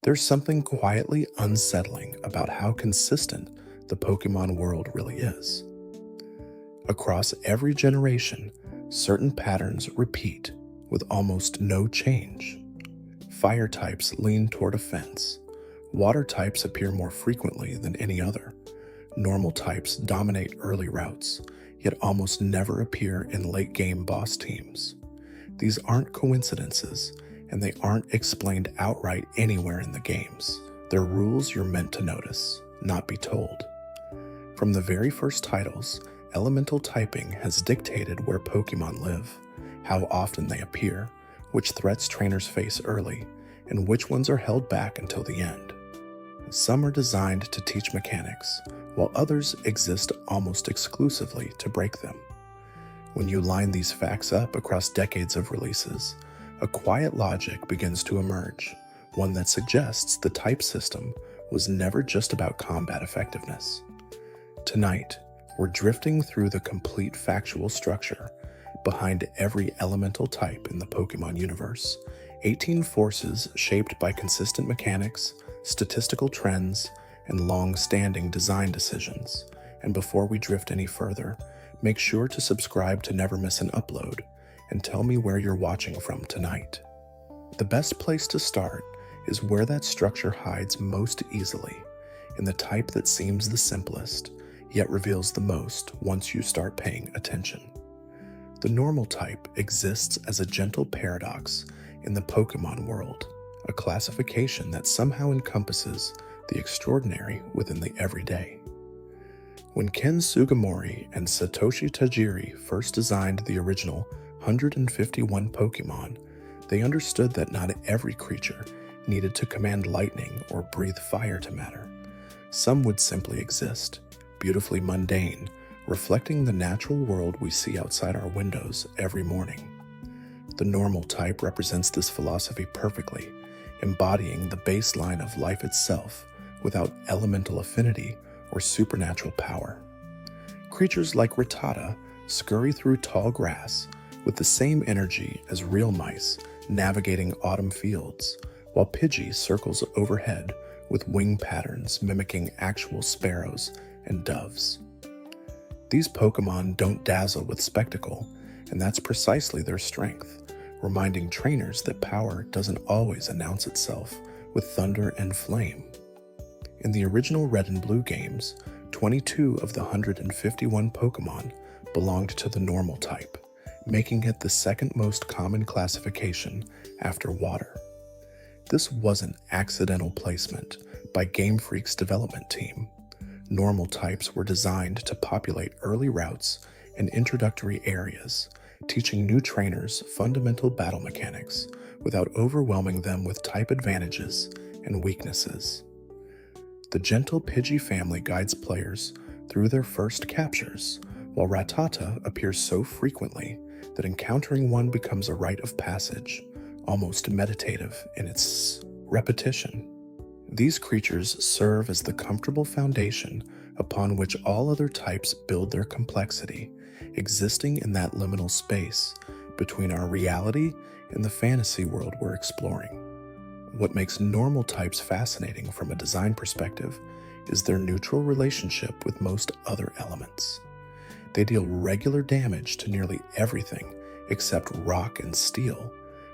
There's something quietly unsettling about how consistent the Pokemon world really is. Across every generation, certain patterns repeat with almost no change. Fire types lean toward offense. Water types appear more frequently than any other. Normal types dominate early routes, yet almost never appear in late-game boss teams. These aren't coincidences, and they aren't explained outright anywhere in the games. They're rules you're meant to notice, not be told. From the very first titles, elemental typing has dictated where Pokemon live, how often they appear, which threats trainers face early, and which ones are held back until the end. Some are designed to teach mechanics, while others exist almost exclusively to break them. When you line these facts up across decades of releases, a quiet logic begins to emerge, one that suggests the type system was never just about combat effectiveness. Tonight, we're drifting through the complete factual structure behind every elemental type in the Pokemon universe, 18 forces shaped by consistent mechanics, statistical trends, and long-standing design decisions. And before we drift any further, make sure to subscribe to never miss an upload, and tell me where you're watching from tonight. The best place to start is where that structure hides most easily, in the type that seems the simplest, yet reveals the most once you start paying attention. The normal type exists as a gentle paradox in the Pokemon world, a classification that somehow encompasses the extraordinary within the everyday. When Ken Sugimori and Satoshi Tajiri first designed the original 151 Pokemon, they understood that not every creature needed to command lightning or breathe fire to matter. Some would simply exist, beautifully mundane, reflecting the natural world we see outside our windows every morning. The normal type represents this philosophy perfectly, embodying the baseline of life itself without elemental affinity or supernatural power. Creatures like Rattata scurry through tall grass with the same energy as real mice navigating autumn fields, while Pidgey circles overhead with wing patterns mimicking actual sparrows and doves. These Pokemon don't dazzle with spectacle, and that's precisely their strength, reminding trainers that power doesn't always announce itself with thunder and flame. In the original Red and Blue games, 22 of the 151 Pokemon belonged to the normal type, making it the second most common classification after water. This wasn't accidental placement by Game Freak's development team. Normal types were designed to populate early routes and introductory areas, teaching new trainers fundamental battle mechanics without overwhelming them with type advantages and weaknesses. The gentle Pidgey family guides players through their first captures, while Rattata appears so frequently that encountering one becomes a rite of passage, almost meditative in its repetition. These creatures serve as the comfortable foundation upon which all other types build their complexity, existing in that liminal space between our reality and the fantasy world we're exploring. What makes normal types fascinating from a design perspective is their neutral relationship with most other elements. They deal regular damage to nearly everything except rock and steel,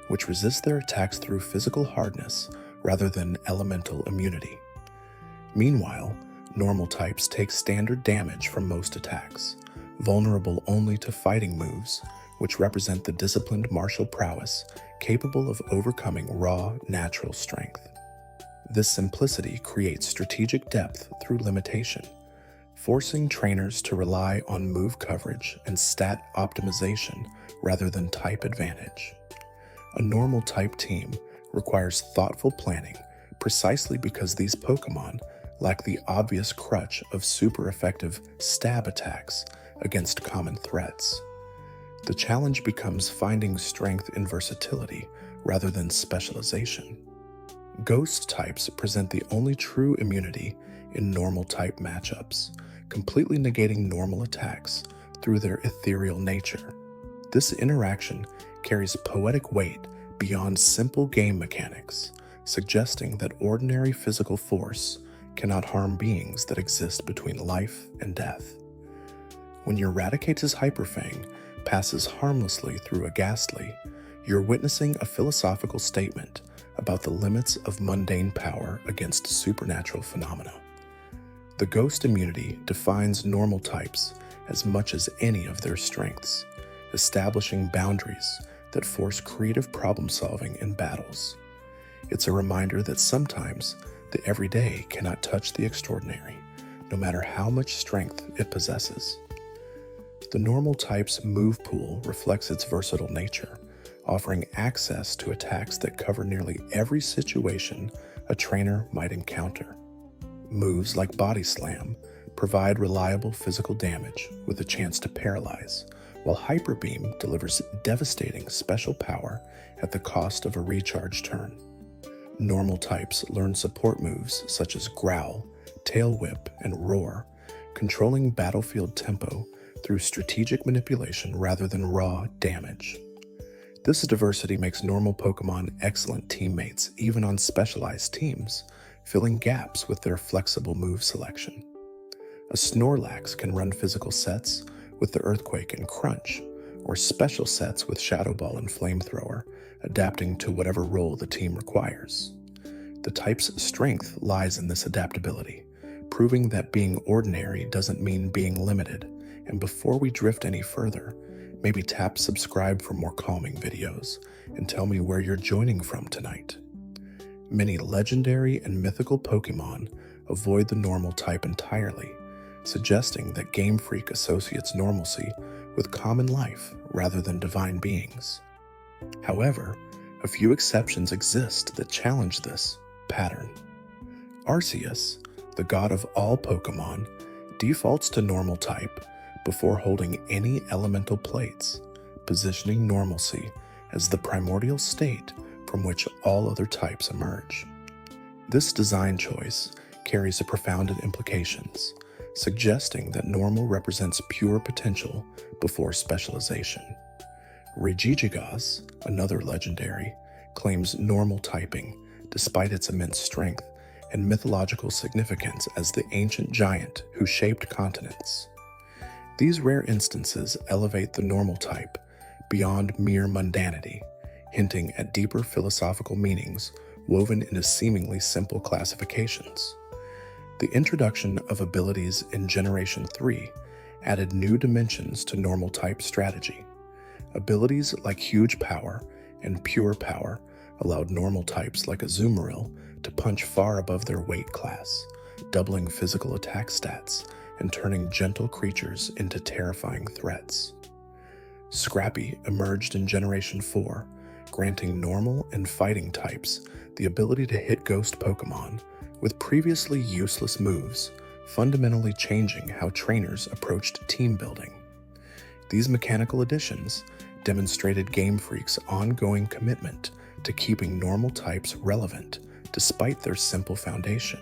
which resist their attacks through physical hardness rather than elemental immunity. Meanwhile, normal types take standard damage from most attacks, vulnerable only to fighting moves, which represent the disciplined martial prowess capable of overcoming raw, natural strength. This simplicity creates strategic depth through limitation, forcing trainers to rely on move coverage and stat optimization rather than type advantage. A normal type team requires thoughtful planning precisely because these Pokemon lack the obvious crutch of super effective stab attacks against common threats. The challenge becomes finding strength in versatility rather than specialization. Ghost types present the only true immunity in normal type matchups, completely negating normal attacks through their ethereal nature. This interaction carries poetic weight beyond simple game mechanics, suggesting that ordinary physical force cannot harm beings that exist between life and death. When your Raticatus Hyperfang passes harmlessly through a Ghastly, you're witnessing a philosophical statement about the limits of mundane power against supernatural phenomena. The Ghost immunity defines normal types as much as any of their strengths, establishing boundaries that force creative problem-solving in battles. It's a reminder that sometimes the everyday cannot touch the extraordinary, no matter how much strength it possesses. The normal type's move pool reflects its versatile nature, offering access to attacks that cover nearly every situation a trainer might encounter. Moves like Body Slam provide reliable physical damage with a chance to paralyze, while Hyper Beam delivers devastating special power at the cost of a recharge turn. Normal types learn support moves such as Growl, Tail Whip, and Roar, controlling battlefield tempo through strategic manipulation rather than raw damage. This diversity makes normal Pokémon excellent teammates even on specialized teams, filling gaps with their flexible move selection. A Snorlax can run physical sets with the Earthquake and Crunch, or special sets with Shadow Ball and Flamethrower, adapting to whatever role the team requires. The type's strength lies in this adaptability, proving that being ordinary doesn't mean being limited. And before we drift any further, maybe tap subscribe for more calming videos and tell me where you're joining from tonight. Many legendary and mythical Pokémon avoid the normal type entirely, suggesting that Game Freak associates normalcy with common life rather than divine beings. However, a few exceptions exist that challenge this pattern. Arceus, the god of all Pokémon, defaults to normal type before holding any elemental plates, positioning normalcy as the primordial state from which all other types emerge. This design choice carries profound implications, suggesting that normal represents pure potential before specialization. Regigigas, another legendary, claims normal typing despite its immense strength and mythological significance as the ancient giant who shaped continents. These rare instances elevate the normal type beyond mere mundanity, hinting at deeper philosophical meanings woven into seemingly simple classifications. The introduction of abilities in Generation 3 added new dimensions to normal type strategy. Abilities like Huge Power and Pure Power allowed normal types like Azumarill to punch far above their weight class, doubling physical attack stats and turning gentle creatures into terrifying threats. Scrappy emerged in Generation 4, granting normal and fighting types the ability to hit ghost Pokémon with previously useless moves, fundamentally changing how trainers approached team building. These mechanical additions demonstrated Game Freak's ongoing commitment to keeping normal types relevant despite their simple foundation.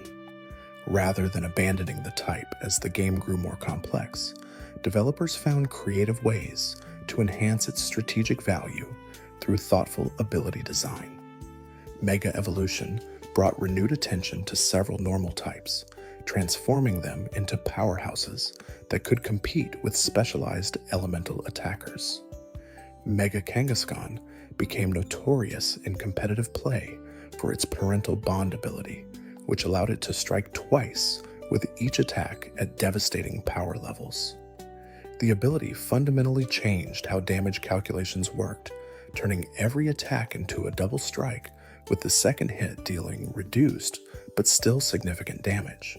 Rather than abandoning the type as the game grew more complex, developers found creative ways to enhance its strategic value through thoughtful ability design. Mega Evolution brought renewed attention to several normal types, transforming them into powerhouses that could compete with specialized elemental attackers. Mega Kangaskhan became notorious in competitive play for its parental bond ability, which allowed it to strike twice with each attack at devastating power levels. The ability fundamentally changed how damage calculations worked, turning every attack into a double strike, with the second hit dealing reduced but still significant damage.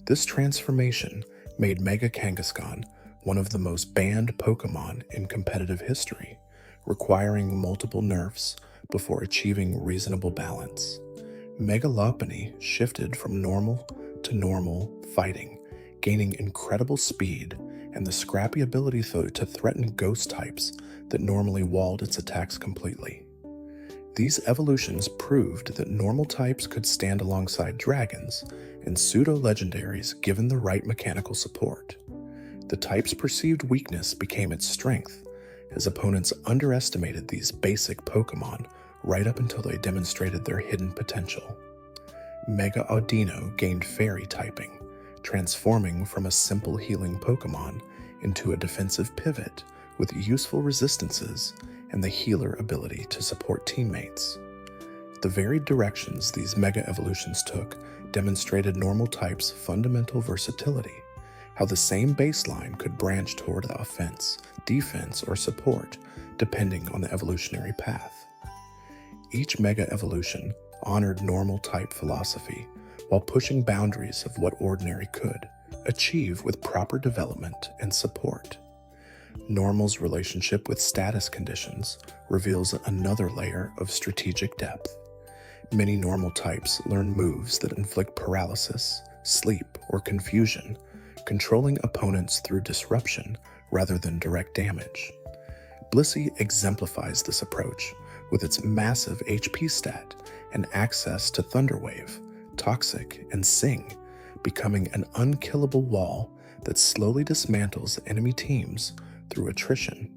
This transformation made Mega Kangaskhan one of the most banned Pokémon in competitive history, requiring multiple nerfs before achieving reasonable balance. Mega Lopunny shifted from normal to normal fighting, gaining incredible speed and the scrappy ability to threaten ghost types that normally walled its attacks completely. These evolutions proved that normal types could stand alongside dragons and pseudo-legendaries given the right mechanical support. The type's perceived weakness became its strength, as opponents underestimated these basic Pokémon right up until they demonstrated their hidden potential. Mega Audino gained Fairy typing, transforming from a simple healing Pokémon into a defensive pivot with useful resistances and the healer ability to support teammates. The varied directions these Mega Evolutions took demonstrated normal types' fundamental versatility, how the same baseline could branch toward offense, defense, or support, depending on the evolutionary path. Each Mega Evolution honored normal type philosophy while pushing boundaries of what ordinary could achieve with proper development and support. Normal's relationship with status conditions reveals another layer of strategic depth. Many normal types learn moves that inflict paralysis, sleep, or confusion, controlling opponents through disruption rather than direct damage. Blissey exemplifies this approach with its massive HP stat and access to Thunderwave, Toxic, and Sing, becoming an unkillable wall that slowly dismantles enemy teams through attrition.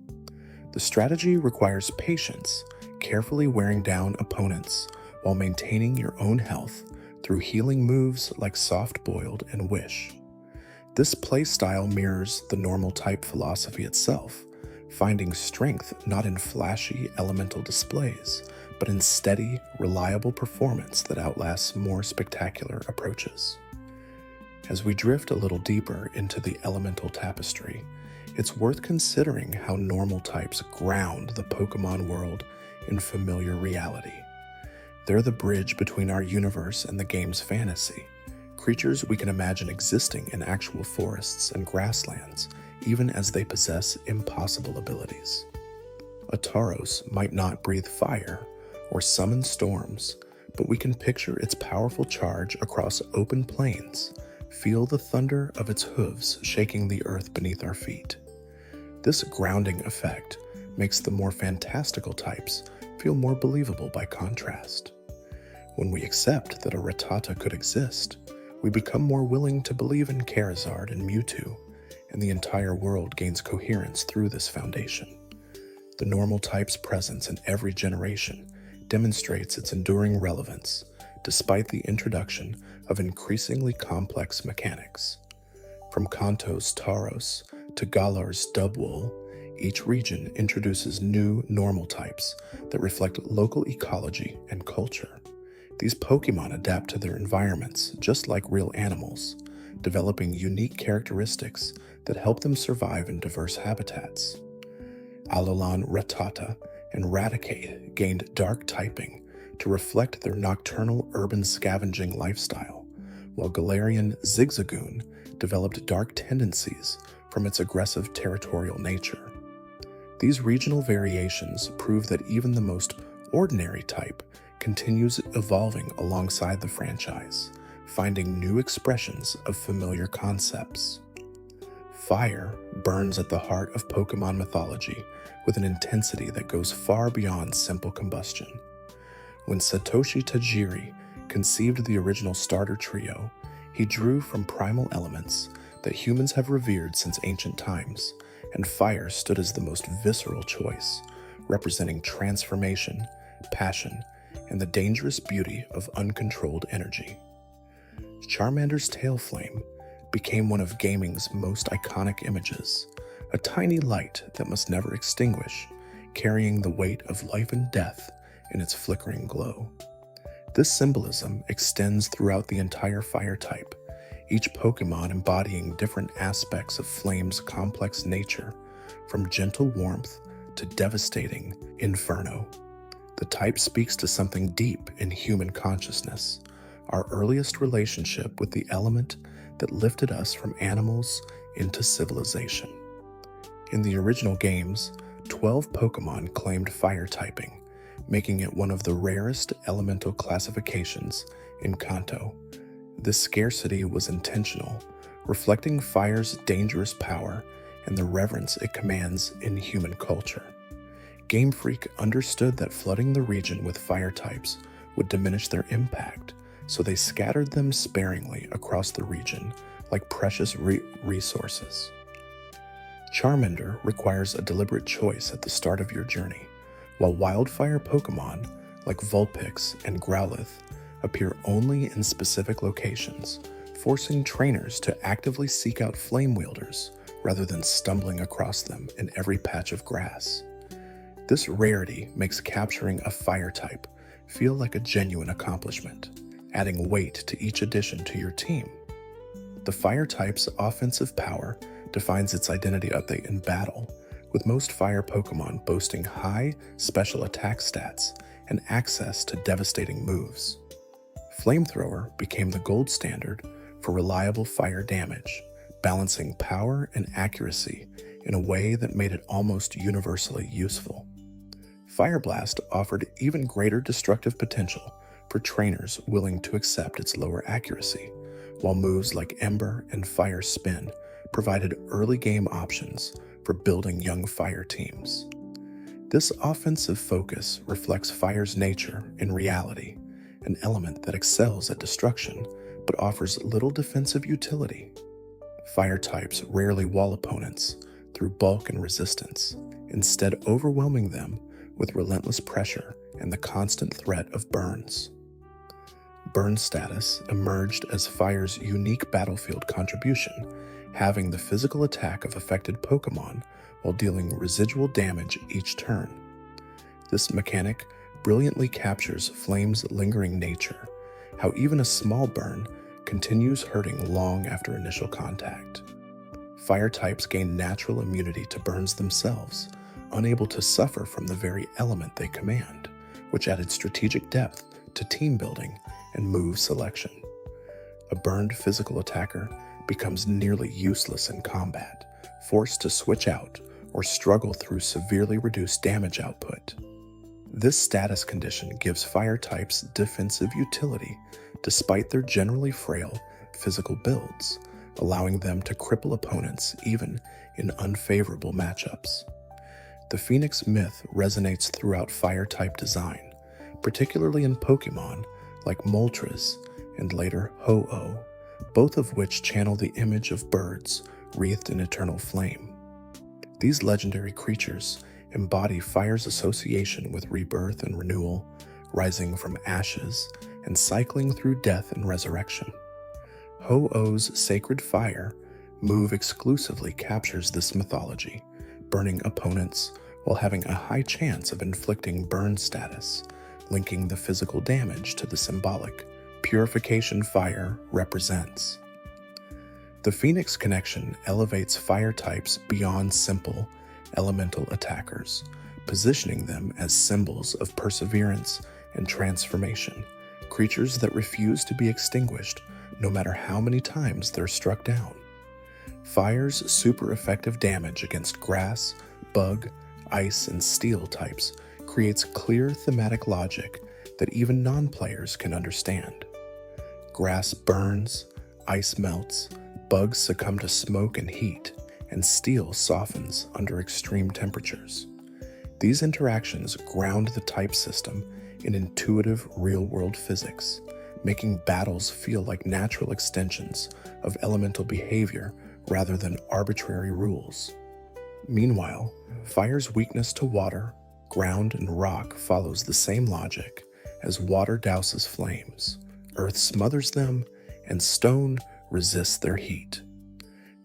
The strategy requires patience, carefully wearing down opponents while maintaining your own health through healing moves like Soft Boiled and Wish. This playstyle mirrors the normal type philosophy itself, finding strength not in flashy elemental displays, but in steady, reliable performance that outlasts more spectacular approaches. As we drift a little deeper into the elemental tapestry, it's worth considering how normal types ground the Pokémon world in familiar reality. They're the bridge between our universe and the game's fantasy, creatures we can imagine existing in actual forests and grasslands, even as they possess impossible abilities. A Tauros might not breathe fire or summon storms, but we can picture its powerful charge across open plains, feel the thunder of its hooves shaking the earth beneath our feet. This grounding effect makes the more fantastical types feel more believable by contrast. When we accept that a Rattata could exist, we become more willing to believe in Charizard and Mewtwo, and the entire world gains coherence through this foundation. The normal type's presence in every generation demonstrates its enduring relevance, despite the introduction of increasingly complex mechanics. From Kanto's Tauros to Galar's Dubwool, each region introduces new normal types that reflect local ecology and culture. These Pokémon adapt to their environments just like real animals, developing unique characteristics that help them survive in diverse habitats. Alolan Rattata and Raticate gained dark typing to reflect their nocturnal urban scavenging lifestyle, while Galarian Zigzagoon developed dark tendencies from its aggressive territorial nature. These regional variations prove that even the most ordinary type continues evolving alongside the franchise, finding new expressions of familiar concepts. Fire burns at the heart of Pokémon mythology with an intensity that goes far beyond simple combustion. When Satoshi Tajiri conceived the original starter trio, he drew from primal elements that humans have revered since ancient times, and fire stood as the most visceral choice, representing transformation, passion, and the dangerous beauty of uncontrolled energy. Charmander's tail flame became one of gaming's most iconic images, a tiny light that must never extinguish, carrying the weight of life and death in its flickering glow. This symbolism extends throughout the entire fire type, each Pokémon embodying different aspects of flame's complex nature, from gentle warmth to devastating inferno. The type speaks to something deep in human consciousness, our earliest relationship with the element that lifted us from animals into civilization. In the original games, 12 Pokémon claimed fire typing, making it one of the rarest elemental classifications in Kanto. This scarcity was intentional, reflecting fire's dangerous power and the reverence it commands in human culture. Game Freak understood that flooding the region with fire types would diminish their impact, so they scattered them sparingly across the region like precious resources. Charmander requires a deliberate choice at the start of your journey, while wildfire Pokémon like Vulpix and Growlithe, appear only in specific locations, forcing trainers to actively seek out flame wielders rather than stumbling across them in every patch of grass. This rarity makes capturing a fire type feel like a genuine accomplishment, adding weight to each addition to your team. The fire type's offensive power defines its identity update in battle, with most fire Pokémon boasting high special attack stats and access to devastating moves. Flamethrower became the gold standard for reliable fire damage, balancing power and accuracy in a way that made it almost universally useful. Fire Blast offered even greater destructive potential for trainers willing to accept its lower accuracy, while moves like Ember and Fire Spin provided early game options for building young fire teams. This offensive focus reflects fire's nature in reality, an element that excels at destruction but offers little defensive utility. Fire types rarely wall opponents through bulk and resistance, instead overwhelming them with relentless pressure and the constant threat of burns. Burn status emerged as fire's unique battlefield contribution, having the physical attack of affected Pokémon while dealing residual damage each turn. This mechanic brilliantly captures Flame's lingering nature, how even a small burn continues hurting long after initial contact. Fire types gain natural immunity to burns themselves, unable to suffer from the very element they command, which added strategic depth to team building and move selection. A burned physical attacker becomes nearly useless in combat, forced to switch out or struggle through severely reduced damage output. This status condition gives fire types defensive utility despite their generally frail physical builds, allowing them to cripple opponents even in unfavorable matchups. The Phoenix myth resonates throughout fire-type design, particularly in Pokémon like Moltres and later Ho-Oh, both of which channel the image of birds wreathed in eternal flame. These legendary creatures embody fire's association with rebirth and renewal, rising from ashes and cycling through death and resurrection. Ho-Oh's sacred fire move exclusively captures this mythology, burning opponents while having a high chance of inflicting burn status, linking the physical damage to the symbolic purification fire represents. The Phoenix connection elevates fire types beyond simple, elemental attackers, positioning them as symbols of perseverance and transformation, creatures that refuse to be extinguished no matter how many times they're struck down. Fire's super effective damage against grass, bug, ice, and steel types creates clear thematic logic that even non-players can understand. Grass burns, ice melts, bugs succumb to smoke and heat, and steel softens under extreme temperatures. These interactions ground the type system in intuitive real-world physics, making battles feel like natural extensions of elemental behavior rather than arbitrary rules. Meanwhile, fire's weakness to water, ground, and rock follows the same logic as water douses flames, earth smothers them, and stone resists their heat.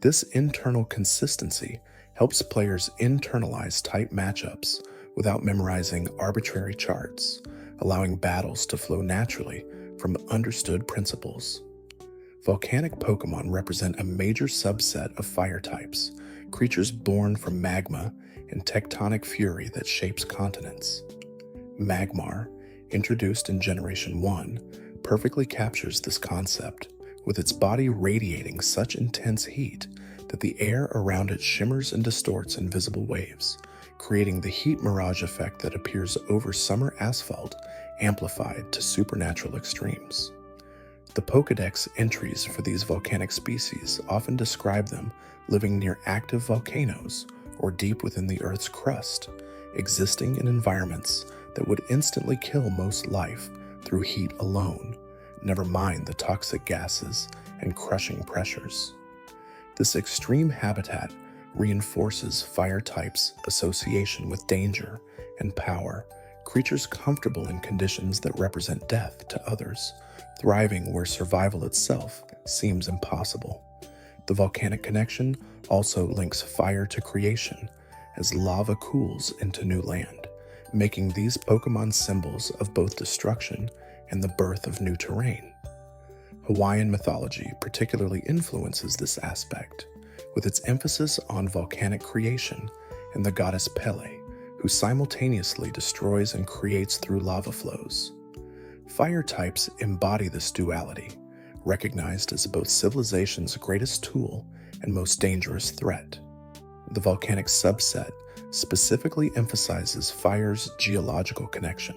This internal consistency helps players internalize type matchups without memorizing arbitrary charts, allowing battles to flow naturally from understood principles. Volcanic Pokémon represent a major subset of fire types, creatures born from magma and tectonic fury that shapes continents. Magmar, introduced in Generation 1, perfectly captures this concept, with its body radiating such intense heat that the air around it shimmers and distorts in visible waves, creating the heat mirage effect that appears over summer asphalt, amplified to supernatural extremes. The Pokédex entries for these volcanic species often describe them living near active volcanoes or deep within the Earth's crust, existing in environments that would instantly kill most life through heat alone, never mind the toxic gases and crushing pressures. This extreme habitat reinforces fire types' association with danger and power, creatures comfortable in conditions that represent death to others, thriving where survival itself seems impossible. The volcanic connection also links fire to creation, as lava cools into new land, making these Pokémon symbols of both destruction and the birth of new terrain. Hawaiian mythology particularly influences this aspect, with its emphasis on volcanic creation and the goddess Pele, who simultaneously destroys and creates through lava flows. Fire types embody this duality, recognized as both civilization's greatest tool and most dangerous threat. The volcanic subset specifically emphasizes fire's geological connection,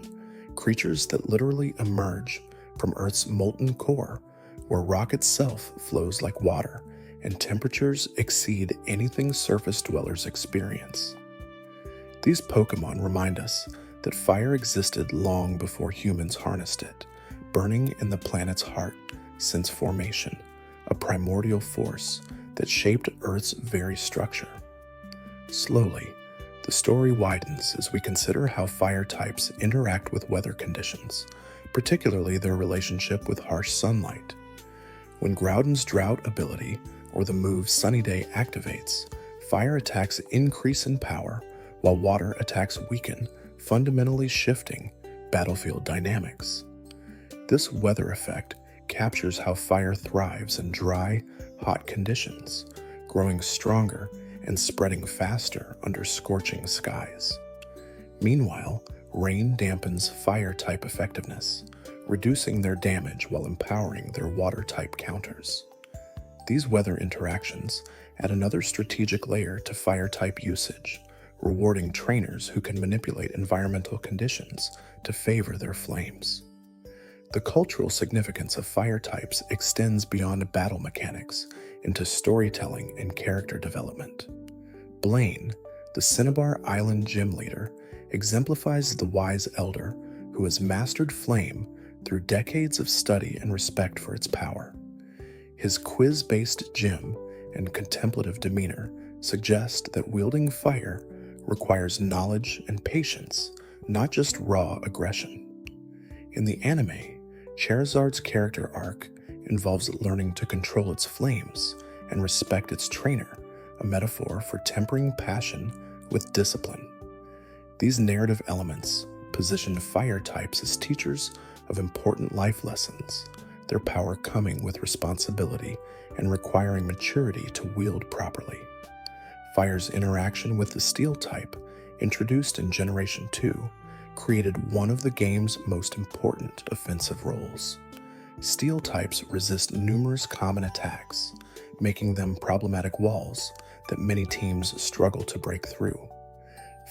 creatures that literally emerge from Earth's molten core, where rock itself flows like water and temperatures exceed anything surface dwellers experience. These Pokémon remind us that fire existed long before humans harnessed it, burning in the planet's heart since formation, a primordial force that shaped Earth's very structure. Slowly, the story widens as we consider how fire types interact with weather conditions, particularly their relationship with harsh sunlight. When Groudon's drought ability, or the move Sunny Day, activates, fire attacks increase in power, while water attacks weaken, fundamentally shifting battlefield dynamics. This weather effect captures how fire thrives in dry, hot conditions, growing stronger and spreading faster under scorching skies. Meanwhile, rain dampens fire-type effectiveness, reducing their damage while empowering their water-type counters. These weather interactions add another strategic layer to fire-type usage, rewarding trainers who can manipulate environmental conditions to favor their flames. The cultural significance of fire types extends beyond battle mechanics into storytelling and character development. Blaine, the Cinnabar Island gym leader, exemplifies the wise elder who has mastered flame through decades of study and respect for its power. His quiz-based gym and contemplative demeanor suggest that wielding fire requires knowledge and patience, not just raw aggression. In the anime, Charizard's character arc involves learning to control its flames and respect its trainer, a metaphor for tempering passion with discipline. These narrative elements position fire types as teachers of important life lessons, their power coming with responsibility and requiring maturity to wield properly. Fire's interaction with the steel type, introduced in Generation 2, created one of the game's most important offensive roles. Steel types resist numerous common attacks, making them problematic walls that many teams struggle to break through.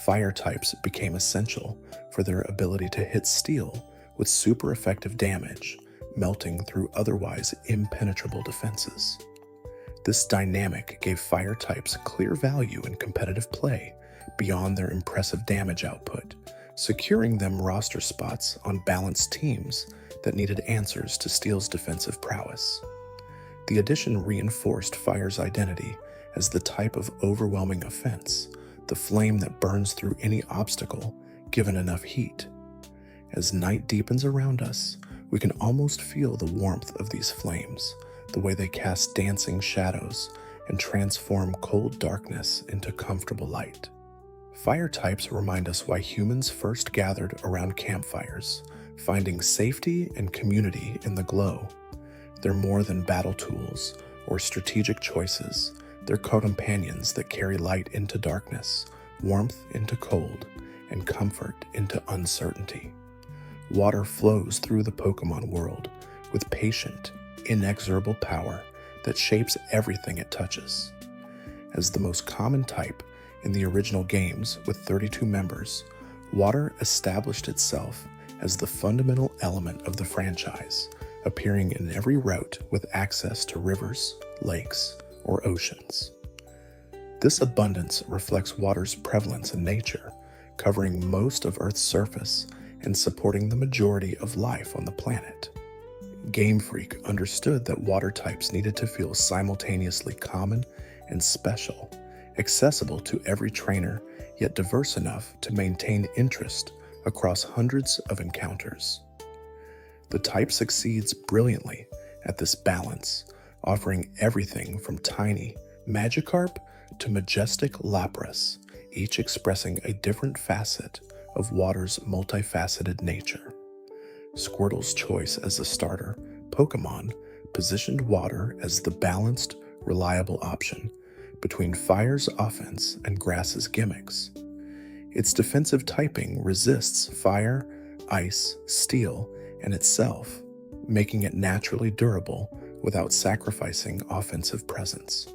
Fire types became essential for their ability to hit steel with super effective damage, melting through otherwise impenetrable defenses. This dynamic gave fire types clear value in competitive play beyond their impressive damage output, securing them roster spots on balanced teams that needed answers to Steel's defensive prowess. The addition reinforced Fire's identity as the type of overwhelming offense, the flame that burns through any obstacle given enough heat. As night deepens around us, we can almost feel the warmth of these flames, the way they cast dancing shadows and transform cold darkness into comfortable light. Fire types remind us why humans first gathered around campfires, finding safety and community in the glow. They're more than battle tools or strategic choices. They're co-companions that carry light into darkness, warmth into cold, and comfort into uncertainty. Water flows through the Pokémon world with patient, inexorable power that shapes everything it touches. As the most common type in the original games with 32 members, water established itself as the fundamental element of the franchise, appearing in every route with access to rivers, lakes, or oceans. This abundance reflects water's prevalence in nature, covering most of Earth's surface and supporting the majority of life on the planet. Game Freak understood that water types needed to feel simultaneously common and special, accessible to every trainer, yet diverse enough to maintain interest across hundreds of encounters. The type succeeds brilliantly at this balance, offering everything from tiny Magikarp to majestic Lapras, each expressing a different facet of water's multifaceted nature. Squirtle's choice as the starter Pokémon positioned water as the balanced, reliable option between fire's offense and grass's gimmicks. Its defensive typing resists fire, ice, steel, and itself, making it naturally durable without sacrificing offensive presence.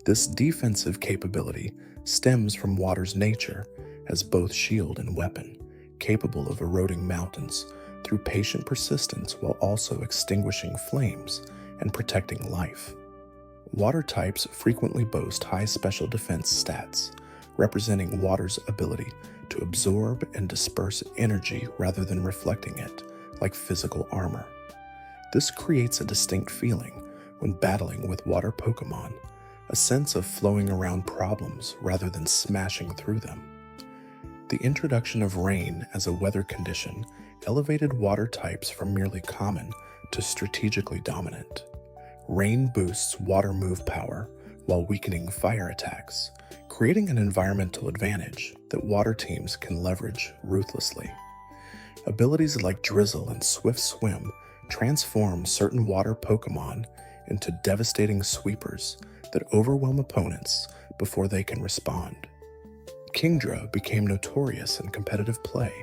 This defensive capability stems from water's nature as both shield and weapon, capable of eroding mountains through patient persistence while also extinguishing flames and protecting life. Water types frequently boast high special defense stats, representing water's ability to absorb and disperse energy rather than reflecting it, like physical armor. This creates a distinct feeling when battling with water Pokémon, a sense of flowing around problems rather than smashing through them. The introduction of rain as a weather condition elevated water types from merely common to strategically dominant. Rain boosts water move power while weakening fire attacks, creating an environmental advantage that water teams can leverage ruthlessly. Abilities like Drizzle and Swift Swim transform certain water Pokémon into devastating sweepers that overwhelm opponents before they can respond. Kingdra became notorious in competitive play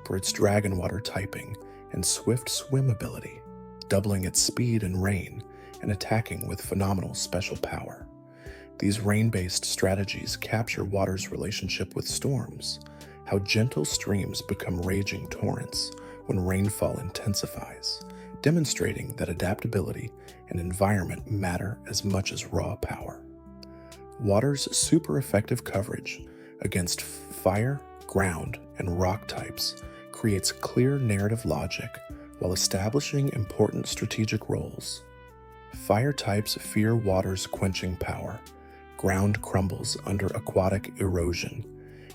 for its Dragon Water typing and Swift Swim ability, doubling its speed in rain and attacking with phenomenal special power. These rain-based strategies capture water's relationship with storms, how gentle streams become raging torrents when rainfall intensifies, demonstrating that adaptability and environment matter as much as raw power. Water's super effective coverage against fire, ground, and rock types creates clear narrative logic while establishing important strategic roles. Fire types fear water's quenching power, ground crumbles under aquatic erosion,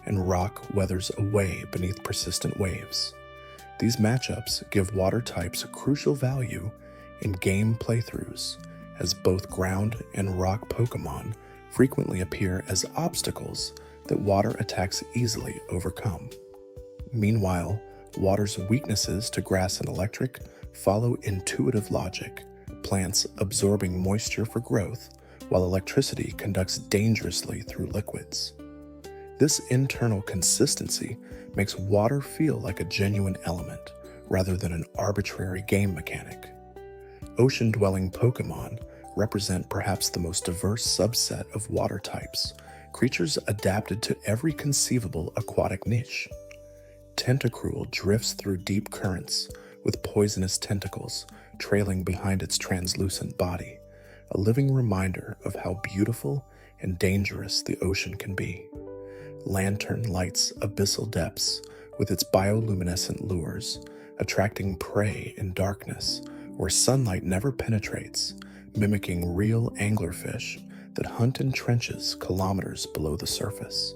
and rock weathers away beneath persistent waves. These matchups give water types crucial value in game playthroughs, as both ground and rock Pokémon frequently appear as obstacles that water attacks easily overcome. Meanwhile, water's weaknesses to grass and electric follow intuitive logic, plants absorbing moisture for growth, while electricity conducts dangerously through liquids. This internal consistency makes water feel like a genuine element rather than an arbitrary game mechanic. Ocean-dwelling Pokémon represent perhaps the most diverse subset of water types, creatures adapted to every conceivable aquatic niche. Tentacruel drifts through deep currents with poisonous tentacles trailing behind its translucent body, a living reminder of how beautiful and dangerous the ocean can be. Lantern lights abyssal depths with its bioluminescent lures, attracting prey in darkness where sunlight never penetrates, mimicking real anglerfish that hunt in trenches kilometers below the surface.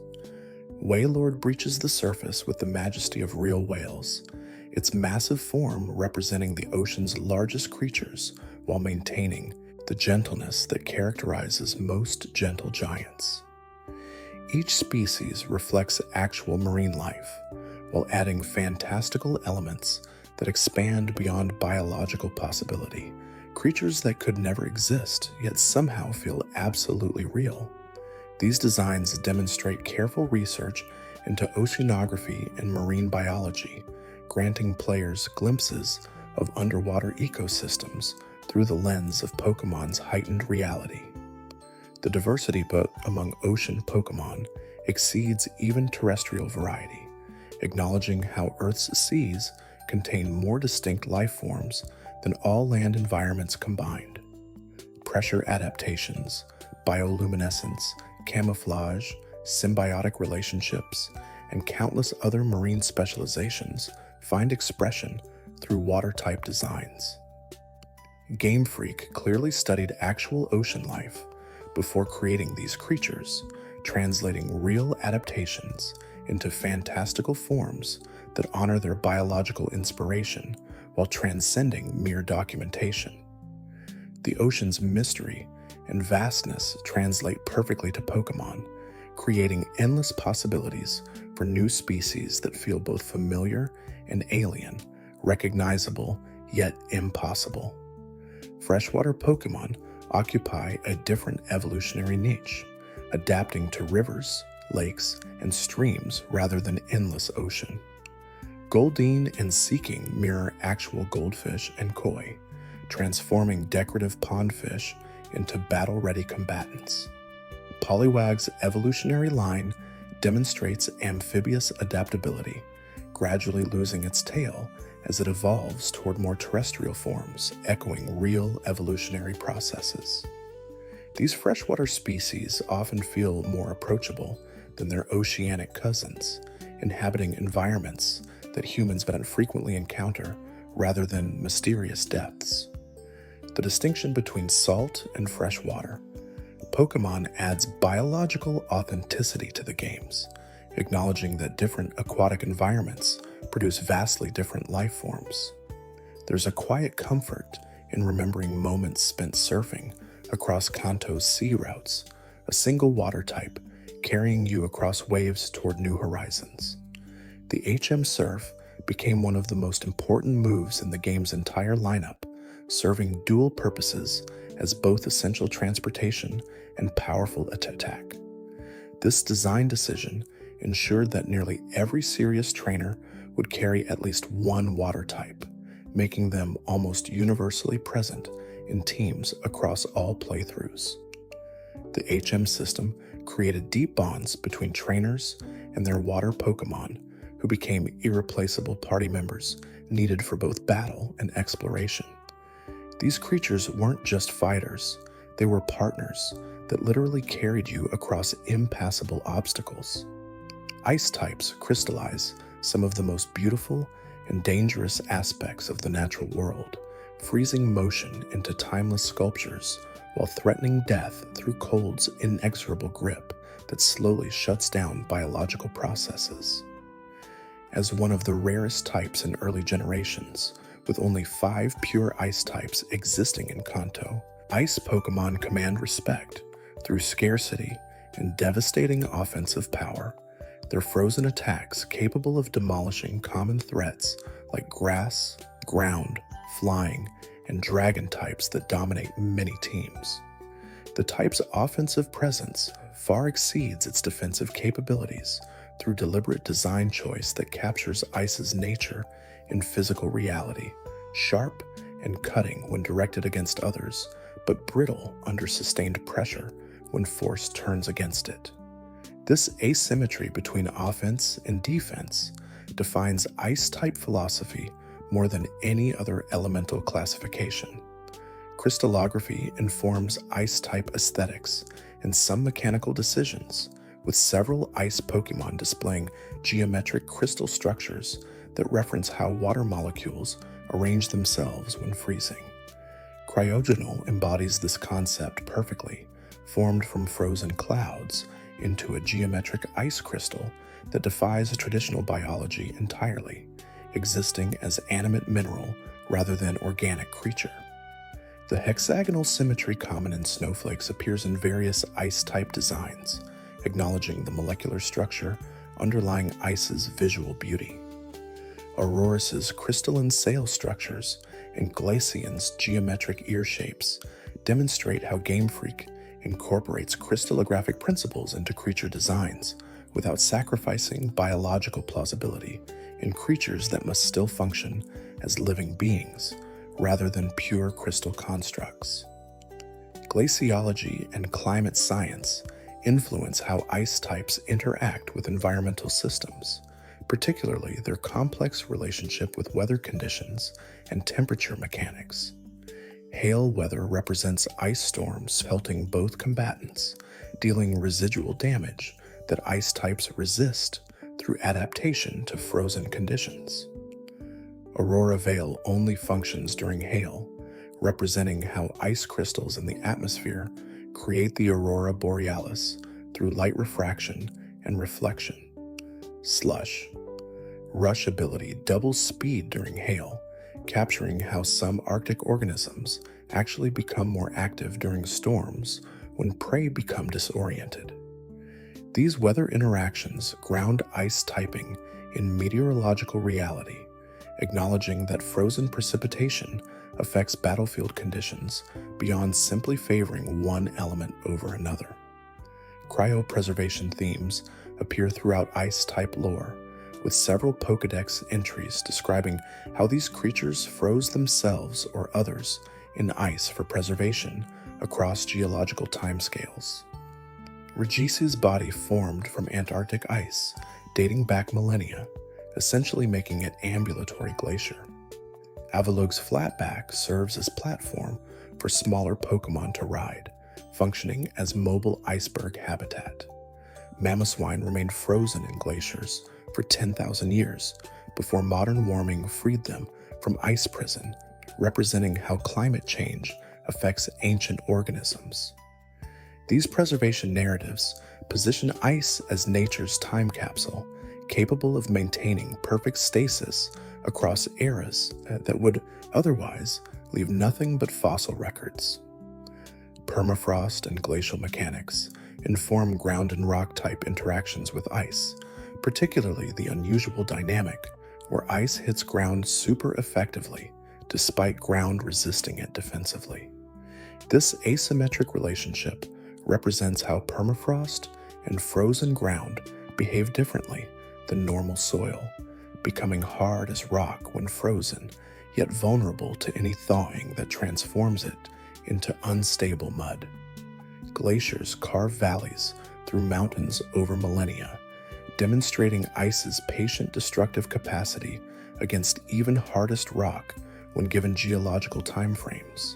Wailord breaches the surface with the majesty of real whales, its massive form representing the ocean's largest creatures while maintaining the gentleness that characterizes most gentle giants. Each species reflects actual marine life, while adding fantastical elements that expand beyond biological possibility, creatures that could never exist yet somehow feel absolutely real. These designs demonstrate careful research into oceanography and marine biology, granting players glimpses of underwater ecosystems through the lens of Pokémon's heightened reality. The diversity among ocean Pokémon exceeds even terrestrial variety, acknowledging how Earth's seas contain more distinct life forms than all land environments combined. Pressure adaptations, bioluminescence, camouflage, symbiotic relationships, and countless other marine specializations find expression through water-type designs. Game Freak clearly studied actual ocean life before creating these creatures, translating real adaptations into fantastical forms that honor their biological inspiration while transcending mere documentation. The ocean's mystery and vastness translate perfectly to Pokémon, creating endless possibilities for new species that feel both familiar and alien, recognizable yet impossible. Freshwater Pokémon occupy a different evolutionary niche, adapting to rivers, lakes, and streams rather than endless ocean. Goldeen and Seeking mirror actual goldfish and koi, transforming decorative pondfish into battle-ready combatants. Poliwag's evolutionary line demonstrates amphibious adaptability, gradually losing its tail as it evolves toward more terrestrial forms, echoing real evolutionary processes. These freshwater species often feel more approachable than their oceanic cousins, inhabiting environments that humans don't frequently encounter rather than mysterious depths. The distinction between salt and freshwater. Pokémon adds biological authenticity to the games, acknowledging that different aquatic environments produce vastly different life forms. There's a quiet comfort in remembering moments spent surfing across Kanto's sea routes, a single water type carrying you across waves toward new horizons. The HM Surf became one of the most important moves in the game's entire lineup, serving dual purposes as both essential transportation and powerful attack. This design decision ensured that nearly every serious trainer would carry at least one water type, making them almost universally present in teams across all playthroughs. The HM system created deep bonds between trainers and their water Pokémon, who became irreplaceable party members needed for both battle and exploration. These creatures weren't just fighters, they were partners that literally carried you across impassable obstacles. Ice types crystallize some of the most beautiful and dangerous aspects of the natural world, freezing motion into timeless sculptures while threatening death through cold's inexorable grip that slowly shuts down biological processes. As one of the rarest types in early generations, with only 5 pure ice types existing in Kanto, ice Pokémon command respect through scarcity and devastating offensive power. Their frozen attacks capable of demolishing common threats like grass, ground, flying, and dragon types that dominate many teams. The type's offensive presence far exceeds its defensive capabilities through deliberate design choice that captures Ice's nature in physical reality, sharp and cutting when directed against others, but brittle under sustained pressure when force turns against it. This asymmetry between offense and defense defines Ice-type philosophy more than any other elemental classification. Crystallography informs Ice-type aesthetics and some mechanical decisions, with several ice Pokémon displaying geometric crystal structures that reference how water molecules arrange themselves when freezing. Cryogonal embodies this concept perfectly, formed from frozen clouds into a geometric ice crystal that defies traditional biology entirely, existing as animate mineral rather than organic creature. The hexagonal symmetry common in snowflakes appears in various ice-type designs, acknowledging the molecular structure underlying ice's visual beauty. Aurorus's crystalline sail structures and Glaceon's geometric ear shapes demonstrate how Game Freak incorporates crystallographic principles into creature designs without sacrificing biological plausibility in creatures that must still function as living beings rather than pure crystal constructs. Glaciology and climate science influence how ice types interact with environmental systems, particularly their complex relationship with weather conditions and temperature mechanics. Hail weather represents ice storms pelting both combatants, dealing residual damage that ice types resist through adaptation to frozen conditions. Aurora Veil only functions during hail, representing how ice crystals in the atmosphere create the aurora borealis through light refraction and reflection. Slush. Rush ability doubles speed during hail, capturing how some Arctic organisms actually become more active during storms when prey become disoriented. These weather interactions ground ice typing in meteorological reality, acknowledging that frozen precipitation affects battlefield conditions beyond simply favoring one element over another. Cryopreservation themes appear throughout ice-type lore, with several Pokédex entries describing how these creatures froze themselves or others in ice for preservation across geological timescales. Regice's body formed from Antarctic ice, dating back millennia, essentially making it ambulatory glacier. Avalug's flatback serves as platform for smaller Pokémon to ride, functioning as mobile iceberg habitat. Mamoswine remained frozen in glaciers for 10,000 years before modern warming freed them from ice prison, representing how climate change affects ancient organisms. These preservation narratives position ice as nature's time capsule, capable of maintaining perfect stasis across eras that would otherwise leave nothing but fossil records. Permafrost and glacial mechanics inform ground and rock type interactions with ice, particularly the unusual dynamic where ice hits ground super effectively despite ground resisting it defensively. This asymmetric relationship represents how permafrost and frozen ground behave differently than normal soil, becoming hard as rock when frozen, yet vulnerable to any thawing that transforms it into unstable mud. Glaciers carve valleys through mountains over millennia, demonstrating ice's patient destructive capacity against even hardest rock when given geological timeframes.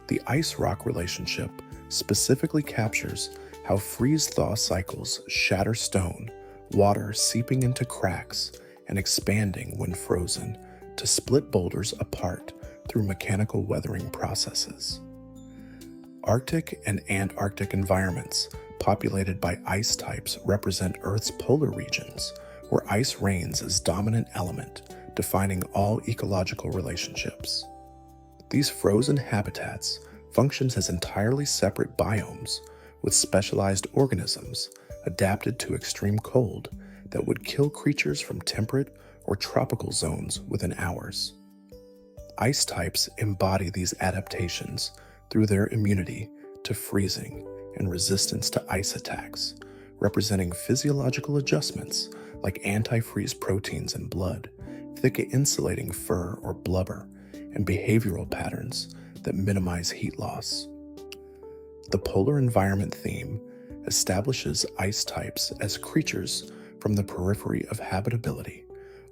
The ice-rock relationship specifically captures how freeze-thaw cycles shatter stone, water seeping into cracks and expanding when frozen to split boulders apart through mechanical weathering processes. Arctic and Antarctic environments populated by ice types represent Earth's polar regions, where ice reigns as dominant element, defining all ecological relationships. These frozen habitats functions as entirely separate biomes with specialized organisms adapted to extreme cold that would kill creatures from temperate or tropical zones within hours. Ice types embody these adaptations through their immunity to freezing and resistance to ice attacks, representing physiological adjustments like antifreeze proteins in blood, thick insulating fur or blubber, and behavioral patterns that minimize heat loss. The polar environment theme establishes ice types as creatures from the periphery of habitability,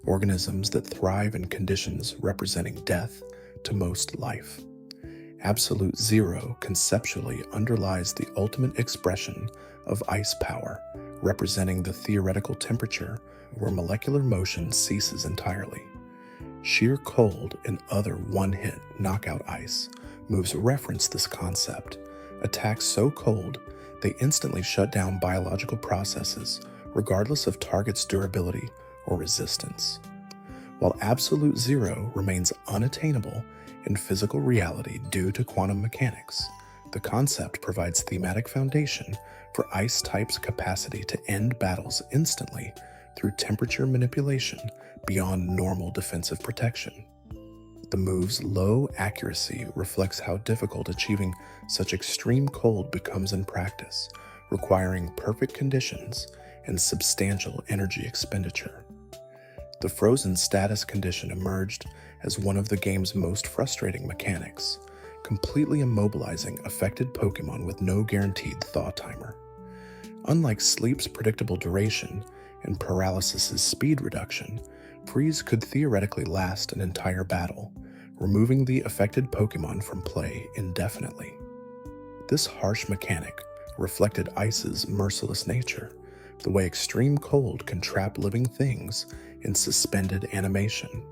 organisms that thrive in conditions representing death to most life. Absolute zero conceptually underlies the ultimate expression of ice power, representing the theoretical temperature where molecular motion ceases entirely. Sheer cold and other one-hit knockout ice moves reference this concept. Attacks so cold, they instantly shut down biological processes regardless of target's durability or resistance. While absolute zero remains unattainable in physical reality due to quantum mechanics, the concept provides thematic foundation for ice type's capacity to end battles instantly through temperature manipulation beyond normal defensive protection. The move's low accuracy reflects how difficult achieving such extreme cold becomes in practice, requiring perfect conditions and substantial energy expenditure. The frozen status condition emerged as one of the game's most frustrating mechanics, completely immobilizing affected Pokémon with no guaranteed thaw timer. Unlike sleep's predictable duration and paralysis's speed reduction, freeze could theoretically last an entire battle, removing the affected Pokémon from play indefinitely. This harsh mechanic reflected Ice's merciless nature, the way extreme cold can trap living things in suspended animation.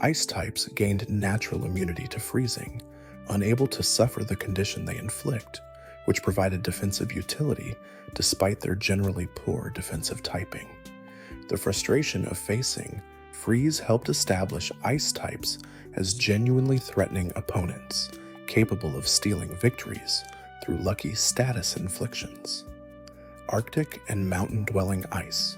Ice types gained natural immunity to freezing, unable to suffer the condition they inflict, which provided defensive utility despite their generally poor defensive typing. The frustration of facing Freeze helped establish ice types as genuinely threatening opponents, capable of stealing victories through lucky status inflictions. Arctic and mountain-dwelling ice.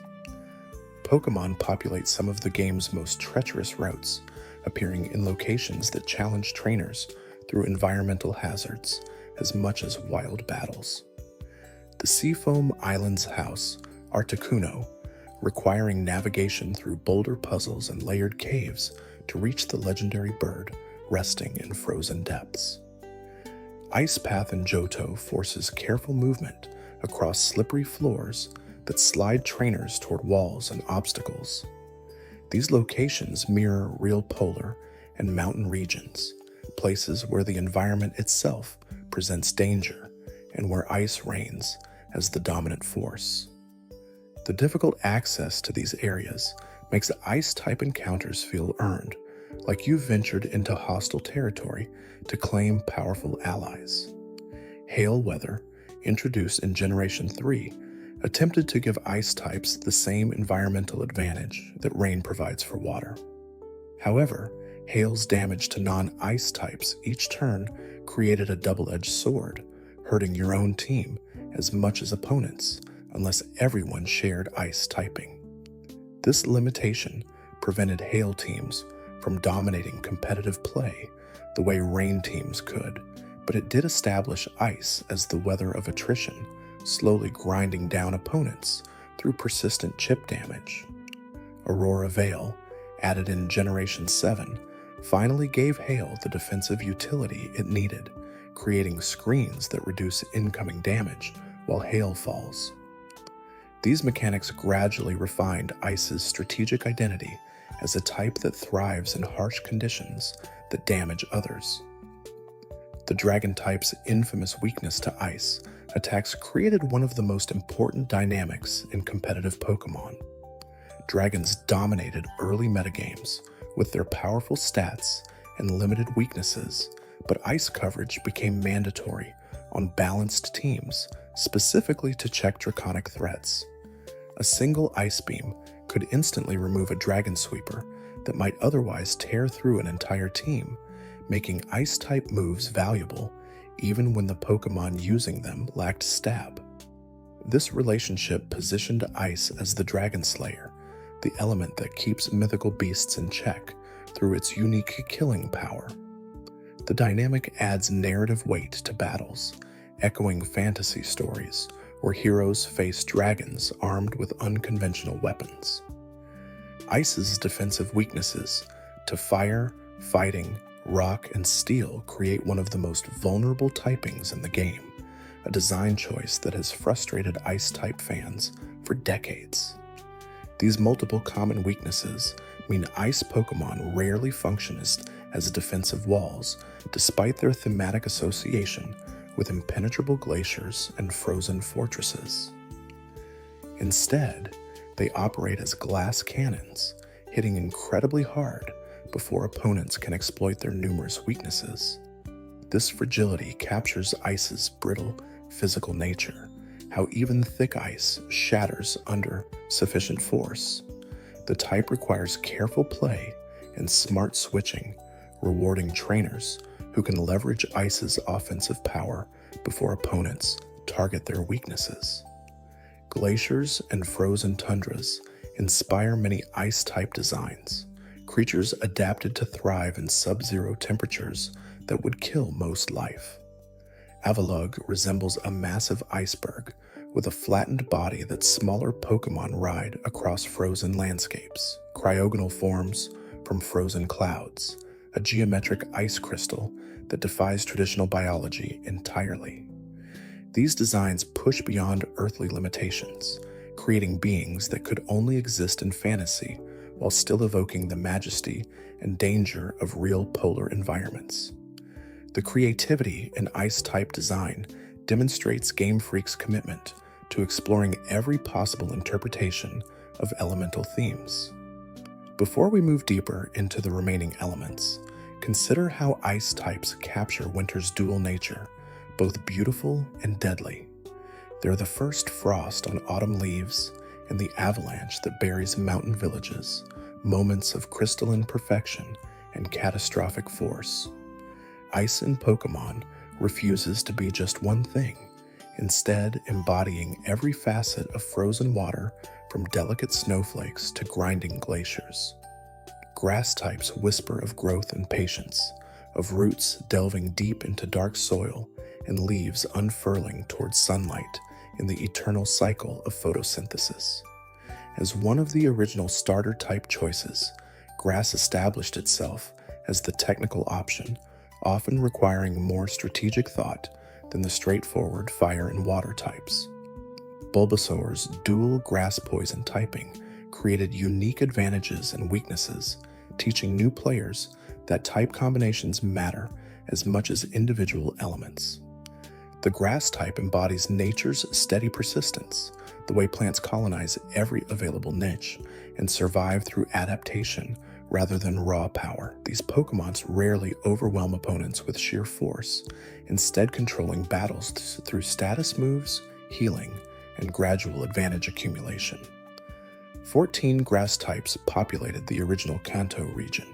Pokémon populate some of the game's most treacherous routes, appearing in locations that challenge trainers through environmental hazards as much as wild battles. The Seafoam Island's house, Articuno, requiring navigation through boulder puzzles and layered caves to reach the legendary bird resting in frozen depths. Ice Path in Johto forces careful movement across slippery floors that slide trainers toward walls and obstacles. These locations mirror real polar and mountain regions, places where the environment itself presents danger and where ice reigns as the dominant force. The difficult access to these areas makes ice-type encounters feel earned, like you've ventured into hostile territory to claim powerful allies. Hail weather, introduced in Generation 3, attempted to give ice types the same environmental advantage that rain provides for water. However, hail's damage to non-ice types each turn created a double-edged sword, hurting your own team as much as opponents, unless everyone shared ice typing. This limitation prevented hail teams from dominating competitive play the way rain teams could, but it did establish ice as the weather of attrition, slowly grinding down opponents through persistent chip damage. Aurora Veil, added in Generation 7, finally gave hail the defensive utility it needed, creating screens that reduce incoming damage while hail falls. These mechanics gradually refined ice's strategic identity as a type that thrives in harsh conditions that damage others. The dragon type's infamous weakness to ice attacks created one of the most important dynamics in competitive Pokémon. Dragons dominated early metagames with their powerful stats and limited weaknesses, but ice coverage became mandatory on balanced teams, specifically to check draconic threats. A single ice beam could instantly remove a dragon sweeper that might otherwise tear through an entire team, making ice-type moves valuable even when the Pokémon using them lacked stab. This relationship positioned ice as the Dragon Slayer, the element that keeps mythical beasts in check through its unique killing power. The dynamic adds narrative weight to battles, echoing fantasy stories where heroes face dragons armed with unconventional weapons. Ice's defensive weaknesses to fire, fighting, rock, and steel create one of the most vulnerable typings in the game, a design choice that has frustrated Ice-type fans for decades. These multiple common weaknesses mean Ice Pokémon rarely function as defensive walls, despite their thematic association with impenetrable glaciers and frozen fortresses. Instead, they operate as glass cannons, hitting incredibly hard before opponents can exploit their numerous weaknesses. This fragility captures Ice's brittle, physical nature, how even thick ice shatters under sufficient force. The type requires careful play and smart switching, rewarding trainers who can leverage Ice's offensive power before opponents target their weaknesses. Glaciers and frozen tundras inspire many Ice-type designs, creatures adapted to thrive in sub-zero temperatures that would kill most life. Avalugg resembles a massive iceberg with a flattened body that smaller Pokémon ride across frozen landscapes. Cryogonal forms from frozen clouds, a geometric ice crystal that defies traditional biology entirely. These designs push beyond earthly limitations, creating beings that could only exist in fantasy while still evoking the majesty and danger of real polar environments. The creativity in Ice-type design demonstrates Game Freak's commitment to exploring every possible interpretation of elemental themes. Before we move deeper into the remaining elements, consider how ice types capture winter's dual nature, both beautiful and deadly. They're the first frost on autumn leaves and the avalanche that buries mountain villages, moments of crystalline perfection and catastrophic force. Ice in Pokémon refuses to be just one thing, instead embodying every facet of frozen water from delicate snowflakes to grinding glaciers. Grass types whisper of growth and patience, of roots delving deep into dark soil and leaves unfurling towards sunlight in the eternal cycle of photosynthesis. As one of the original starter type choices, grass established itself as the technical option, often requiring more strategic thought than the straightforward fire and water types. Bulbasaur's dual grass poison typing created unique advantages and weaknesses, teaching new players that type combinations matter as much as individual elements. The grass type embodies nature's steady persistence, the way plants colonize every available niche and survive through adaptation rather than raw power. These Pokémons rarely overwhelm opponents with sheer force, instead controlling battles through status moves, healing, and gradual advantage accumulation. 14 grass types populated the original Kanto region,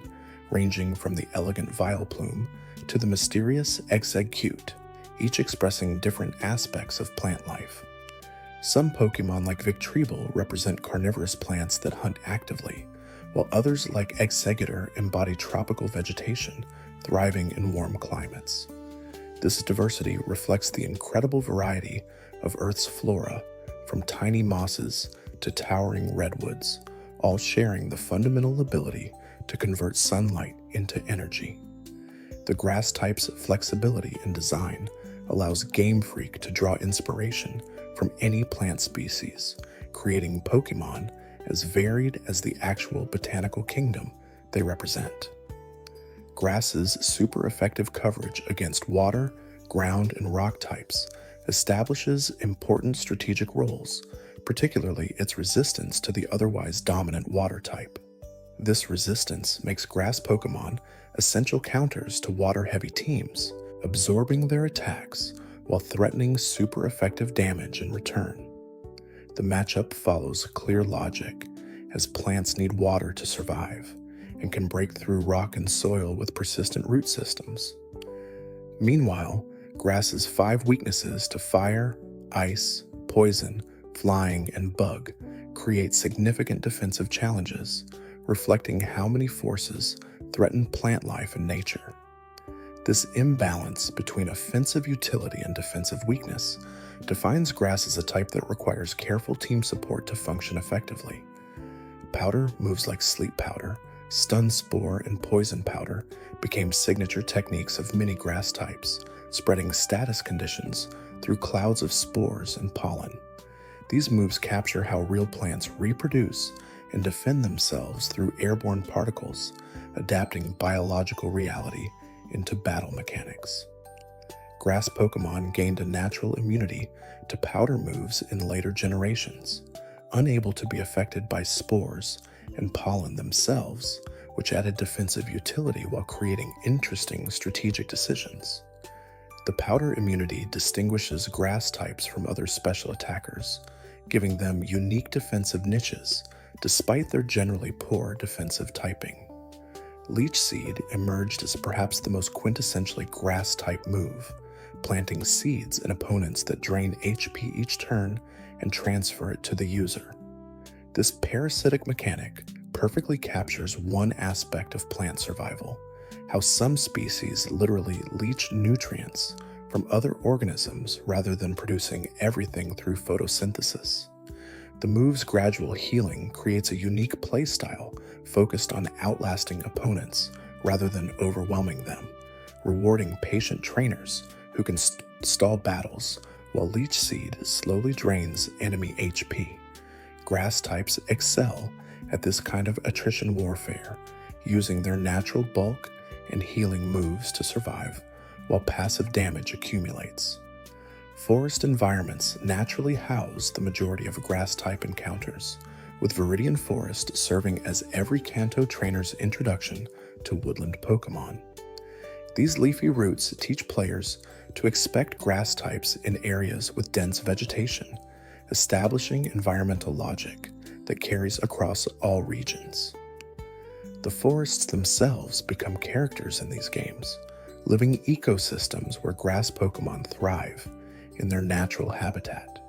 ranging from the elegant Vileplume to the mysterious Exeggcute, each expressing different aspects of plant life. Some Pokémon like Victreebel represent carnivorous plants that hunt actively, while others like Exeggutor embody tropical vegetation, thriving in warm climates. This diversity reflects the incredible variety of Earth's flora, from tiny mosses to towering redwoods, all sharing the fundamental ability to convert sunlight into energy. The grass type's flexibility in design allows Game Freak to draw inspiration from any plant species, creating Pokémon as varied as the actual botanical kingdom they represent. Grass's super effective coverage against water, ground, and rock types establishes important strategic roles, particularly its resistance to the otherwise dominant water type. This resistance makes grass Pokémon essential counters to water-heavy teams, absorbing their attacks while threatening super effective damage in return. The matchup follows clear logic, as plants need water to survive and can break through rock and soil with persistent root systems. Meanwhile, grass's 5 weaknesses to fire, ice, poison, flying, and bug create significant defensive challenges, reflecting how many forces threaten plant life and nature. This imbalance between offensive utility and defensive weakness defines grass as a type that requires careful team support to function effectively. Powder moves like Sleep Powder, Stun Spore, and Poison Powder became signature techniques of many grass types, spreading status conditions through clouds of spores and pollen. These moves capture how real plants reproduce and defend themselves through airborne particles, adapting biological reality into battle mechanics. Grass Pokémon gained a natural immunity to powder moves in later generations, unable to be affected by spores and pollen themselves, which added defensive utility while creating interesting strategic decisions. The powder immunity distinguishes grass types from other special attackers, giving them unique defensive niches despite their generally poor defensive typing. Leech Seed emerged as perhaps the most quintessentially grass-type move, planting seeds in opponents that drain HP each turn and transfer it to the user. This parasitic mechanic perfectly captures one aspect of plant survival: how some species literally leach nutrients from other organisms rather than producing everything through photosynthesis. The move's gradual healing creates a unique playstyle focused on outlasting opponents rather than overwhelming them, rewarding patient trainers who can stall battles while Leech Seed slowly drains enemy HP. Grass types excel at this kind of attrition warfare, using their natural bulk and healing moves to survive while passive damage accumulates. Forest environments naturally house the majority of grass-type encounters, with Viridian Forest serving as every Kanto trainer's introduction to woodland Pokémon. These leafy routes teach players to expect grass types in areas with dense vegetation, establishing environmental logic that carries across all regions. The forests themselves become characters in these games, living ecosystems where grass Pokémon thrive in their natural habitat.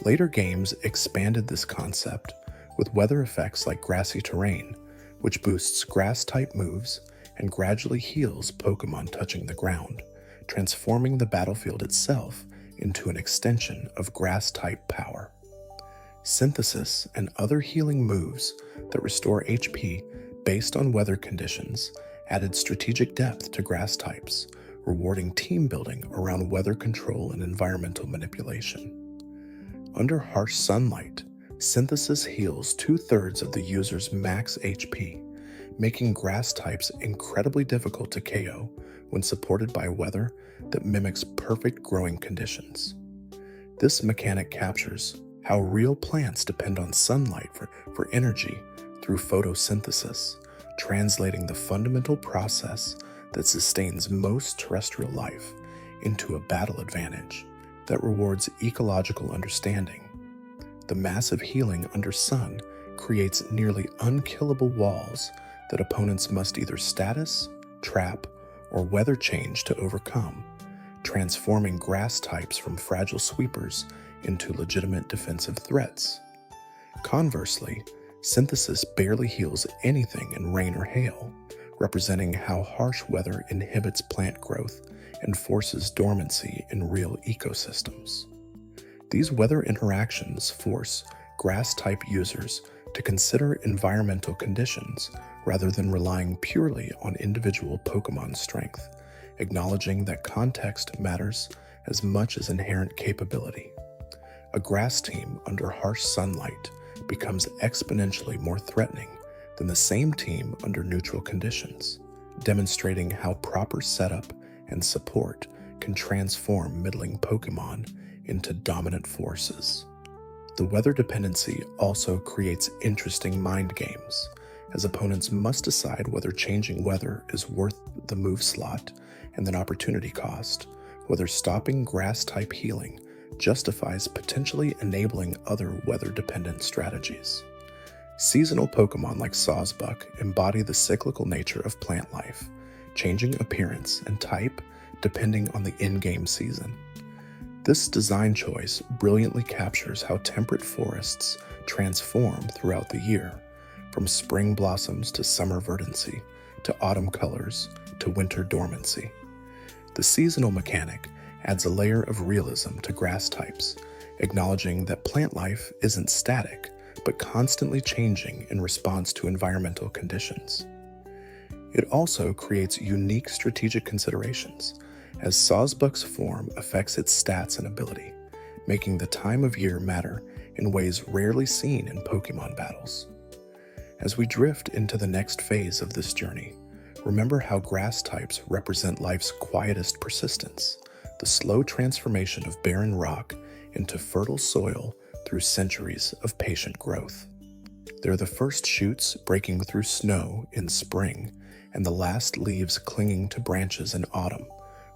Later games expanded this concept with weather effects like grassy terrain, which boosts grass-type moves and gradually heals Pokémon touching the ground, transforming the battlefield itself into an extension of grass-type power. Synthesis and other healing moves that restore HP based on weather conditions added strategic depth to grass types, rewarding team building around weather control and environmental manipulation. Under harsh sunlight, Synthesis heals 2/3 of the user's max HP, making grass types incredibly difficult to KO when supported by weather that mimics perfect growing conditions. This mechanic captures how real plants depend on sunlight for energy through photosynthesis, translating the fundamental process that sustains most terrestrial life into a battle advantage that rewards ecological understanding. The massive healing under sun creates nearly unkillable walls that opponents must either status, trap, or weather change to overcome, transforming grass types from fragile sweepers into legitimate defensive threats. Conversely, Synthesis barely heals anything in rain or hail, representing how harsh weather inhibits plant growth and forces dormancy in real ecosystems. These weather interactions force grass-type users to consider environmental conditions rather than relying purely on individual Pokémon strength, acknowledging that context matters as much as inherent capability. A grass team under harsh sunlight becomes exponentially more threatening than the same team under neutral conditions, demonstrating how proper setup and support can transform middling Pokémon into dominant forces. The weather dependency also creates interesting mind games, as opponents must decide whether changing weather is worth the move slot and an opportunity cost, whether stopping grass-type healing justifies potentially enabling other weather-dependent strategies. Seasonal Pokémon like Sawsbuck embody the cyclical nature of plant life, changing appearance and type depending on the in-game season. This design choice brilliantly captures how temperate forests transform throughout the year, from spring blossoms to summer verdancy, to autumn colors, to winter dormancy. The seasonal mechanic adds a layer of realism to grass types, acknowledging that plant life isn't static, but constantly changing in response to environmental conditions. It also creates unique strategic considerations, as Sawsbuck's form affects its stats and ability, making the time of year matter in ways rarely seen in Pokémon battles. As we drift into the next phase of this journey, remember how grass types represent life's quietest persistence, the slow transformation of barren rock into fertile soil through centuries of patient growth. They're the first shoots breaking through snow in spring and the last leaves clinging to branches in autumn,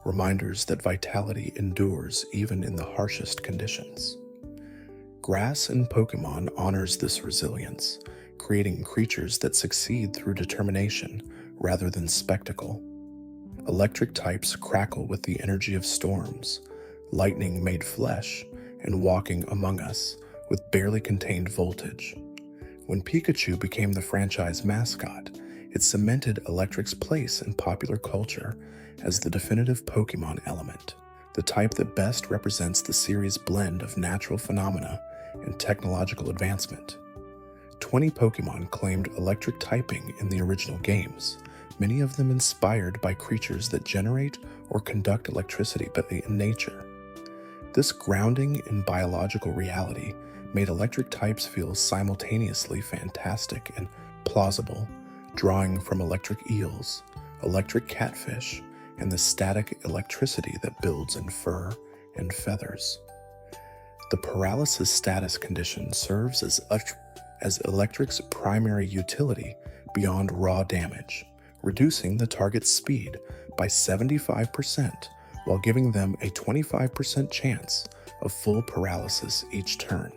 reminders that vitality endures even in the harshest conditions. Grass in Pokémon honors this resilience, creating creatures that succeed through determination rather than spectacle. Electric types crackle with the energy of storms, lightning made flesh, and walking among us with barely contained voltage. When Pikachu became the franchise mascot, it cemented Electric's place in popular culture as the definitive Pokémon element, the type that best represents the series' blend of natural phenomena and technological advancement. 20 Pokémon claimed electric typing in the original games, many of them inspired by creatures that generate or conduct electricity in nature. This grounding in biological reality made electric types feel simultaneously fantastic and plausible, drawing from electric eels, electric catfish, and the static electricity that builds in fur and feathers. The paralysis status condition serves as Electric's primary utility beyond raw damage, reducing the target's speed by 75% while giving them a 25% chance of full paralysis each turn.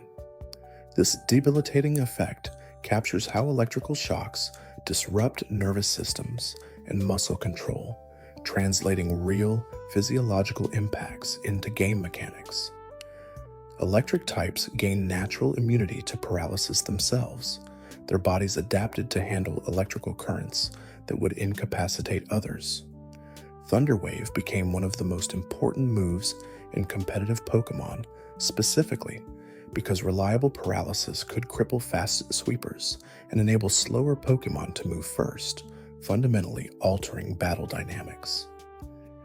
This debilitating effect captures how electrical shocks disrupt nervous systems and muscle control, translating real physiological impacts into game mechanics. Electric types gain natural immunity to paralysis themselves, their bodies adapted to handle electrical currents that would incapacitate others. Thunderwave became one of the most important moves in competitive Pokémon, specifically because reliable paralysis could cripple fast sweepers and enable slower Pokémon to move first, fundamentally altering battle dynamics.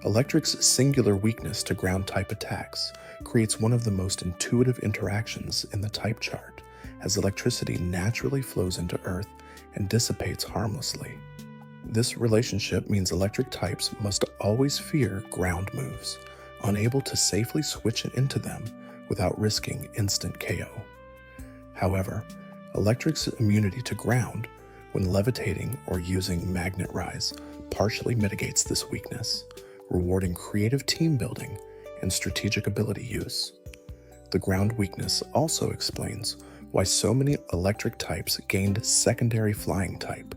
Electric's singular weakness to ground-type attacks creates one of the most intuitive interactions in the type chart, as electricity naturally flows into Earth and dissipates harmlessly. This relationship means electric types must always fear ground moves, unable to safely switch into them without risking instant KO. However, electric's immunity to ground, when levitating or using magnet rise, partially mitigates this weakness, rewarding creative team building and strategic ability use. The ground weakness also explains why so many electric types gained secondary flying type,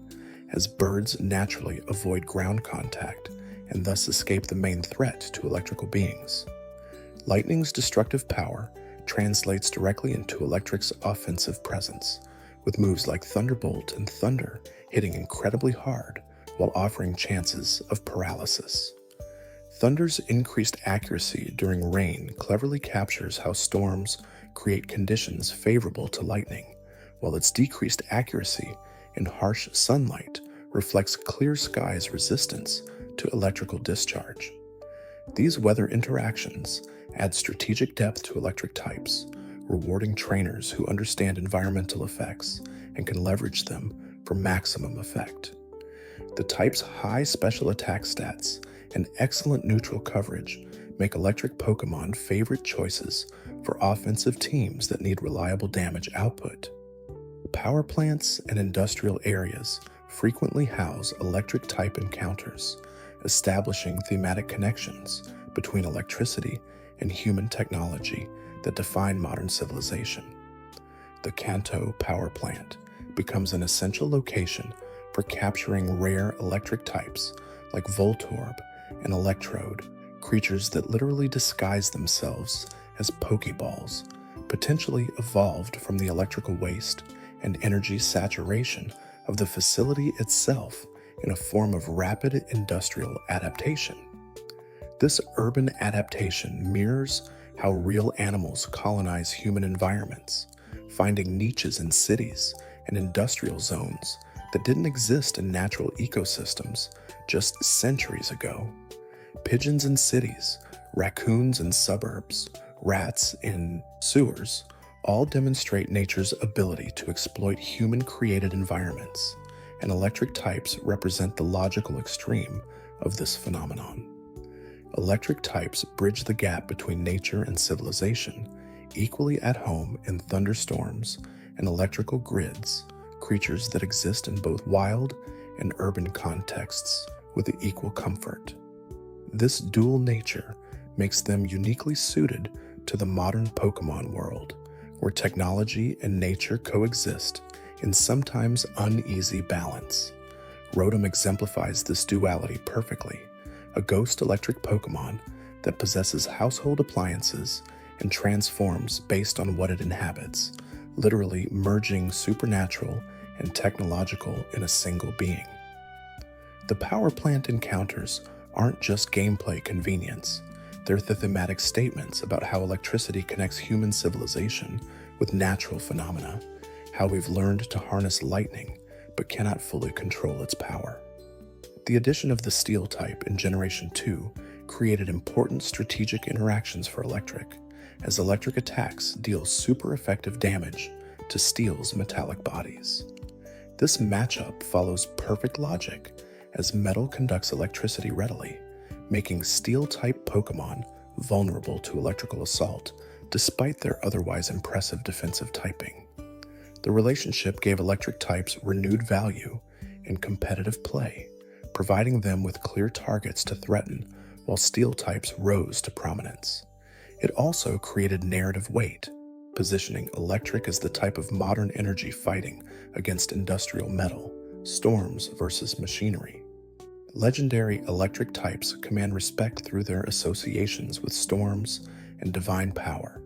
as birds naturally avoid ground contact and thus escape the main threat to electrical beings. Lightning's destructive power translates directly into electric's offensive presence, with moves like Thunderbolt and Thunder hitting incredibly hard while offering chances of paralysis. Thunder's increased accuracy during rain cleverly captures how storms create conditions favorable to lightning, while its decreased accuracy in harsh sunlight reflects clear skies' resistance to electrical discharge. These weather interactions add strategic depth to electric types, rewarding trainers who understand environmental effects and can leverage them for maximum effect. The type's high special attack stats and excellent neutral coverage make electric Pokémon favorite choices for offensive teams that need reliable damage output. Power plants and industrial areas frequently house electric type encounters, establishing thematic connections between electricity and human technology that define modern civilization. The Kanto power plant becomes an essential location for capturing rare electric types like Voltorb and Electrode, creatures that literally disguise themselves as Pokeballs, potentially evolved from the electrical waste and energy saturation of the facility itself in a form of rapid industrial adaptation. This urban adaptation mirrors how real animals colonize human environments, finding niches in cities and industrial zones that didn't exist in natural ecosystems just centuries ago. Pigeons in cities, raccoons in suburbs, rats in sewers, all demonstrate nature's ability to exploit human-created environments, and electric types represent the logical extreme of this phenomenon. Electric types bridge the gap between nature and civilization, equally at home in thunderstorms and electrical grids, creatures that exist in both wild and urban contexts with equal comfort. This dual nature makes them uniquely suited to the modern Pokémon world, where technology and nature coexist in sometimes uneasy balance. Rotom exemplifies this duality perfectly, a ghost electric Pokémon that possesses household appliances and transforms based on what it inhabits, literally merging supernatural and technological in a single being. The power plant encounters aren't just gameplay convenience. They're the thematic statements about how electricity connects human civilization with natural phenomena, how we've learned to harness lightning but cannot fully control its power. The addition of the Steel type in Generation 2 created important strategic interactions for Electric, as electric attacks deal super effective damage to Steel's metallic bodies. This matchup follows perfect logic, as metal conducts electricity readily, making Steel-type Pokémon vulnerable to electrical assault despite their otherwise impressive defensive typing. The relationship gave electric types renewed value in competitive play, providing them with clear targets to threaten while steel types rose to prominence. It also created narrative weight, positioning electric as the type of modern energy fighting against industrial metal, storms versus machinery. Legendary electric types command respect through their associations with storms and divine power.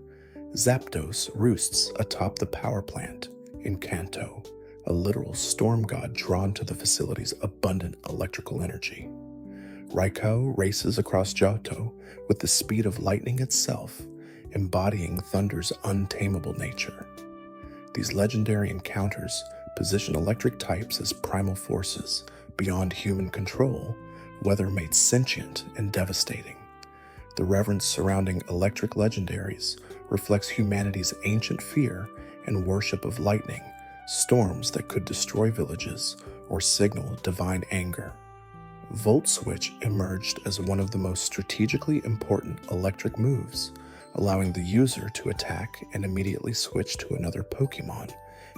Zapdos roosts atop the power plant in Kanto, a literal storm god drawn to the facility's abundant electrical energy. Raikou races across Johto with the speed of lightning itself, embodying thunder's untamable nature. These legendary encounters position electric types as primal forces beyond human control, whether made sentient and devastating. The reverence surrounding electric legendaries reflects humanity's ancient fear and worship of lightning, storms that could destroy villages or signal divine anger. Volt Switch emerged as one of the most strategically important electric moves, allowing the user to attack and immediately switch to another Pokémon,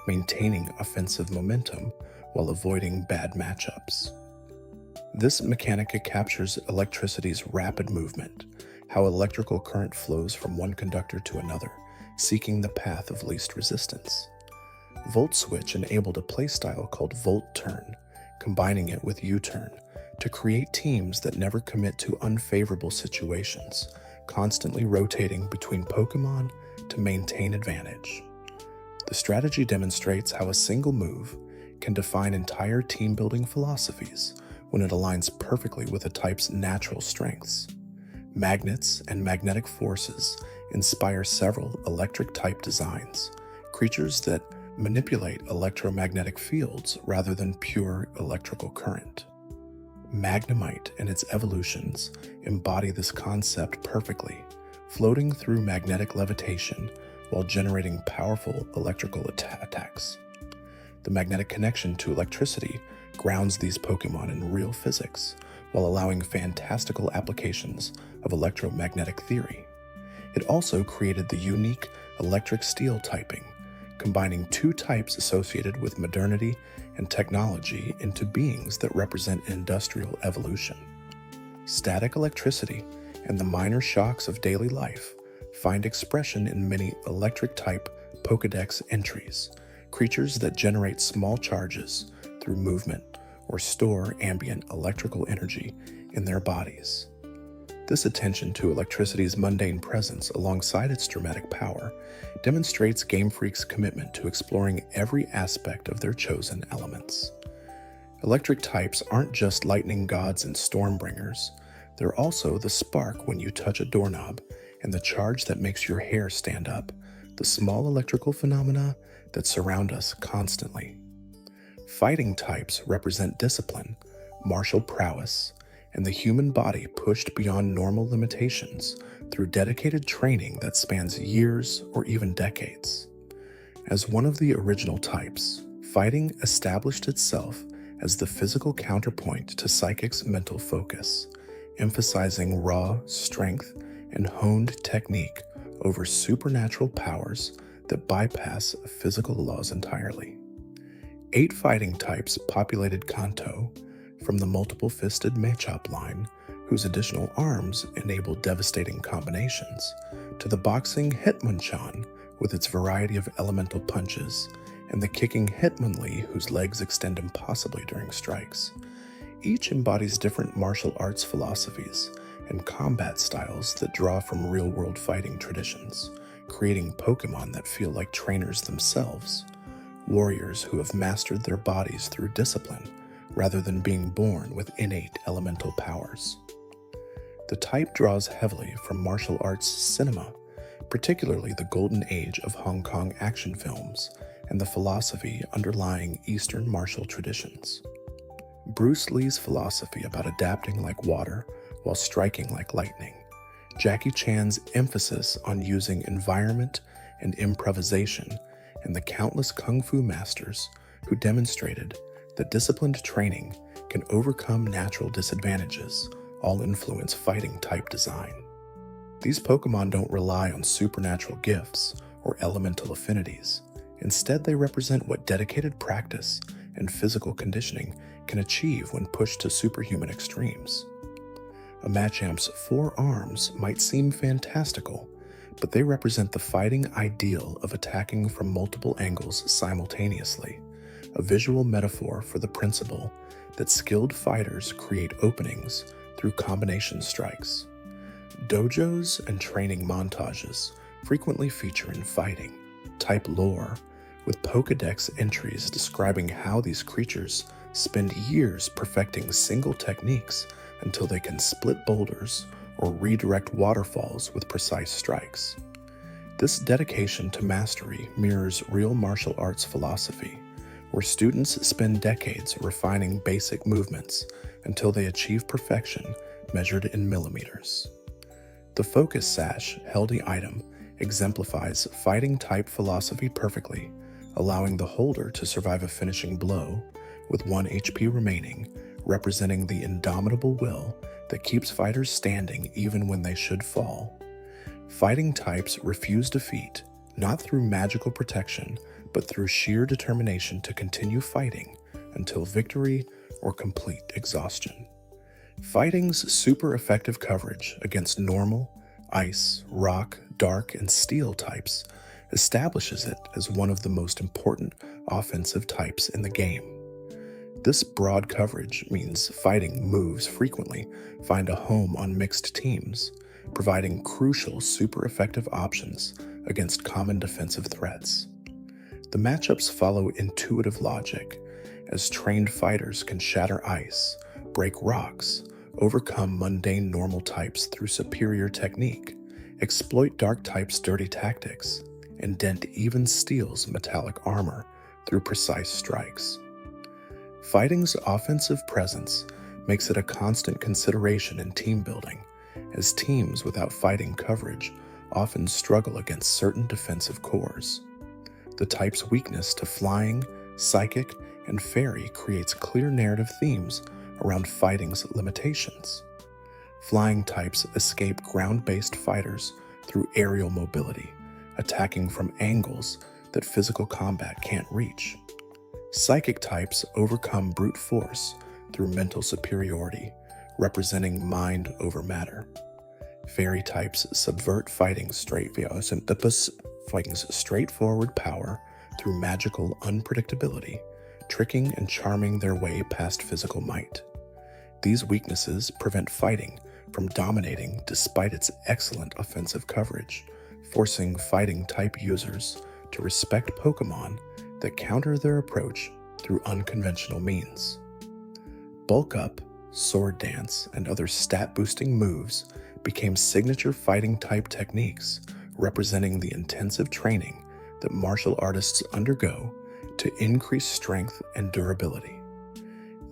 maintaining offensive momentum while avoiding bad matchups. This mechanic captures electricity's rapid movement, how electrical current flows from one conductor to another, seeking the path of least resistance. Volt Switch enabled a playstyle called Volt Turn, combining it with U-Turn, to create teams that never commit to unfavorable situations, constantly rotating between Pokémon to maintain advantage. The strategy demonstrates how a single move can define entire team-building philosophies when it aligns perfectly with a type's natural strengths. Magnets and magnetic forces inspire several electric-type designs, creatures that manipulate electromagnetic fields rather than pure electrical current. Magnemite and its evolutions embody this concept perfectly, floating through magnetic levitation while generating powerful electrical attacks. The magnetic connection to electricity grounds these Pokémon in real physics, while allowing fantastical applications of electromagnetic theory. It also created the unique electric steel typing, combining two types associated with modernity and technology into beings that represent industrial evolution. Static electricity and the minor shocks of daily life find expression in many electric-type Pokédex entries, creatures that generate small charges through movement or store ambient electrical energy in their bodies. This attention to electricity's mundane presence alongside its dramatic power demonstrates Game Freak's commitment to exploring every aspect of their chosen elements. Electric types aren't just lightning gods and stormbringers, they're also the spark when you touch a doorknob and the charge that makes your hair stand up, the small electrical phenomena that surround us constantly. Fighting types represent discipline, martial prowess, and the human body pushed beyond normal limitations through dedicated training that spans years or even decades. As one of the original types, fighting established itself as the physical counterpoint to Psychic's mental focus, emphasizing raw strength and honed technique over supernatural powers that bypass physical laws entirely. 8 fighting types populated Kanto, from the multiple-fisted Machop line, whose additional arms enable devastating combinations, to the boxing Hitmonchan with its variety of elemental punches, and the kicking Hitmonlee whose legs extend impossibly during strikes. Each embodies different martial arts philosophies and combat styles that draw from real-world fighting traditions, creating Pokémon that feel like trainers themselves, warriors who have mastered their bodies through discipline rather than being born with innate elemental powers. The type draws heavily from martial arts cinema, particularly the golden age of Hong Kong action films and the philosophy underlying Eastern martial traditions. Bruce Lee's philosophy about adapting like water while striking like lightning, Jackie Chan's emphasis on using environment and improvisation, and the countless kung fu masters who demonstrated that disciplined training can overcome natural disadvantages, all influence fighting type design. These Pokémon don't rely on supernatural gifts or elemental affinities. Instead, they represent what dedicated practice and physical conditioning can achieve when pushed to superhuman extremes. A Machamp's 4 arms might seem fantastical, but they represent the fighting ideal of attacking from multiple angles simultaneously, a visual metaphor for the principle that skilled fighters create openings through combination strikes. Dojos and training montages frequently feature in fighting type lore, with Pokédex entries describing how these creatures spend years perfecting single techniques until they can split boulders or redirect waterfalls with precise strikes. This dedication to mastery mirrors real martial arts philosophy, where students spend decades refining basic movements until they achieve perfection measured in millimeters. The focus sash Heldy item exemplifies fighting type philosophy perfectly, allowing the holder to survive a finishing blow with 1 HP remaining, representing the indomitable will that keeps fighters standing even when they should fall. Fighting types refuse defeat, not through magical protection, but through sheer determination to continue fighting until victory or complete exhaustion. Fighting's super effective coverage against normal, ice, rock, dark, and steel types establishes it as one of the most important offensive types in the game. This broad coverage means fighting moves frequently find a home on mixed teams, providing crucial super effective options against common defensive threats. The matchups follow intuitive logic, as trained fighters can shatter ice, break rocks, overcome mundane normal types through superior technique, exploit dark types' dirty tactics, and dent even steel's metallic armor through precise strikes. Fighting's offensive presence makes it a constant consideration in team building, as teams without fighting coverage often struggle against certain defensive cores. The type's weakness to flying, psychic, and fairy creates clear narrative themes around fighting's limitations. Flying types escape ground-based fighters through aerial mobility, attacking from angles that physical combat can't reach. Psychic types overcome brute force through mental superiority, representing mind over matter. Fairy types subvert fighting's straightforward power through magical unpredictability, tricking and charming their way past physical might. These weaknesses prevent fighting from dominating despite its excellent offensive coverage, forcing fighting type users to respect Pokémon that counter their approach through unconventional means. Bulk Up, Sword Dance, and other stat-boosting moves became signature fighting type techniques, representing the intensive training that martial artists undergo to increase strength and durability.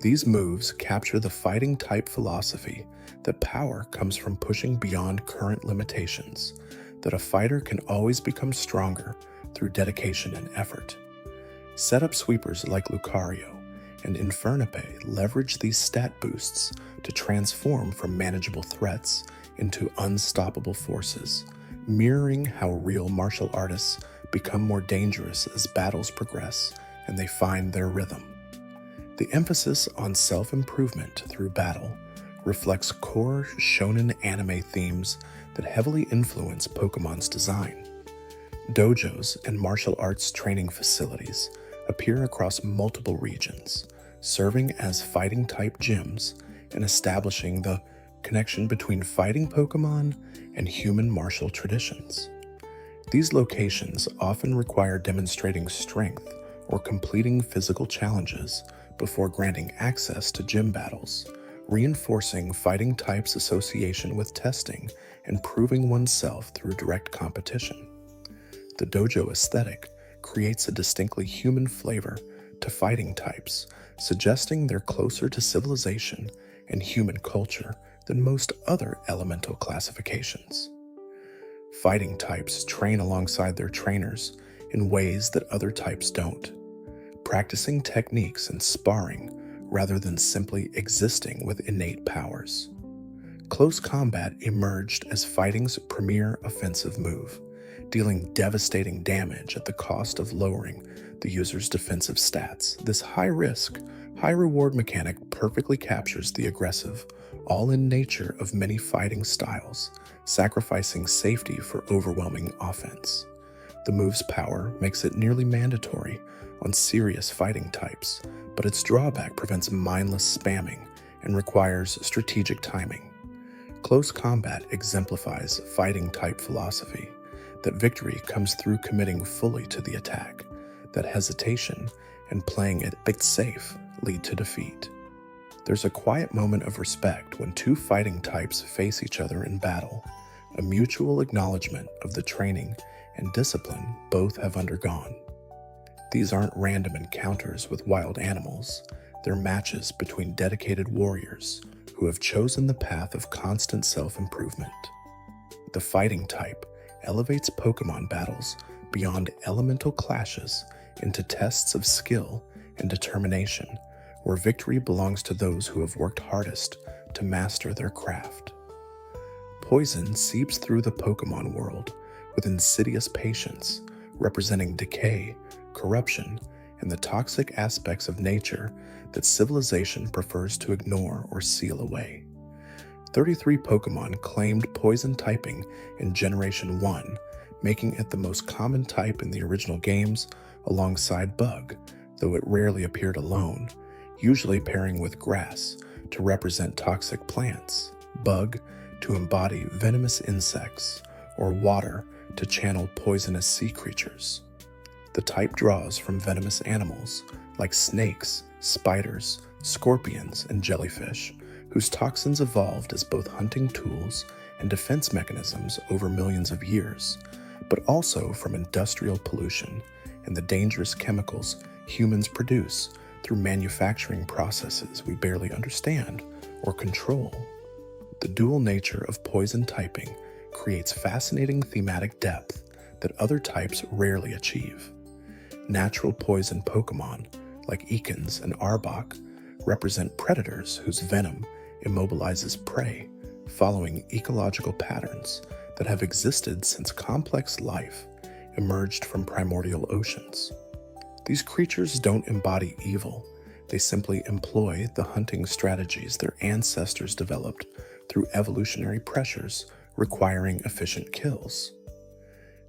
These moves capture the fighting type philosophy that power comes from pushing beyond current limitations, that a fighter can always become stronger through dedication and effort. Setup sweepers like Lucario and Infernape leverage these stat boosts to transform from manageable threats into unstoppable forces, mirroring how real martial artists become more dangerous as battles progress and they find their rhythm. The emphasis on self-improvement through battle reflects core shonen anime themes that heavily influence Pokemon's design. Dojos and martial arts training facilities appear across multiple regions, serving as fighting type gyms and establishing the connection between fighting Pokémon and human martial traditions. These locations often require demonstrating strength or completing physical challenges before granting access to gym battles, reinforcing fighting type's association with testing and proving oneself through direct competition. The dojo aesthetic creates a distinctly human flavor to fighting types, suggesting they're closer to civilization and human culture than most other elemental classifications. Fighting types train alongside their trainers in ways that other types don't, practicing techniques and sparring rather than simply existing with innate powers. Close combat emerged as fighting's premier offensive move, dealing devastating damage at the cost of lowering the user's defensive stats. This high-risk, high-reward mechanic perfectly captures the aggressive, all in nature of many fighting styles, sacrificing safety for overwhelming offense. The move's power makes it nearly mandatory on serious fighting types, but its drawback prevents mindless spamming and requires strategic timing. Close combat exemplifies fighting type philosophy, that victory comes through committing fully to the attack, that hesitation and playing it safe lead to defeat. There's a quiet moment of respect when two fighting types face each other in battle, a mutual acknowledgement of the training and discipline both have undergone. These aren't random encounters with wild animals, they're matches between dedicated warriors who have chosen the path of constant self-improvement. The fighting type elevates Pokémon battles beyond elemental clashes into tests of skill and determination, where victory belongs to those who have worked hardest to master their craft. Poison seeps through the Pokémon world with insidious patience, representing decay, corruption, and the toxic aspects of nature that civilization prefers to ignore or seal away. 33 Pokémon claimed poison typing in Generation 1, making it the most common type in the original games alongside Bug, though it rarely appeared alone, usually pairing with grass to represent toxic plants, Bug to embody venomous insects, or water to channel poisonous sea creatures. The type draws from venomous animals like snakes, spiders, scorpions, and jellyfish, whose toxins evolved as both hunting tools and defense mechanisms over millions of years, but also from industrial pollution and the dangerous chemicals humans produce through manufacturing processes we barely understand or control. The dual nature of poison typing creates fascinating thematic depth that other types rarely achieve. Natural poison Pokémon, like Ekans and Arbok, represent predators whose venom immobilizes prey, following ecological patterns that have existed since complex life emerged from primordial oceans. These creatures don't embody evil, they simply employ the hunting strategies their ancestors developed through evolutionary pressures requiring efficient kills.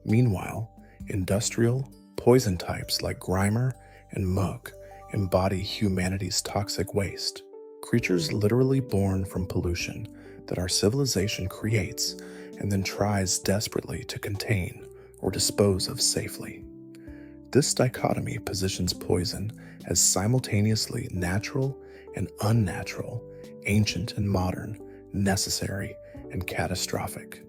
Meanwhile, industrial, poison types like Grimer and Muk embody humanity's toxic waste, creatures literally born from pollution that our civilization creates and then tries desperately to contain or dispose of safely. This dichotomy positions poison as simultaneously natural and unnatural, ancient and modern, necessary and catastrophic.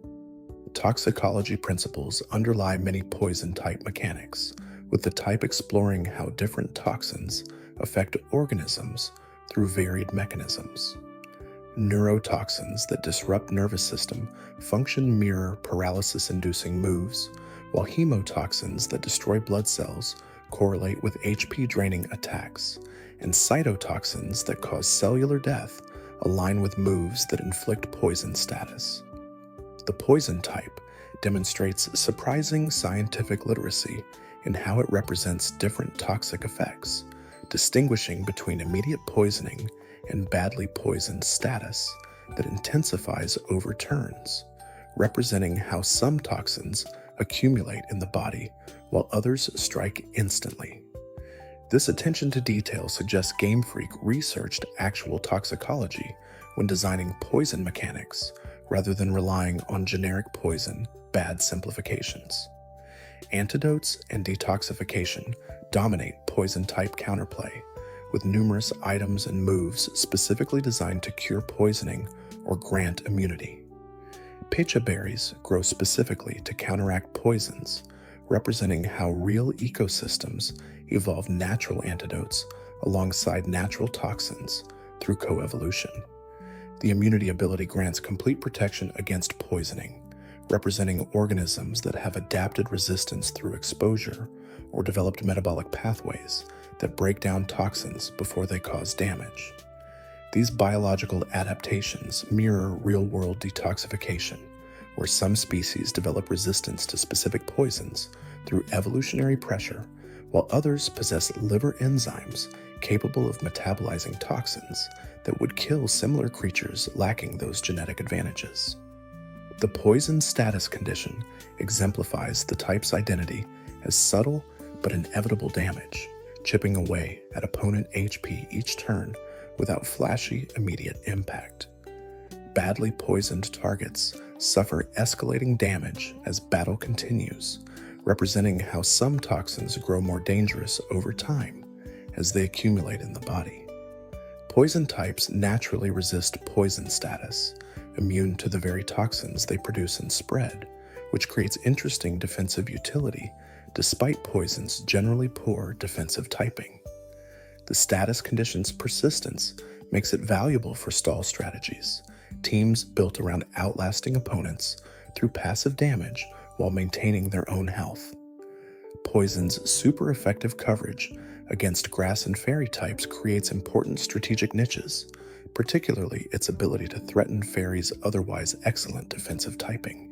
Toxicology principles underlie many poison-type mechanics, with the type exploring how different toxins affect organisms through varied mechanisms. Neurotoxins that disrupt nervous system function mirror paralysis-inducing moves, while hemotoxins that destroy blood cells correlate with HP-draining attacks, and cytotoxins that cause cellular death align with moves that inflict poison status. The poison type demonstrates surprising scientific literacy in how it represents different toxic effects, distinguishing between immediate poisoning and badly poisoned status that intensifies over turns, representing how some toxins accumulate in the body while others strike instantly. This attention to detail suggests Game Freak researched actual toxicology when designing poison mechanics rather than relying on generic poison bad simplifications. Antidotes and detoxification dominate poison-type counterplay, with numerous items and moves specifically designed to cure poisoning or grant immunity. Pecha berries grow specifically to counteract poisons, representing how real ecosystems evolve natural antidotes alongside natural toxins through coevolution. The immunity ability grants complete protection against poisoning, representing organisms that have adapted resistance through exposure or developed metabolic pathways that break down toxins before they cause damage. These biological adaptations mirror real-world detoxification, where some species develop resistance to specific poisons through evolutionary pressure, while others possess liver enzymes capable of metabolizing toxins that would kill similar creatures lacking those genetic advantages. The poison status condition exemplifies the type's identity as subtle but inevitable damage, chipping away at opponent HP each turn without flashy, immediate impact. Badly poisoned targets suffer escalating damage as battle continues, representing how some toxins grow more dangerous over time as they accumulate in the body. Poison types naturally resist poison status, immune to the very toxins they produce and spread, which creates interesting defensive utility despite poison's generally poor defensive typing. The status condition's persistence makes it valuable for stall strategies, teams built around outlasting opponents through passive damage while maintaining their own health. Poison's super effective coverage against grass and fairy types creates important strategic niches, particularly its ability to threaten fairies' otherwise excellent defensive typing.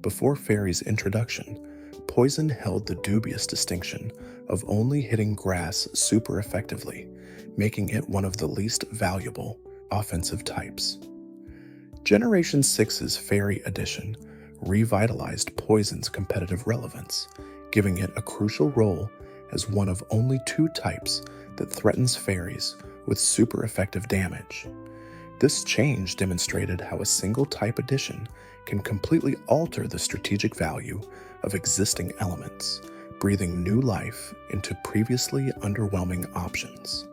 Before fairies' introduction, poison held the dubious distinction of only hitting grass super effectively, making it one of the least valuable offensive types. Generation 6's Fairy Edition revitalized poison's competitive relevance, giving it a crucial role as one of only 2 types that threatens fairies with super effective damage. This change demonstrated how a single type addition can completely alter the strategic value of existing elements, breathing new life into previously underwhelming options.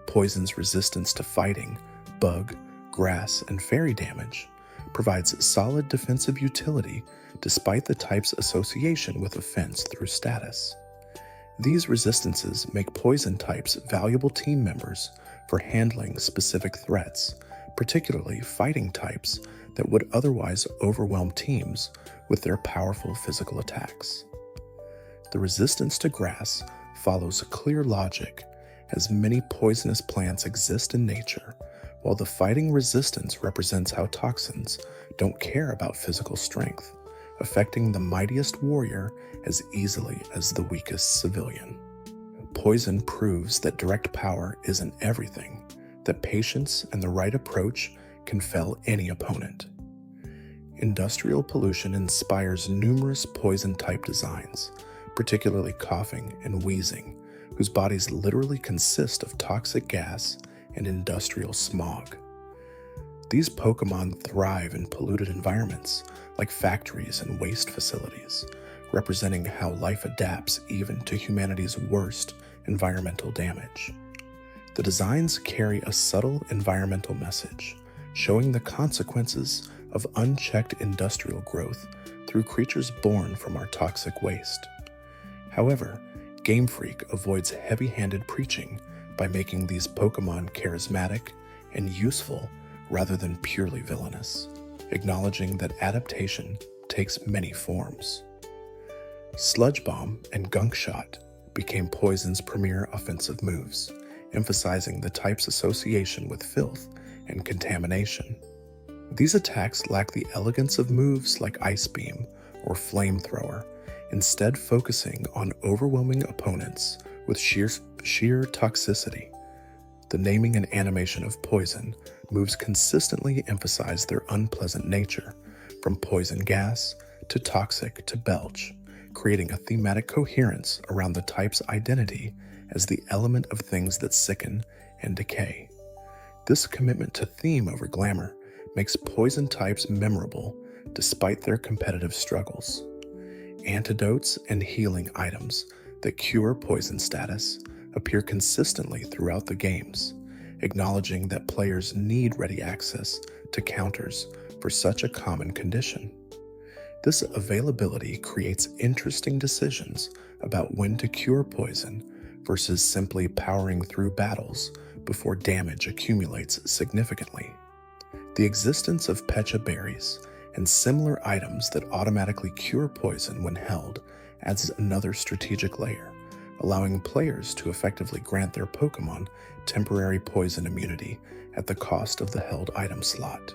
Poison's resistance to fighting, bug, grass, and fairy damage provides solid defensive utility despite the type's association with offense through status. These resistances make poison types valuable team members for handling specific threats, particularly fighting types that would otherwise overwhelm teams with their powerful physical attacks. The resistance to grass follows a clear logic, as many poisonous plants exist in nature, while the fighting resistance represents how toxins don't care about physical strength, affecting the mightiest warrior as easily as the weakest civilian. Poison proves that direct power isn't everything, that patience and the right approach can fell any opponent. Industrial pollution inspires numerous poison-type designs, particularly coughing and wheezing, whose bodies literally consist of toxic gas and industrial smog. These Pokémon thrive in polluted environments like factories and waste facilities, representing how life adapts even to humanity's worst environmental damage. The designs carry a subtle environmental message, showing the consequences of unchecked industrial growth through creatures born from our toxic waste. However, Game Freak avoids heavy-handed preaching by making these Pokémon charismatic and useful rather than purely villainous, acknowledging that adaptation takes many forms. Sludge Bomb and Gunk Shot became Poison's premier offensive moves, emphasizing the type's association with filth and contamination. These attacks lack the elegance of moves like Ice Beam or Flamethrower, instead focusing on overwhelming opponents with sheer toxicity. The naming and animation of poison moves consistently emphasize their unpleasant nature, from poison gas to toxic to belch, creating a thematic coherence around the type's identity as the element of things that sicken and decay. This commitment to theme over glamour makes poison types memorable despite their competitive struggles. Antidotes and healing items that cure poison status appear consistently throughout the games, acknowledging that players need ready access to counters for such a common condition. This availability creates interesting decisions about when to cure poison versus simply powering through battles before damage accumulates significantly. The existence of Pecha berries and similar items that automatically cure poison when held adds another strategic layer, allowing players to effectively grant their Pokémon temporary poison immunity at the cost of the held item slot.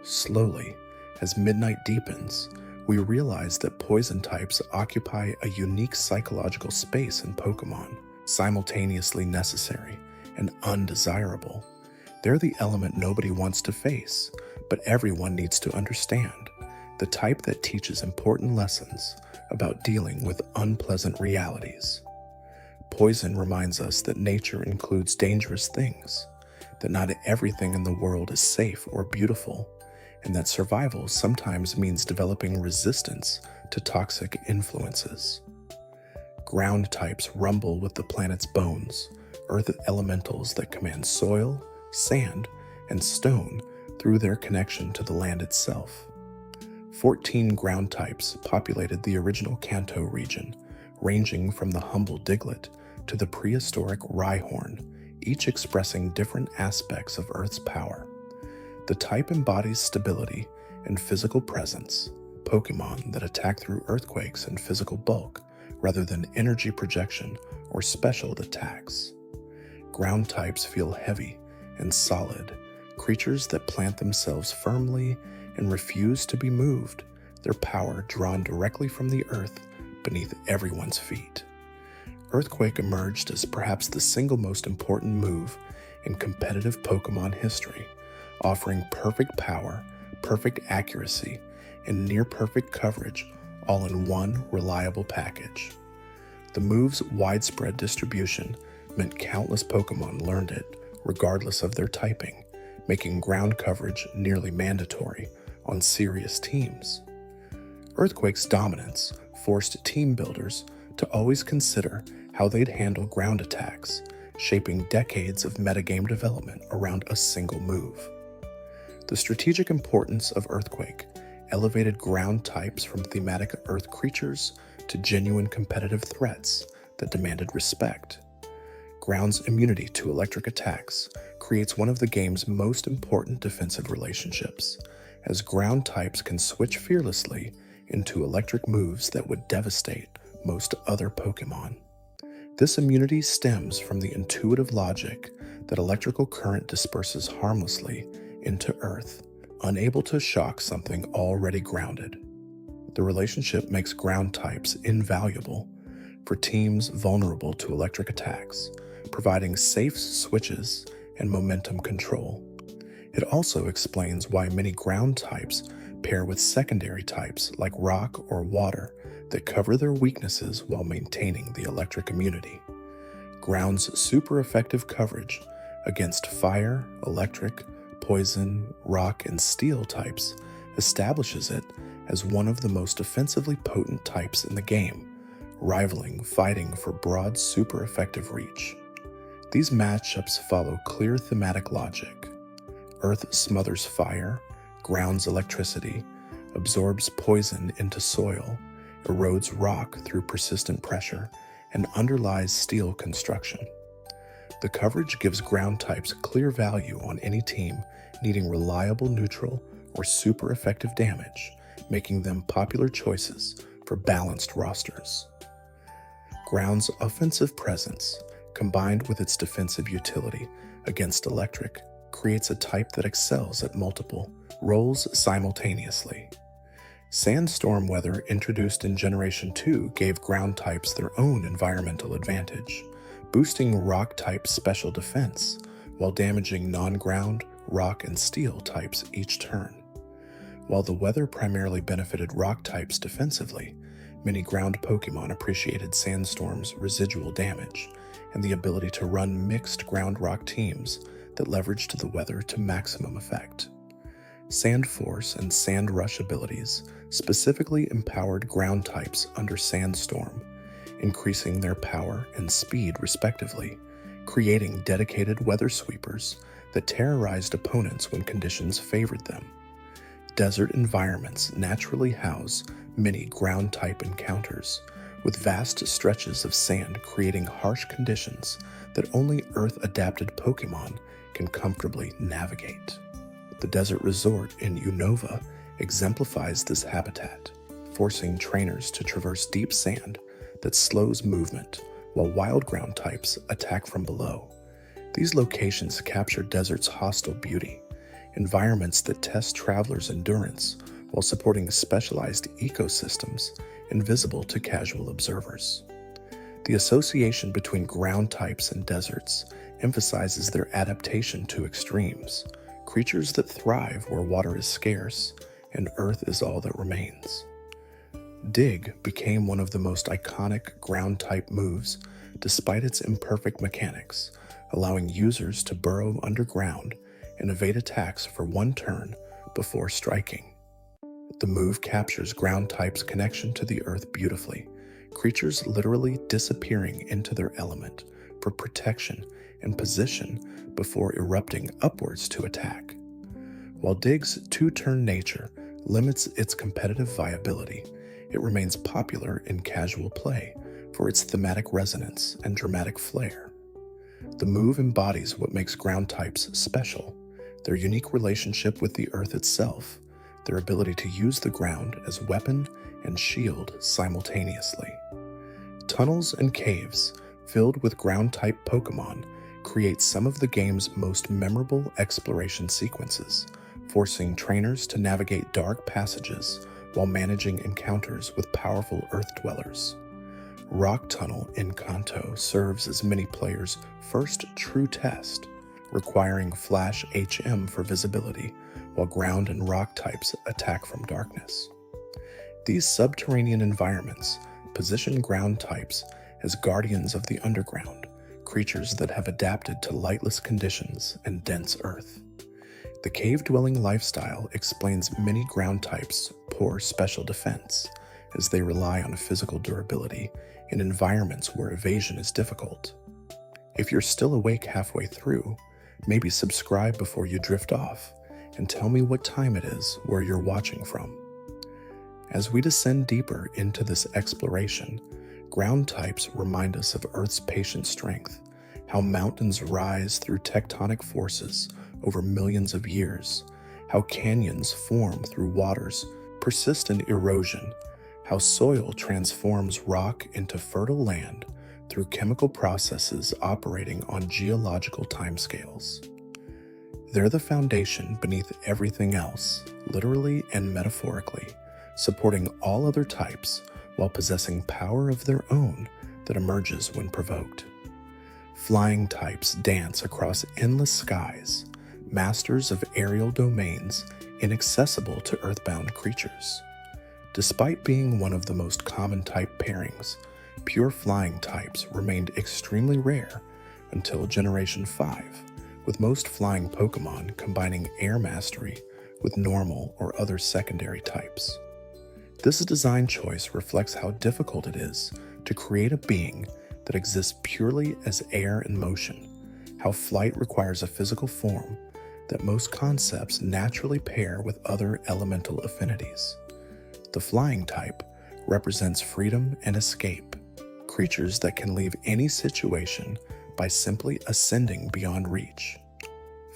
Slowly, as midnight deepens, we realize that poison types occupy a unique psychological space in Pokémon, simultaneously necessary and undesirable, They're the element nobody wants to face, but everyone needs to understand. The type that teaches important lessons about dealing with unpleasant realities. Poison reminds us that nature includes dangerous things, that not everything in the world is safe or beautiful, and that survival sometimes means developing resistance to toxic influences. Ground types rumble with the planet's bones, earth elementals that command soil, sand, and stone through their connection to the land itself. 14 ground types populated the original Kanto region, ranging from the humble Diglett to the prehistoric Rhyhorn, each expressing different aspects of Earth's power. The type embodies stability and physical presence, Pokémon that attack through earthquakes and physical bulk rather than energy projection or special attacks. Ground types feel heavy and solid, creatures that plant themselves firmly and refuse to be moved, their power drawn directly from the earth beneath everyone's feet. Earthquake emerged as perhaps the single most important move in competitive Pokémon history, offering perfect power, perfect accuracy, and near-perfect coverage all in one reliable package. The move's widespread distribution meant countless Pokémon learned it regardless of their typing, making ground coverage nearly mandatory on serious teams. Earthquake's dominance forced team builders to always consider how they'd handle ground attacks, shaping decades of metagame development around a single move. The strategic importance of Earthquake elevated ground types from thematic Earth creatures to genuine competitive threats that demanded respect. Ground's immunity to electric attacks creates one of the game's most important defensive relationships, as ground types can switch fearlessly into electric moves that would devastate most other Pokémon. This immunity stems from the intuitive logic that electrical current disperses harmlessly into Earth, unable to shock something already grounded. The relationship makes ground types invaluable for teams vulnerable to electric attacks, providing safe switches and momentum control. It also explains why many ground types pair with secondary types like rock or water that cover their weaknesses while maintaining the electric immunity. Ground's super effective coverage against fire, electric, poison, rock, and steel types establishes it as one of the most offensively potent types in the game, rivaling fighting for broad super effective reach. These matchups follow clear thematic logic. Earth smothers fire, grounds electricity, absorbs poison into soil, erodes rock through persistent pressure, and underlies steel construction. The coverage gives ground types clear value on any team needing reliable neutral or super effective damage, making them popular choices for balanced rosters. Ground's offensive presence, combined with its defensive utility against electric, creates a type that excels at multiple roles simultaneously. Sandstorm weather introduced in Generation 2 gave ground types their own environmental advantage, boosting rock-type special defense while damaging non-ground, rock, and steel types each turn. While the weather primarily benefited rock types defensively, many ground Pokémon appreciated Sandstorm's residual damage and the ability to run mixed ground-rock teams that leveraged the weather to maximum effect. Sand Force and Sand Rush abilities specifically empowered ground types under Sandstorm, increasing their power and speed respectively, creating dedicated weather sweepers that terrorized opponents when conditions favored them. Desert environments naturally house many ground-type encounters, with vast stretches of sand creating harsh conditions that only Earth-adapted Pokémon can comfortably navigate. The desert resort in Unova exemplifies this habitat, forcing trainers to traverse deep sand that slows movement while wild ground types attack from below. These locations capture desert's hostile beauty, environments that test travelers' endurance while supporting specialized ecosystems invisible to casual observers. The association between ground types and deserts emphasizes their adaptation to extremes, creatures that thrive where water is scarce and earth is all that remains. Dig became one of the most iconic ground-type moves despite its imperfect mechanics, allowing users to burrow underground and evade attacks for one turn before striking. The move captures ground-type's connection to the earth beautifully, creatures literally disappearing into their element for protection and position before erupting upwards to attack. While Dig's two-turn nature limits its competitive viability, it remains popular in casual play for its thematic resonance and dramatic flair. The move embodies what makes ground types special: their unique relationship with the earth itself, their ability to use the ground as weapon and shield simultaneously. Tunnels and caves filled with ground-type Pokémon create some of the game's most memorable exploration sequences, forcing trainers to navigate dark passages while managing encounters with powerful earth dwellers. Rock Tunnel in Kanto serves as many players' first true test, requiring Flash HM for visibility, while ground and rock types attack from darkness. These subterranean environments position ground types as guardians of the underground, creatures that have adapted to lightless conditions and dense earth. The cave-dwelling lifestyle explains many ground types' poor special defense, as they rely on physical durability in environments where evasion is difficult. If you're still awake halfway through, maybe subscribe before you drift off, and tell me what time it is where you're watching from. As we descend deeper into this exploration, ground types remind us of Earth's patient strength, how mountains rise through tectonic forces over millions of years, how canyons form through water's persistent erosion, how soil transforms rock into fertile land through chemical processes operating on geological timescales. They're the foundation beneath everything else, literally and metaphorically, supporting all other types while possessing power of their own that emerges when provoked. Flying types dance across endless skies, masters of aerial domains inaccessible to earthbound creatures. Despite being one of the most common type pairings, pure flying types remained extremely rare until Generation 5, with most flying Pokémon combining air mastery with normal or other secondary types. This design choice reflects how difficult it is to create a being that exists purely as air and motion, how flight requires a physical form that most concepts naturally pair with other elemental affinities. The flying type represents freedom and escape, creatures that can leave any situation by simply ascending beyond reach.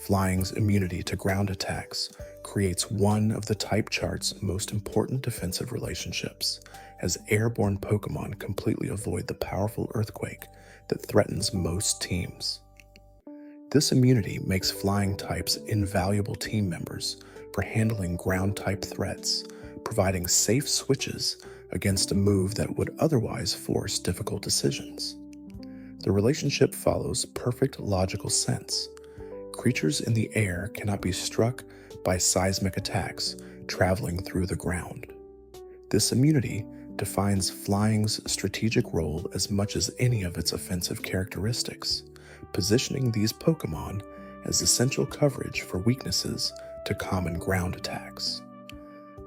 Flying's immunity to ground attacks creates one of the type chart's most important defensive relationships, as airborne Pokémon completely avoid the powerful earthquake that threatens most teams. This immunity makes flying types invaluable team members for handling ground-type threats, providing safe switches against a move that would otherwise force difficult decisions. The relationship follows perfect logical sense. Creatures in the air cannot be struck by seismic attacks traveling through the ground. This immunity defines flying's strategic role as much as any of its offensive characteristics, positioning these Pokémon as essential coverage for weaknesses to common ground attacks.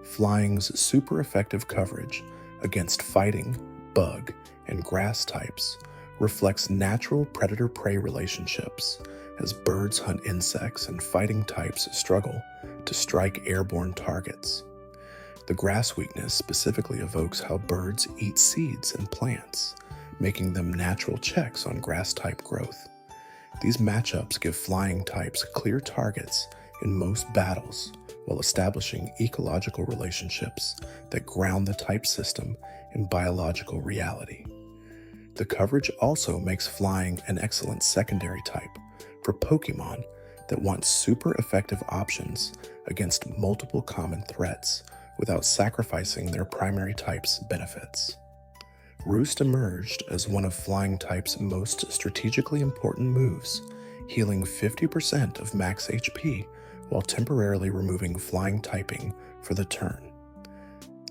Flying's super effective coverage against fighting, bug, and grass types reflects natural predator-prey relationships, as birds hunt insects and fighting types struggle to strike airborne targets. The grass weakness specifically evokes how birds eat seeds and plants, making them natural checks on grass-type growth. These matchups give flying types clear targets in most battles, while establishing ecological relationships that ground the type system in biological reality. The coverage also makes flying an excellent secondary type for Pokémon that want super effective options against multiple common threats without sacrificing their primary type's benefits. Roost emerged as one of flying type's most strategically important moves, healing 50% of max HP while temporarily removing flying typing for the turn.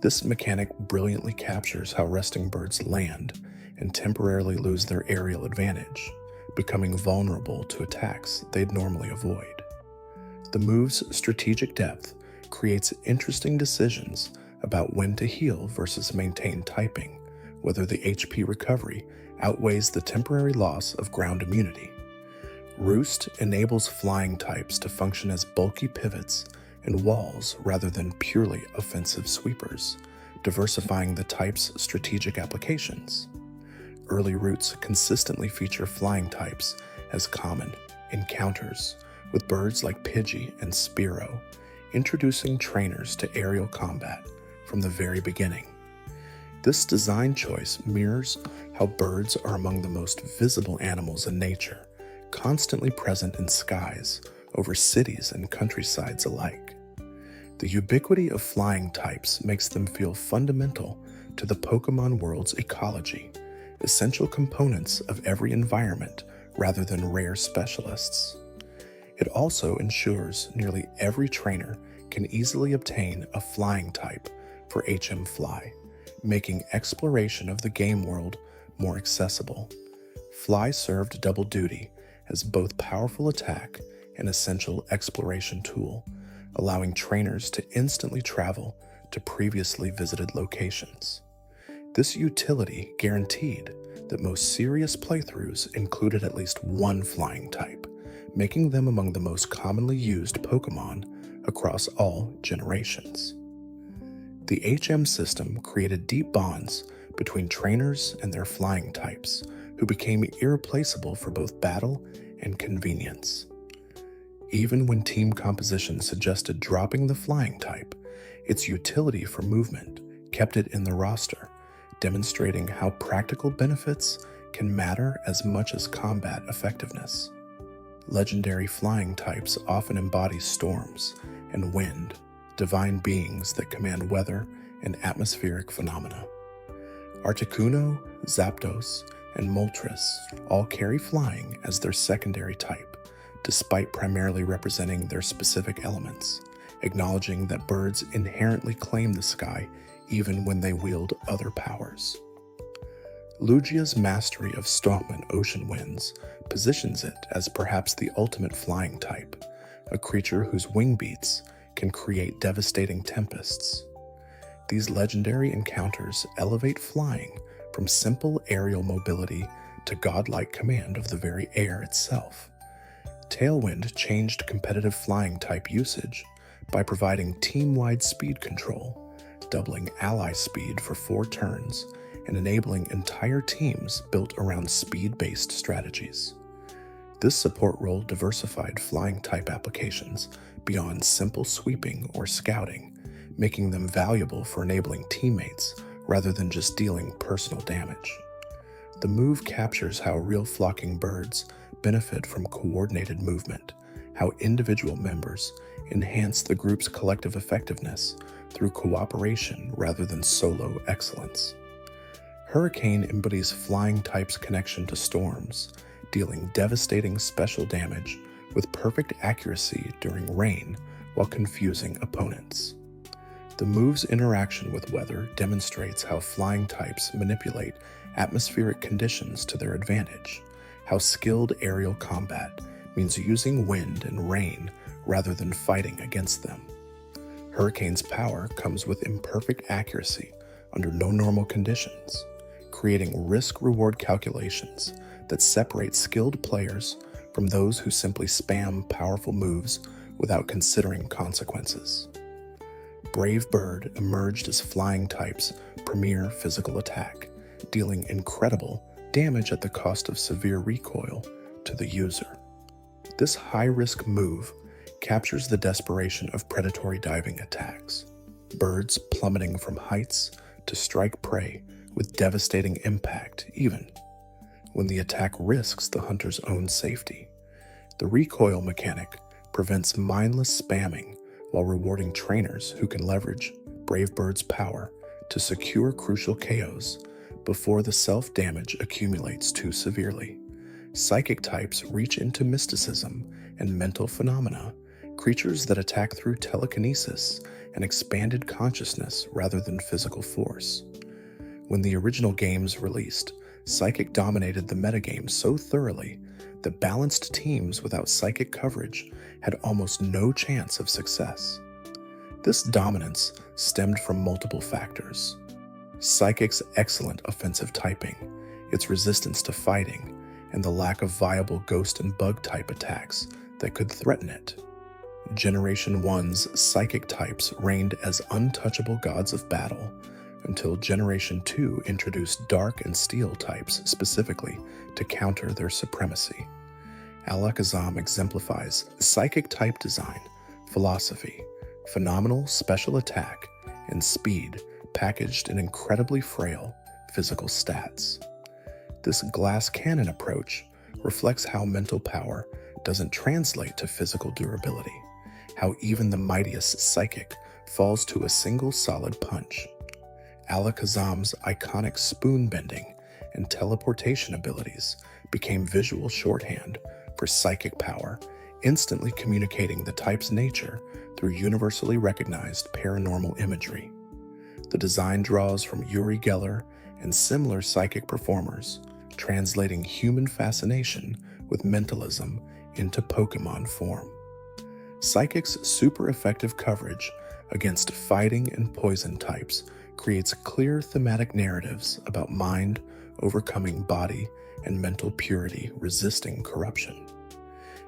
This mechanic brilliantly captures how resting birds land and temporarily lose their aerial advantage, becoming vulnerable to attacks they'd normally avoid. The move's strategic depth creates interesting decisions about when to heal versus maintain typing, whether the HP recovery outweighs the temporary loss of ground immunity. Roost enables flying types to function as bulky pivots and walls rather than purely offensive sweepers, diversifying the type's strategic applications. Early roots consistently feature flying types as common encounters, with birds like Pidgey and Spearow introducing trainers to aerial combat from the very beginning. This design choice mirrors how birds are among the most visible animals in nature, constantly present in skies over cities and countrysides alike. The ubiquity of flying types makes them feel fundamental to the Pokémon world's ecology, essential components of every environment rather than rare specialists. It also ensures nearly every trainer can easily obtain a flying type for HM Fly, making exploration of the game world more accessible. Fly served double duty as both powerful attack and essential exploration tool, allowing trainers to instantly travel to previously visited locations. This utility guaranteed that most serious playthroughs included at least one flying type, making them among the most commonly used Pokémon across all generations. The HM system created deep bonds between trainers and their flying types, who became irreplaceable for both battle and convenience. Even when team composition suggested dropping the flying type, its utility for movement kept it in the roster, demonstrating how practical benefits can matter as much as combat effectiveness. Legendary flying types often embody storms and wind, divine beings that command weather and atmospheric phenomena. Articuno, Zapdos, and Moltres all carry flying as their secondary type, despite primarily representing their specific elements, acknowledging that birds inherently claim the sky even when they wield other powers. Lugia's mastery of storm and ocean winds positions it as perhaps the ultimate flying type, a creature whose wing beats can create devastating tempests. These legendary encounters elevate flying from simple aerial mobility to godlike command of the very air itself. Tailwind changed competitive flying type usage by providing team-wide speed control, doubling ally speed for 4 turns, and enabling entire teams built around speed-based strategies. This support role diversified flying type applications beyond simple sweeping or scouting, making them valuable for enabling teammates rather than just dealing personal damage. The move captures how real flocking birds benefit from coordinated movement, how individual members enhance the group's collective effectiveness through cooperation rather than solo excellence. Hurricane embodies flying type's connection to storms, dealing devastating special damage with perfect accuracy during rain while confusing opponents. The move's interaction with weather demonstrates how flying types manipulate atmospheric conditions to their advantage, how skilled aerial combat means using wind and rain rather than fighting against them. Hurricane's power comes with imperfect accuracy under no normal conditions, creating risk-reward calculations that separate skilled players from those who simply spam powerful moves without considering consequences. Brave Bird emerged as flying type's premier physical attack, dealing incredible damage at the cost of severe recoil to the user. This high-risk move captures the desperation of predatory diving attacks, birds plummeting from heights to strike prey with devastating impact even when the attack risks the hunter's own safety. The recoil mechanic prevents mindless spamming while rewarding trainers who can leverage Brave Bird's power to secure crucial KOs before the self-damage accumulates too severely. Psychic types reach into mysticism and mental phenomena, creatures that attack through telekinesis and expanded consciousness rather than physical force. When the original games released, Psychic dominated the metagame so thoroughly that balanced teams without Psychic coverage had almost no chance of success. This dominance stemmed from multiple factors. Psychic's excellent offensive typing, its resistance to fighting, and the lack of viable ghost and bug type attacks that could threaten it. Generation 1's Psychic types reigned as untouchable gods of battle until Generation 2 introduced Dark and Steel types specifically to counter their supremacy. Alakazam exemplifies Psychic type design, philosophy, phenomenal special attack, and speed packaged in incredibly frail physical stats. This glass cannon approach reflects how mental power doesn't translate to physical durability, how even the mightiest Psychic falls to a single solid punch. Alakazam's iconic spoon bending and teleportation abilities became visual shorthand for Psychic power, instantly communicating the type's nature through universally recognized paranormal imagery. The design draws from Uri Geller and similar Psychic performers, translating human fascination with mentalism into Pokémon form. Psychic's super effective coverage against fighting and poison types creates clear thematic narratives about mind overcoming body and mental purity resisting corruption.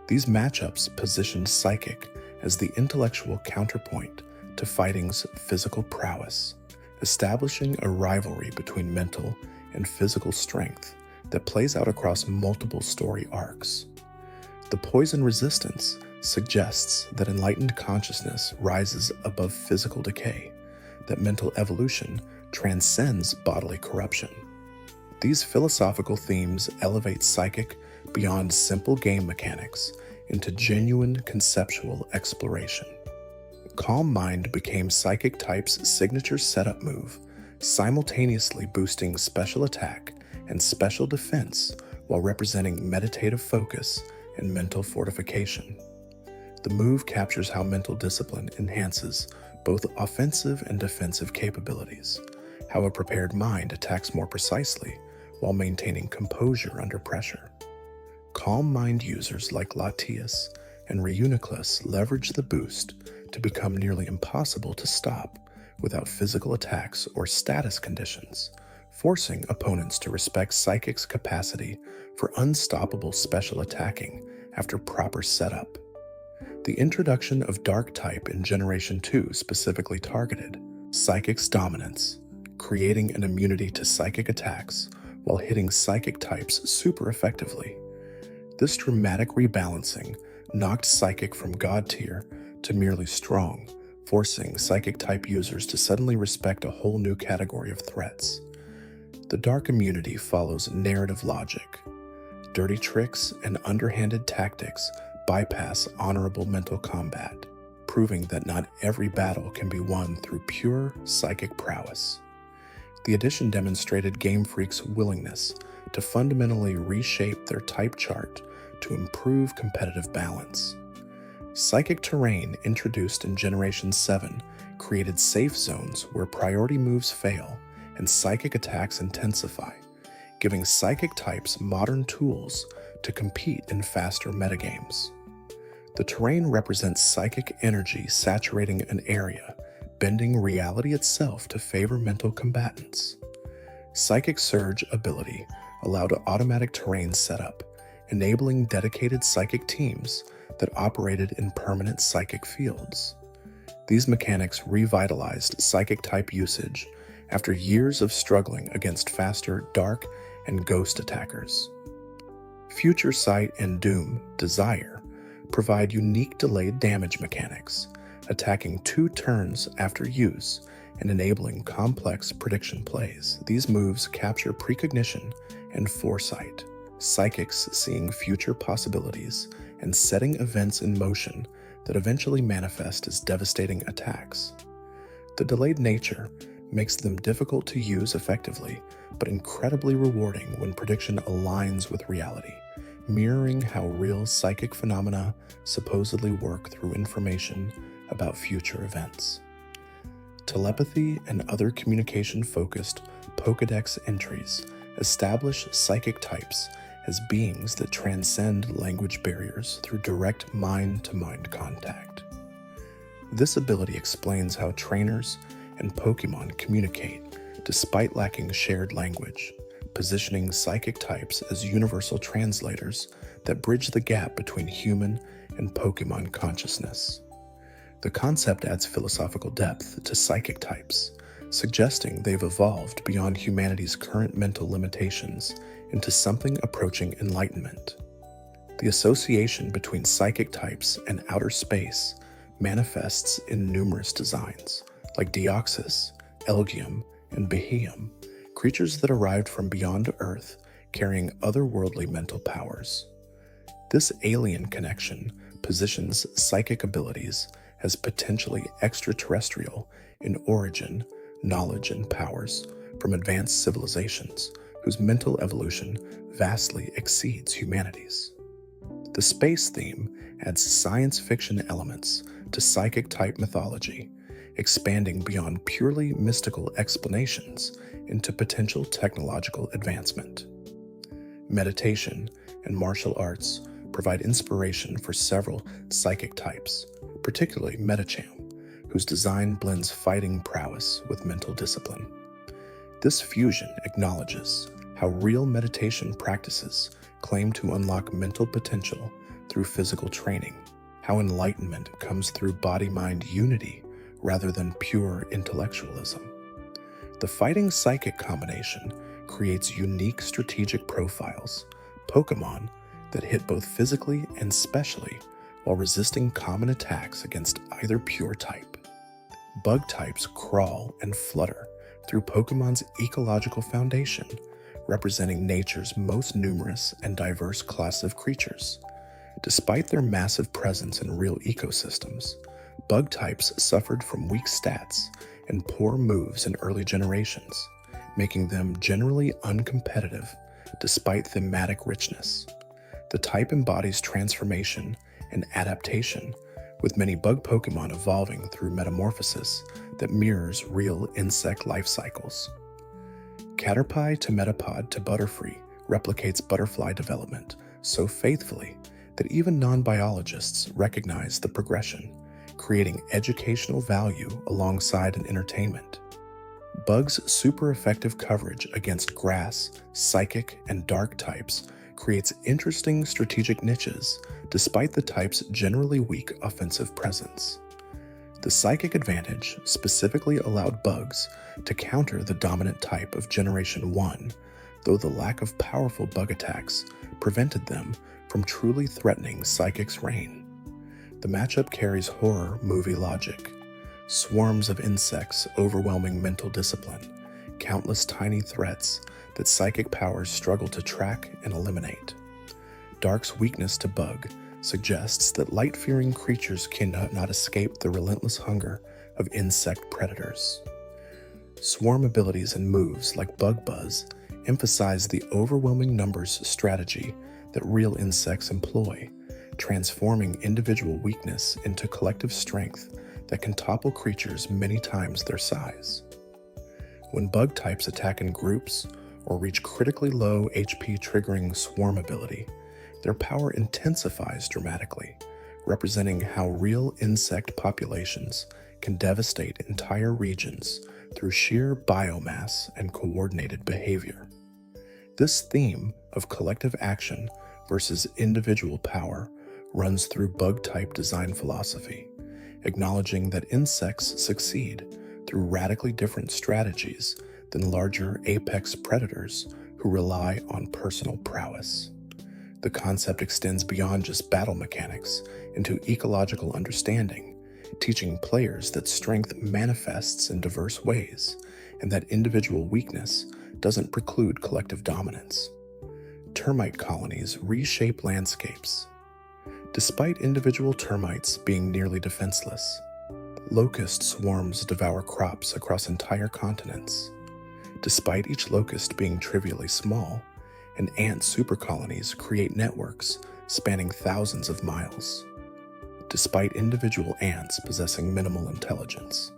These matchups positioned Psychic as the intellectual counterpoint to fighting's physical prowess, establishing a rivalry between mental and physical strength that plays out across multiple story arcs. The poison resistance suggests that enlightened consciousness rises above physical decay, that mental evolution transcends bodily corruption. These philosophical themes elevate Psychic beyond simple game mechanics into genuine conceptual exploration. Calm Mind became Psychic type's signature setup move, simultaneously boosting special attack and special defense while representing meditative focus and mental fortification. The move captures how mental discipline enhances both offensive and defensive capabilities, how a prepared mind attacks more precisely while maintaining composure under pressure. Calm Mind users like Latias and Reuniclus leverage the boost to become nearly impossible to stop without physical attacks or status conditions, forcing opponents to respect Psychic's capacity for unstoppable special attacking after proper setup. The introduction of Dark type in Generation 2 specifically targeted Psychic's dominance, creating an immunity to Psychic attacks while hitting Psychic types super effectively. This dramatic rebalancing knocked Psychic from God tier to merely strong, forcing Psychic type users to suddenly respect a whole new category of threats. The Dark immunity follows narrative logic. Dirty tricks and underhanded tactics bypass honorable mental combat, proving that not every battle can be won through pure Psychic prowess. The addition demonstrated Game Freak's willingness to fundamentally reshape their type chart to improve competitive balance. Psychic terrain introduced in Generation 7 created safe zones where priority moves fail and Psychic attacks intensify, giving Psychic types modern tools to compete in faster metagames. The terrain represents Psychic energy saturating an area, bending reality itself to favor mental combatants. Psychic Surge ability allowed automatic terrain setup, enabling dedicated Psychic teams that operated in permanent Psychic fields. These mechanics revitalized Psychic type usage after years of struggling against faster Dark and Ghost attackers. Future Sight and Doom Desire provide unique delayed damage mechanics, attacking 2 turns after use and enabling complex prediction plays. These moves capture precognition and foresight, Psychics seeing future possibilities and setting events in motion that eventually manifest as devastating attacks. The delayed nature makes them difficult to use effectively, but incredibly rewarding when prediction aligns with reality, mirroring how real psychic phenomena supposedly work through information about future events. Telepathy and other communication-focused Pokédex entries establish psychic types as beings that transcend language barriers through direct mind-to-mind contact. This ability explains how trainers and Pokémon communicate despite lacking shared language, positioning psychic types as universal translators that bridge the gap between human and Pokémon consciousness. The concept adds philosophical depth to psychic types, suggesting they've evolved beyond humanity's current mental limitations into something approaching enlightenment. The association between psychic types and outer space manifests in numerous designs, like Deoxys, Elgium, and Beheum, creatures that arrived from beyond Earth carrying otherworldly mental powers. This alien connection positions psychic abilities as potentially extraterrestrial in origin, knowledge, and powers from advanced civilizations whose mental evolution vastly exceeds humanity's. The space theme adds science fiction elements to psychic type mythology, expanding beyond purely mystical explanations into potential technological advancement. Meditation and martial arts provide inspiration for several psychic types, particularly Medicham, whose design blends fighting prowess with mental discipline. This fusion acknowledges how real meditation practices claim to unlock mental potential through physical training, how enlightenment comes through body-mind unity rather than pure intellectualism. The fighting psychic combination creates unique strategic profiles, Pokémon that hit both physically and specially while resisting common attacks against either pure type. Bug types crawl and flutter through Pokémon's ecological foundation, representing nature's most numerous and diverse class of creatures. Despite their massive presence in real ecosystems, bug types suffered from weak stats and poor moves in early generations, making them generally uncompetitive despite thematic richness. The type embodies transformation and adaptation, with many bug Pokémon evolving through metamorphosis that mirrors real insect life cycles. Caterpie to Metapod to Butterfree replicates butterfly development so faithfully that even non-biologists recognize the progression, creating educational value alongside an entertainment. Bug's super effective coverage against grass, psychic, and dark types creates interesting strategic niches despite the type's generally weak offensive presence. The psychic advantage specifically allowed bugs to counter the dominant type of Generation 1, though the lack of powerful bug attacks prevented them from truly threatening Psychic's reign. The matchup carries horror movie logic. Swarms of insects overwhelming mental discipline, countless tiny threats that psychic powers struggle to track and eliminate. Dark's weakness to bug suggests that light-fearing creatures cannot escape the relentless hunger of insect predators. Swarm abilities and moves like Bug Buzz emphasize the overwhelming numbers strategy that real insects employ, transforming individual weakness into collective strength that can topple creatures many times their size. When bug types attack in groups or reach critically low HP triggering swarm ability, their power intensifies dramatically, representing how real insect populations can devastate entire regions through sheer biomass and coordinated behavior. This theme of collective action versus individual power runs through bug-type design philosophy, acknowledging that insects succeed through radically different strategies than larger apex predators who rely on personal prowess. The concept extends beyond just battle mechanics into ecological understanding, teaching players that strength manifests in diverse ways and that individual weakness doesn't preclude collective dominance. Termite colonies reshape landscapes. Despite individual termites being nearly defenseless, locust swarms devour crops across entire continents. Despite each locust being trivially small, and ant supercolonies create networks spanning thousands of miles. Despite individual ants possessing minimal intelligence.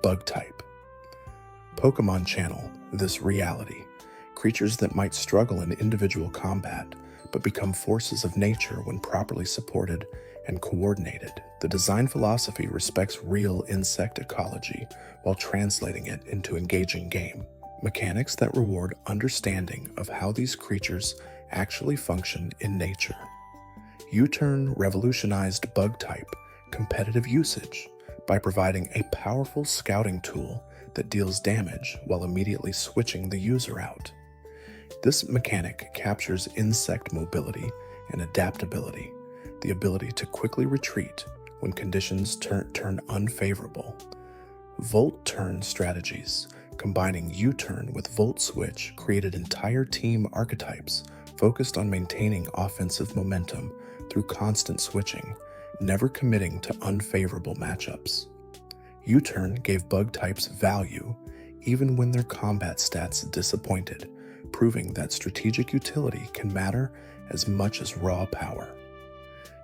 Bug type. Pokémon channel this reality. Creatures that might struggle in individual combat, but become forces of nature when properly supported and coordinated. The design philosophy respects real insect ecology while translating it into engaging game. Mechanics that reward understanding of how these creatures actually function in nature. U-Turn revolutionized bug type competitive usage by providing a powerful scouting tool that deals damage while immediately switching the user out. This mechanic captures insect mobility and adaptability, the ability to quickly retreat when conditions turn unfavorable. Volt turn strategies, combining U-Turn with Volt Switch, created entire team archetypes focused on maintaining offensive momentum through constant switching, never committing to unfavorable matchups. U-Turn gave bug types value even when their combat stats disappointed, proving that strategic utility can matter as much as raw power.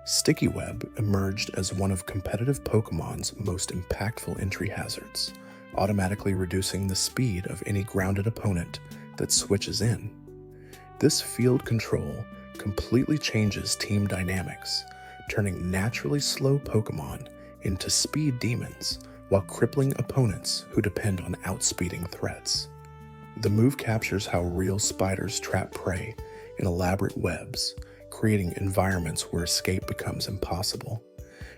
Sticky Web emerged as one of competitive Pokemon's most impactful entry hazards, automatically reducing the speed of any grounded opponent that switches in. This field control completely changes team dynamics, turning naturally slow Pokemon into speed demons while crippling opponents who depend on outspeeding threats. The move captures how real spiders trap prey in elaborate webs, creating environments where escape becomes impossible.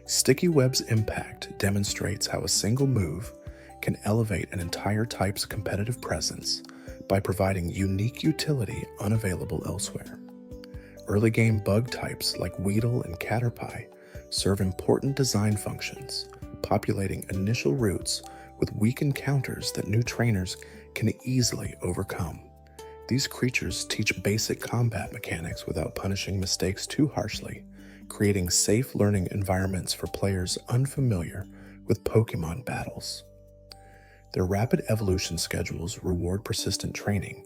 Sticky Web's impact demonstrates how a single move can elevate an entire type's competitive presence by providing unique utility unavailable elsewhere. Early game bug types like Weedle and Caterpie serve important design functions, populating initial routes with weak encounters that new trainers can easily overcome. These creatures teach basic combat mechanics without punishing mistakes too harshly, creating safe learning environments for players unfamiliar with Pokémon battles. Their rapid evolution schedules reward persistent training,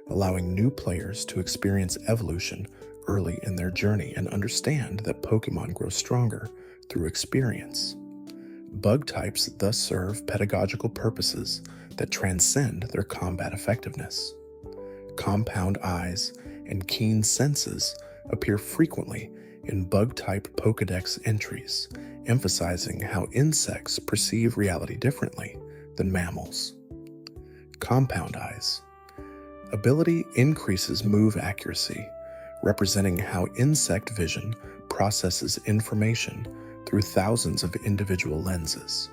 allowing new players to experience evolution early in their journey and understand that Pokémon grow stronger through experience. Bug types thus serve pedagogical purposes that transcend their combat effectiveness. Compound eyes and keen senses appear frequently in bug-type Pokédex entries, emphasizing how insects perceive reality differently than mammals. Compound eyes. Ability increases move accuracy, representing how insect vision processes information through thousands of individual lenses.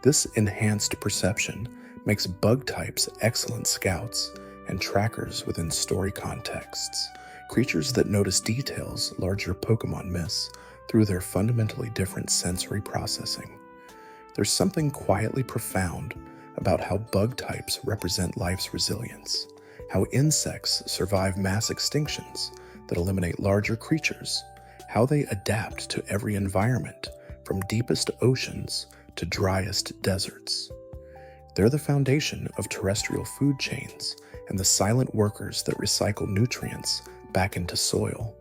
This enhanced perception makes bug types excellent scouts and trackers within story contexts, creatures that notice details larger Pokémon miss through their fundamentally different sensory processing. There's something quietly profound about how bug types represent life's resilience, how insects survive mass extinctions that eliminate larger creatures, how they adapt to every environment, from deepest oceans to driest deserts. They're the foundation of terrestrial food chains and the silent workers that recycle nutrients back into soil.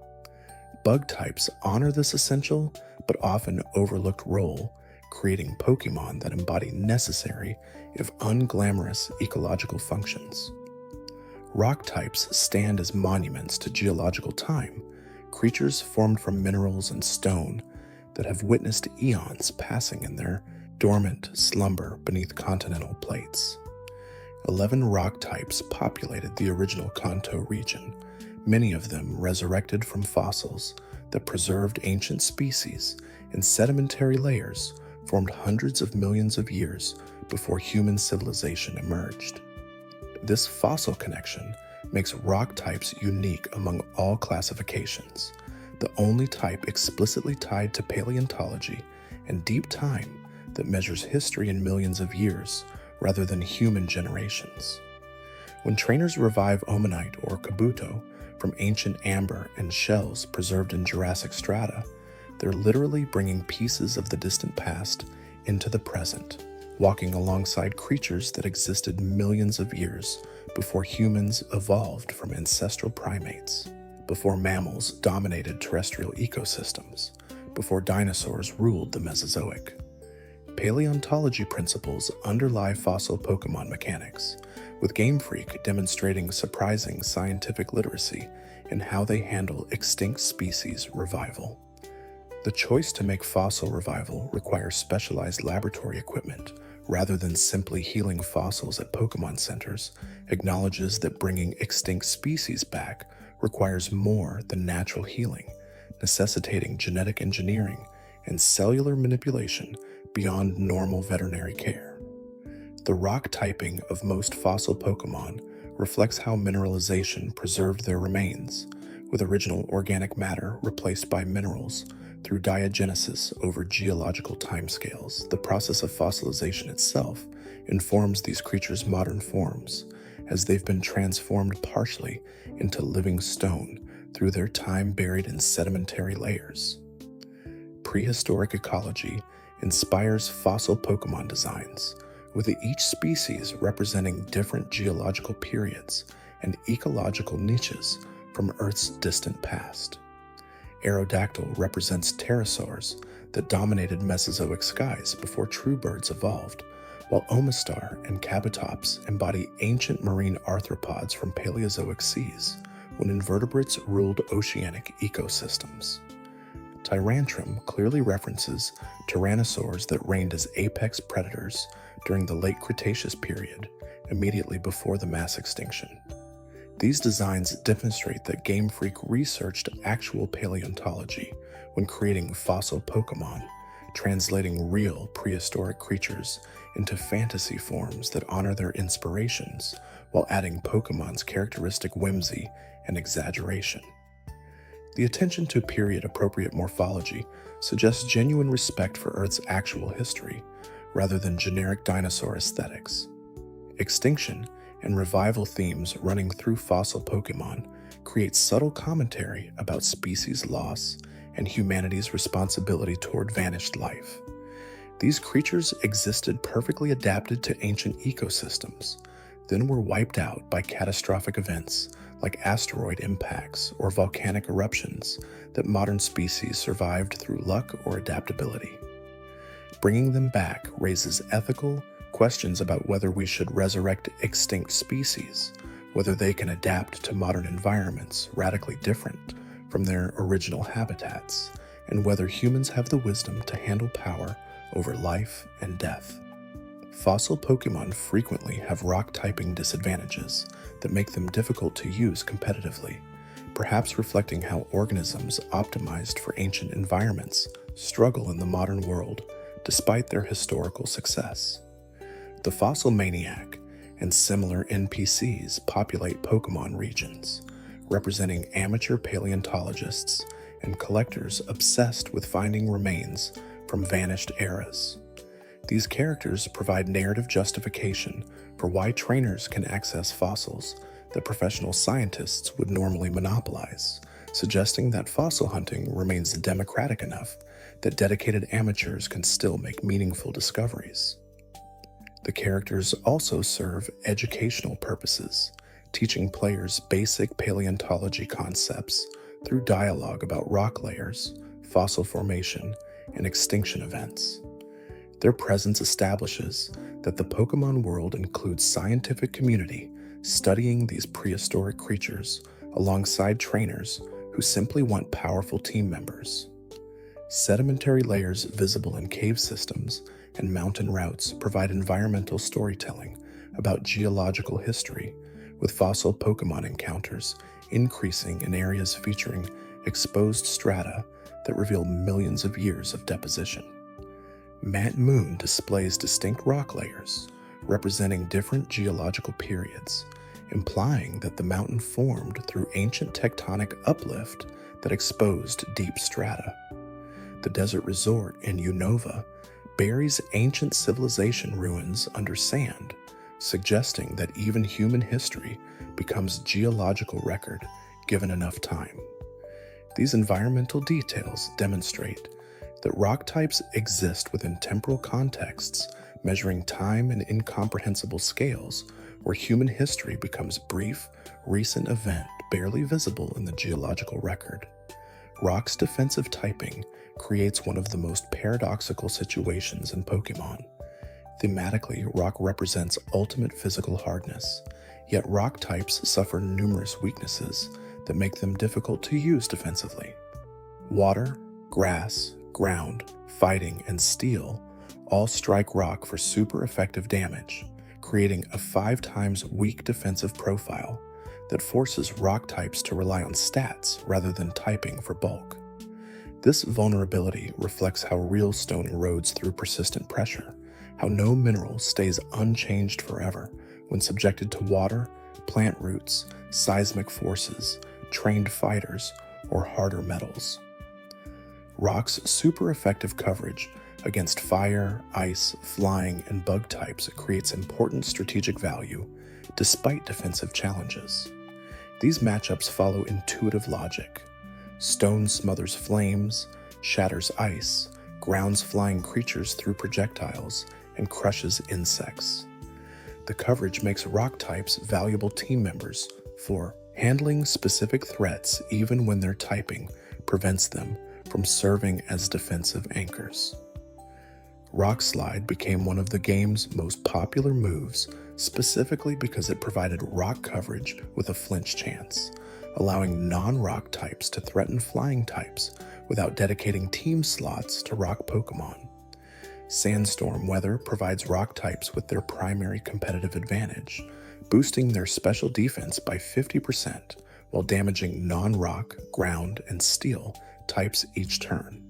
Bug types honor this essential but often overlooked role, creating Pokémon that embody necessary, if unglamorous, ecological functions. Rock types stand as monuments to geological time, creatures formed from minerals and stone that have witnessed eons passing in their dormant slumber beneath continental plates. 11 rock types populated the original Kanto region, many of them resurrected from fossils that preserved ancient species in sedimentary layers formed hundreds of millions of years before human civilization emerged. This fossil connection makes rock types unique among all classifications, the only type explicitly tied to paleontology and deep time that measures history in millions of years rather than human generations. When trainers revive Omanite or Kabuto from ancient amber and shells preserved in Jurassic strata, they're literally bringing pieces of the distant past into the present, walking alongside creatures that existed millions of years before humans evolved from ancestral primates, before mammals dominated terrestrial ecosystems, before dinosaurs ruled the Mesozoic. Paleontology principles underlie fossil Pokémon mechanics, with Game Freak demonstrating surprising scientific literacy in how they handle extinct species revival. The choice to make fossil revival requires specialized laboratory equipment rather than simply healing fossils at Pokémon centers acknowledges that bringing extinct species back requires more than natural healing, necessitating genetic engineering and cellular manipulation beyond normal veterinary care. The rock typing of most fossil Pokémon reflects how mineralization preserved their remains, with original organic matter replaced by minerals through diagenesis over geological timescales. The process of fossilization itself informs these creatures' modern forms, as they've been transformed partially into living stone through their time buried in sedimentary layers. Prehistoric ecology inspires fossil Pokémon designs, with each species representing different geological periods and ecological niches from Earth's distant past. Aerodactyl represents pterosaurs that dominated Mesozoic skies before true birds evolved, while Omastar and Kabutops embody ancient marine arthropods from Paleozoic seas when invertebrates ruled oceanic ecosystems. Tyrantrum clearly references tyrannosaurs that reigned as apex predators during the late Cretaceous period, immediately before the mass extinction. These designs demonstrate that Game Freak researched actual paleontology when creating fossil Pokémon, translating real prehistoric creatures into fantasy forms that honor their inspirations while adding Pokémon's characteristic whimsy and exaggeration. The attention to period-appropriate morphology suggests genuine respect for Earth's actual history, rather than generic dinosaur aesthetics. Extinction and revival themes running through fossil Pokémon create subtle commentary about species loss and humanity's responsibility toward vanished life. These creatures existed perfectly adapted to ancient ecosystems, then were wiped out by catastrophic events like asteroid impacts or volcanic eruptions that modern species survived through luck or adaptability. Bringing them back raises ethical questions about whether we should resurrect extinct species, whether they can adapt to modern environments radically different from their original habitats, and whether humans have the wisdom to handle power over life and death. Fossil Pokémon frequently have rock typing disadvantages that make them difficult to use competitively, perhaps reflecting how organisms optimized for ancient environments struggle in the modern world despite their historical success. The Fossil Maniac and similar NPCs populate Pokémon regions, representing amateur paleontologists and collectors obsessed with finding remains from vanished eras. These characters provide narrative justification for why trainers can access fossils that professional scientists would normally monopolize, suggesting that fossil hunting remains democratic enough that dedicated amateurs can still make meaningful discoveries. The characters also serve educational purposes, teaching players basic paleontology concepts through dialogue about rock layers, fossil formation, and extinction events. Their presence establishes that the Pokémon world includes scientific community studying these prehistoric creatures alongside trainers who simply want powerful team members. Sedimentary layers visible in cave systems and mountain routes provide environmental storytelling about geological history, with fossil Pokémon encounters increasing in areas featuring exposed strata that reveal millions of years of deposition. Mount Moon displays distinct rock layers representing different geological periods, implying that the mountain formed through ancient tectonic uplift that exposed deep strata. The desert resort in Unova buries ancient civilization ruins under sand, suggesting that even human history becomes geological record given enough time. These environmental details demonstrate that rock types exist within temporal contexts, measuring time in incomprehensible scales where human history becomes brief, recent event barely visible in the geological record. Rock's defensive typing creates one of the most paradoxical situations in Pokémon. Thematically, rock represents ultimate physical hardness, yet rock types suffer numerous weaknesses that make them difficult to use defensively. Water, grass, ground, fighting, and steel all strike rock for super effective damage, creating a 5 times weak defensive profile that forces rock types to rely on stats rather than typing for bulk. This vulnerability reflects how real stone erodes through persistent pressure, how no mineral stays unchanged forever when subjected to water, plant roots, seismic forces, trained fighters, or harder metals. Rock's super effective coverage against fire, ice, flying, and bug types creates important strategic value despite defensive challenges. These matchups follow intuitive logic. Stone smothers flames, shatters ice, grounds flying creatures through projectiles, and crushes insects. The coverage makes rock types valuable team members for handling specific threats even when their typing prevents them from serving as defensive anchors. Rock Slide became one of the game's most popular moves specifically because it provided rock coverage with a flinch chance, allowing non-rock types to threaten flying types without dedicating team slots to rock Pokémon. Sandstorm weather provides rock types with their primary competitive advantage, boosting their special defense by 50% while damaging non-rock, ground, and steel types each turn.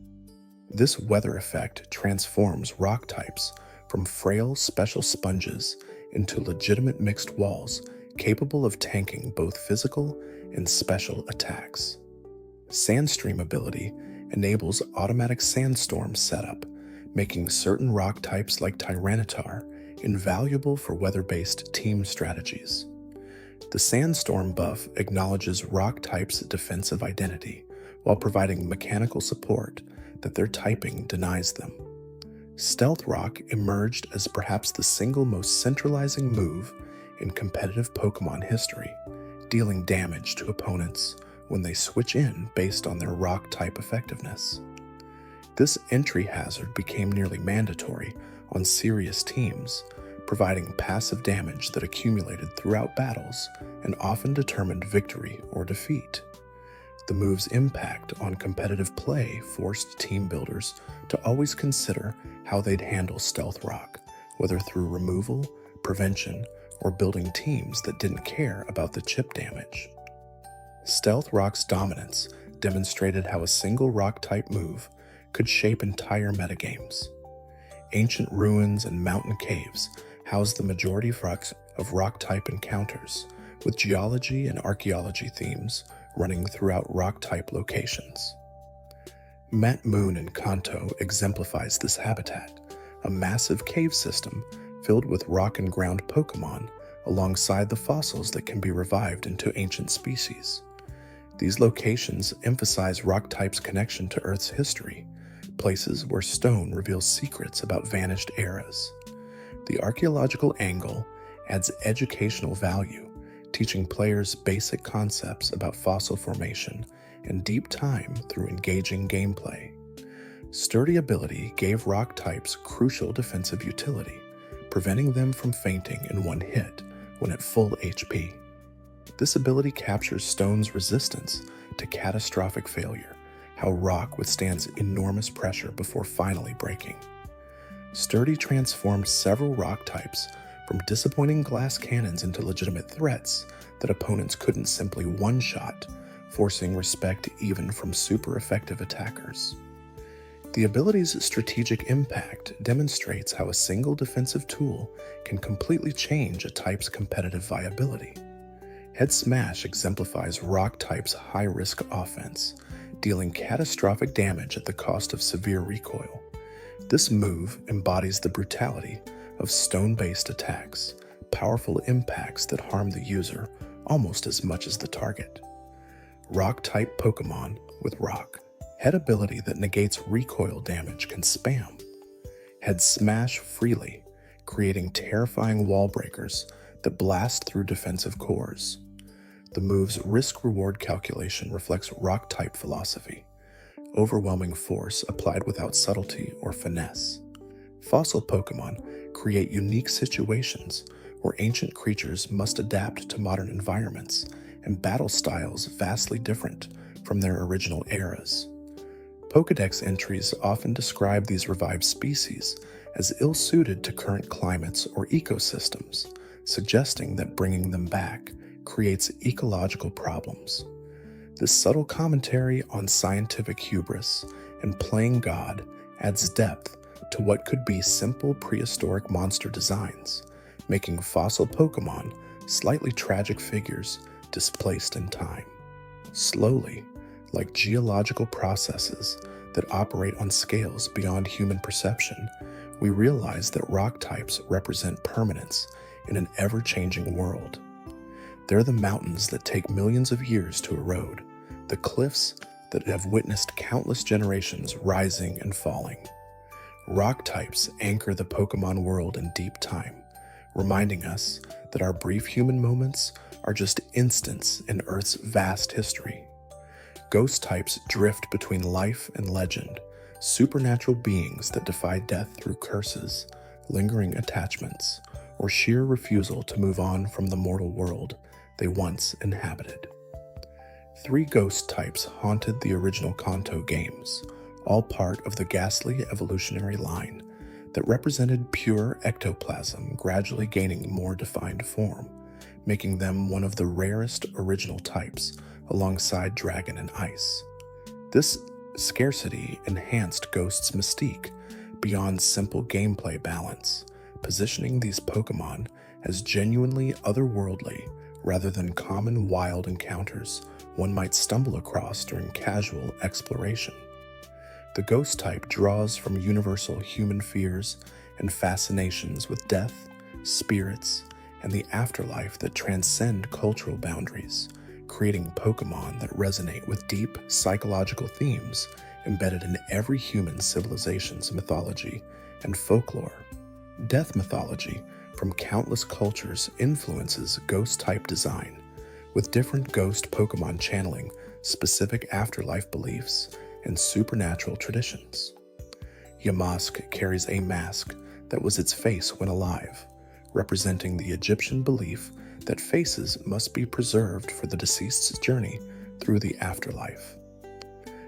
This weather effect transforms rock types from frail special sponges into legitimate mixed walls capable of tanking both physical and special attacks. Sandstream ability enables automatic sandstorm setup, making certain rock types like Tyranitar invaluable for weather-based team strategies. The Sandstorm buff acknowledges rock types' defensive identity while providing mechanical support that their typing denies them. Stealth Rock emerged as perhaps the single most centralizing move in competitive Pokémon history, dealing damage to opponents when they switch in based on their rock type effectiveness. This entry hazard became nearly mandatory on serious teams, providing passive damage that accumulated throughout battles and often determined victory or defeat. The move's impact on competitive play forced team builders to always consider how they'd handle Stealth Rock, whether through removal, prevention, or building teams that didn't care about the chip damage. Stealth Rock's dominance demonstrated how a single rock-type move could shape entire metagames. Ancient ruins and mountain caves house the majority of rock-type encounters, with geology and archaeology themes running throughout rock-type locations. Met Moon in Kanto exemplifies this habitat, a massive cave system filled with rock and ground Pokémon alongside the fossils that can be revived into ancient species. These locations emphasize rock type's connection to Earth's history, places where stone reveals secrets about vanished eras. The archaeological angle adds educational value, teaching players basic concepts about fossil formation and deep time through engaging gameplay. Sturdy ability gave rock types crucial defensive utility, preventing them from fainting in one hit when at full HP. This ability captures stone's resistance to catastrophic failure, how rock withstands enormous pressure before finally breaking. Sturdy transformed several rock types from disappointing glass cannons into legitimate threats that opponents couldn't simply one-shot, forcing respect even from super effective attackers. The ability's strategic impact demonstrates how a single defensive tool can completely change a type's competitive viability. Head Smash exemplifies rock type's high-risk offense, dealing catastrophic damage at the cost of severe recoil. This move embodies the brutality of stone-based attacks, powerful impacts that harm the user almost as much as the target. Rock-type Pokémon with Rock. Head ability that negates recoil damage can spam. Head Smash freely, creating terrifying wall breakers that blast through defensive cores. The move's risk-reward calculation reflects rock-type philosophy, overwhelming force applied without subtlety or finesse. Fossil Pokémon create unique situations where ancient creatures must adapt to modern environments and battle styles vastly different from their original eras. Pokédex entries often describe these revived species as ill-suited to current climates or ecosystems, suggesting that bringing them back creates ecological problems. This subtle commentary on scientific hubris and playing God adds depth to what could be simple prehistoric monster designs, making fossil Pokémon slightly tragic figures displaced in time. Slowly, like geological processes that operate on scales beyond human perception, we realize that rock types represent permanence in an ever-changing world. They're the mountains that take millions of years to erode, the cliffs that have witnessed countless generations rising and falling. Rock types anchor the Pokémon world in deep time, reminding us that our brief human moments are just instants in Earth's vast history. Ghost types drift between life and legend, supernatural beings that defy death through curses, lingering attachments, or sheer refusal to move on from the mortal world they once inhabited. 3 ghost types haunted the original Kanto games, all part of the ghastly evolutionary line that represented pure ectoplasm gradually gaining more defined form, making them one of the rarest original types alongside Dragon and Ice. This scarcity enhanced Ghost's mystique beyond simple gameplay balance, positioning these Pokémon as genuinely otherworldly rather than common wild encounters one might stumble across during casual exploration. The Ghost type draws from universal human fears and fascinations with death, spirits, and the afterlife that transcend cultural boundaries, creating Pokémon that resonate with deep psychological themes embedded in every human civilization's mythology and folklore. Death mythology from countless cultures influences Ghost-type design, with different Ghost Pokémon channeling specific afterlife beliefs and supernatural traditions. Yamask carries a mask that was its face when alive, representing the Egyptian belief that faces must be preserved for the deceased's journey through the afterlife.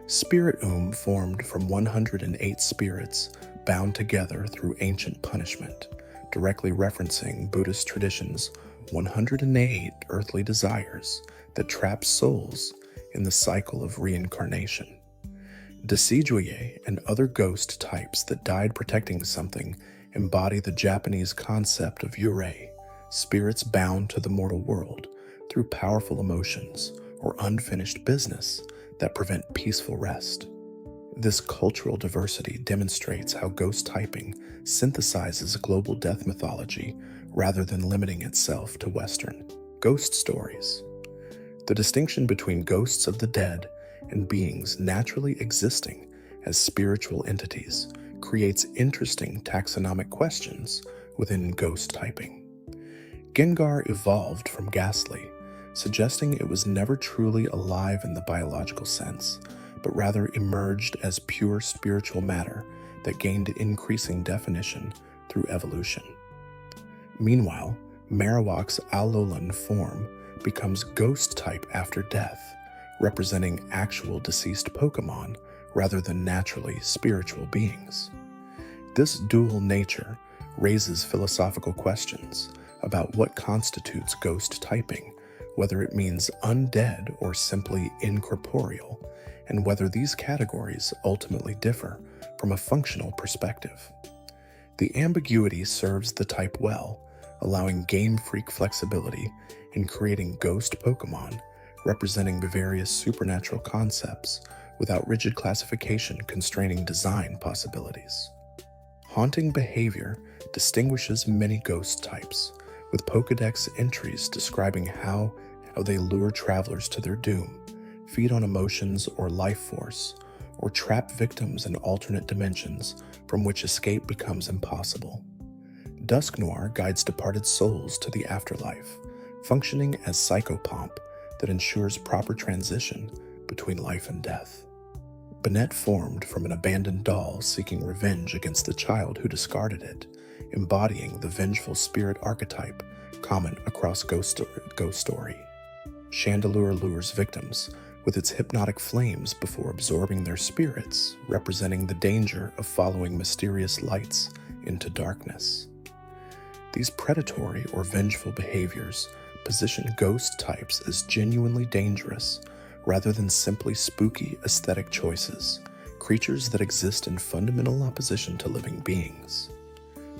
Spirit formed from 108 spirits bound together through ancient punishment, directly referencing Buddhist tradition's 108 earthly desires that trap souls in the cycle of reincarnation. Decidueye and other ghost types that died protecting something embody the Japanese concept of yurei, spirits bound to the mortal world through powerful emotions or unfinished business that prevent peaceful rest. This cultural diversity demonstrates how ghost typing synthesizes global death mythology rather than limiting itself to Western ghost stories. The distinction between ghosts of the dead and beings naturally existing as spiritual entities creates interesting taxonomic questions within ghost typing. Gengar evolved from Ghastly, suggesting it was never truly alive in the biological sense, but rather emerged as pure spiritual matter that gained increasing definition through evolution. Meanwhile, Marowak's Alolan form becomes ghost type after death, representing actual deceased Pokémon rather than naturally spiritual beings. This dual nature raises philosophical questions about what constitutes ghost typing, whether it means undead or simply incorporeal, and whether these categories ultimately differ from a functional perspective. The ambiguity serves the type well, allowing Game Freak flexibility in creating ghost Pokémon representing the various supernatural concepts without rigid classification constraining design possibilities. Haunting behavior distinguishes many ghost types, with Pokédex entries describing how they lure travelers to their doom, feed on emotions or life force, or trap victims in alternate dimensions from which escape becomes impossible. Dusk Noir guides departed souls to the afterlife, functioning as psychopomp that ensures proper transition between life and death. Bennett formed from an abandoned doll seeking revenge against the child who discarded it, embodying the vengeful spirit archetype common across Ghost Story. Chandelure lures victims with its hypnotic flames before absorbing their spirits, representing the danger of following mysterious lights into darkness. These predatory or vengeful behaviors position ghost types as genuinely dangerous rather than simply spooky aesthetic choices, creatures that exist in fundamental opposition to living beings.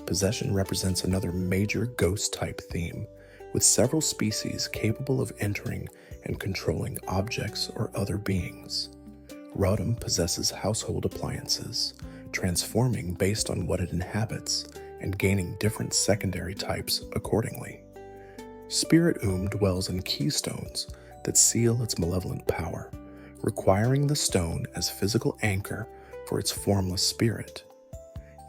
Possession represents another major ghost-type theme, with several species capable of entering and controlling objects or other beings. Rotom possesses household appliances, transforming based on what it inhabits and gaining different secondary types accordingly. Spirit dwells in keystones that seal its malevolent power, requiring the stone as physical anchor for its formless spirit.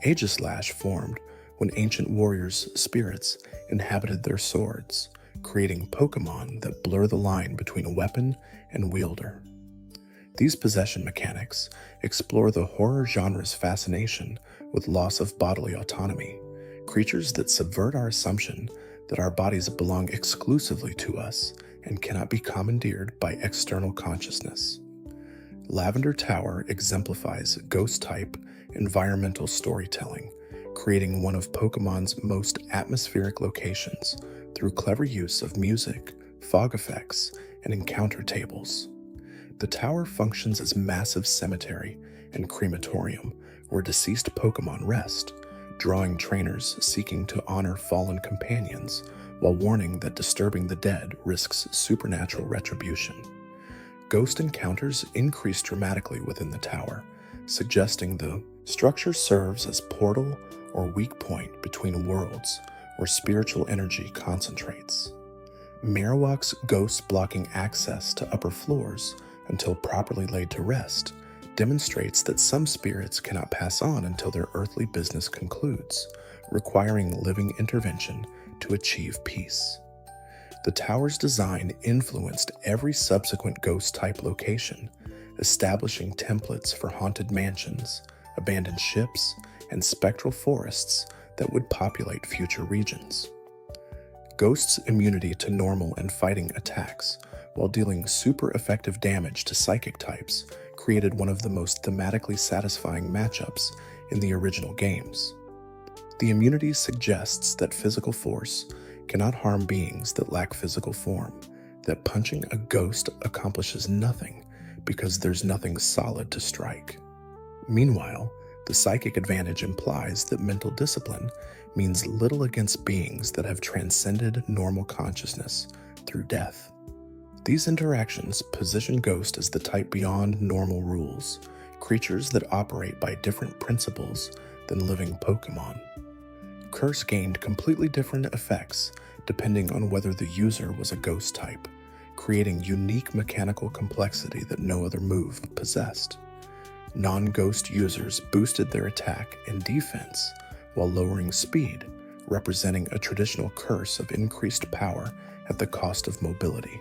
Aegislash formed when ancient warriors' spirits inhabited their swords, creating Pokémon that blur the line between weapon and wielder. These possession mechanics explore the horror genre's fascination with loss of bodily autonomy, creatures that subvert our assumption that our bodies belong exclusively to us and cannot be commandeered by external consciousness. Lavender Tower exemplifies ghost-type environmental storytelling, creating one of Pokémon's most atmospheric locations through clever use of music, fog effects, and encounter tables. The tower functions as massive cemetery and crematorium where deceased Pokémon rest, drawing trainers seeking to honor fallen companions while warning that disturbing the dead risks supernatural retribution. Ghost encounters increase dramatically within the tower, suggesting the structure serves as portal or weak point between worlds where spiritual energy concentrates. Marowak's ghosts blocking access to upper floors until properly laid to rest demonstrates that some spirits cannot pass on until their earthly business concludes, requiring living intervention to achieve peace. The tower's design influenced every subsequent ghost-type location, establishing templates for haunted mansions, abandoned ships, and spectral forests that would populate future regions. Ghosts' immunity to normal and fighting attacks, while dealing super effective damage to psychic types, created one of the most thematically satisfying matchups in the original games. The immunity suggests that physical force cannot harm beings that lack physical form, that punching a ghost accomplishes nothing because there's nothing solid to strike. Meanwhile, the psychic advantage implies that mental discipline means little against beings that have transcended normal consciousness through death. These interactions position Ghost as the type beyond normal rules, creatures that operate by different principles than living Pokémon. Curse gained completely different effects depending on whether the user was a Ghost type, creating unique mechanical complexity that no other move possessed. Non-Ghost users boosted their attack and defense while lowering speed, representing a traditional curse of increased power at the cost of mobility.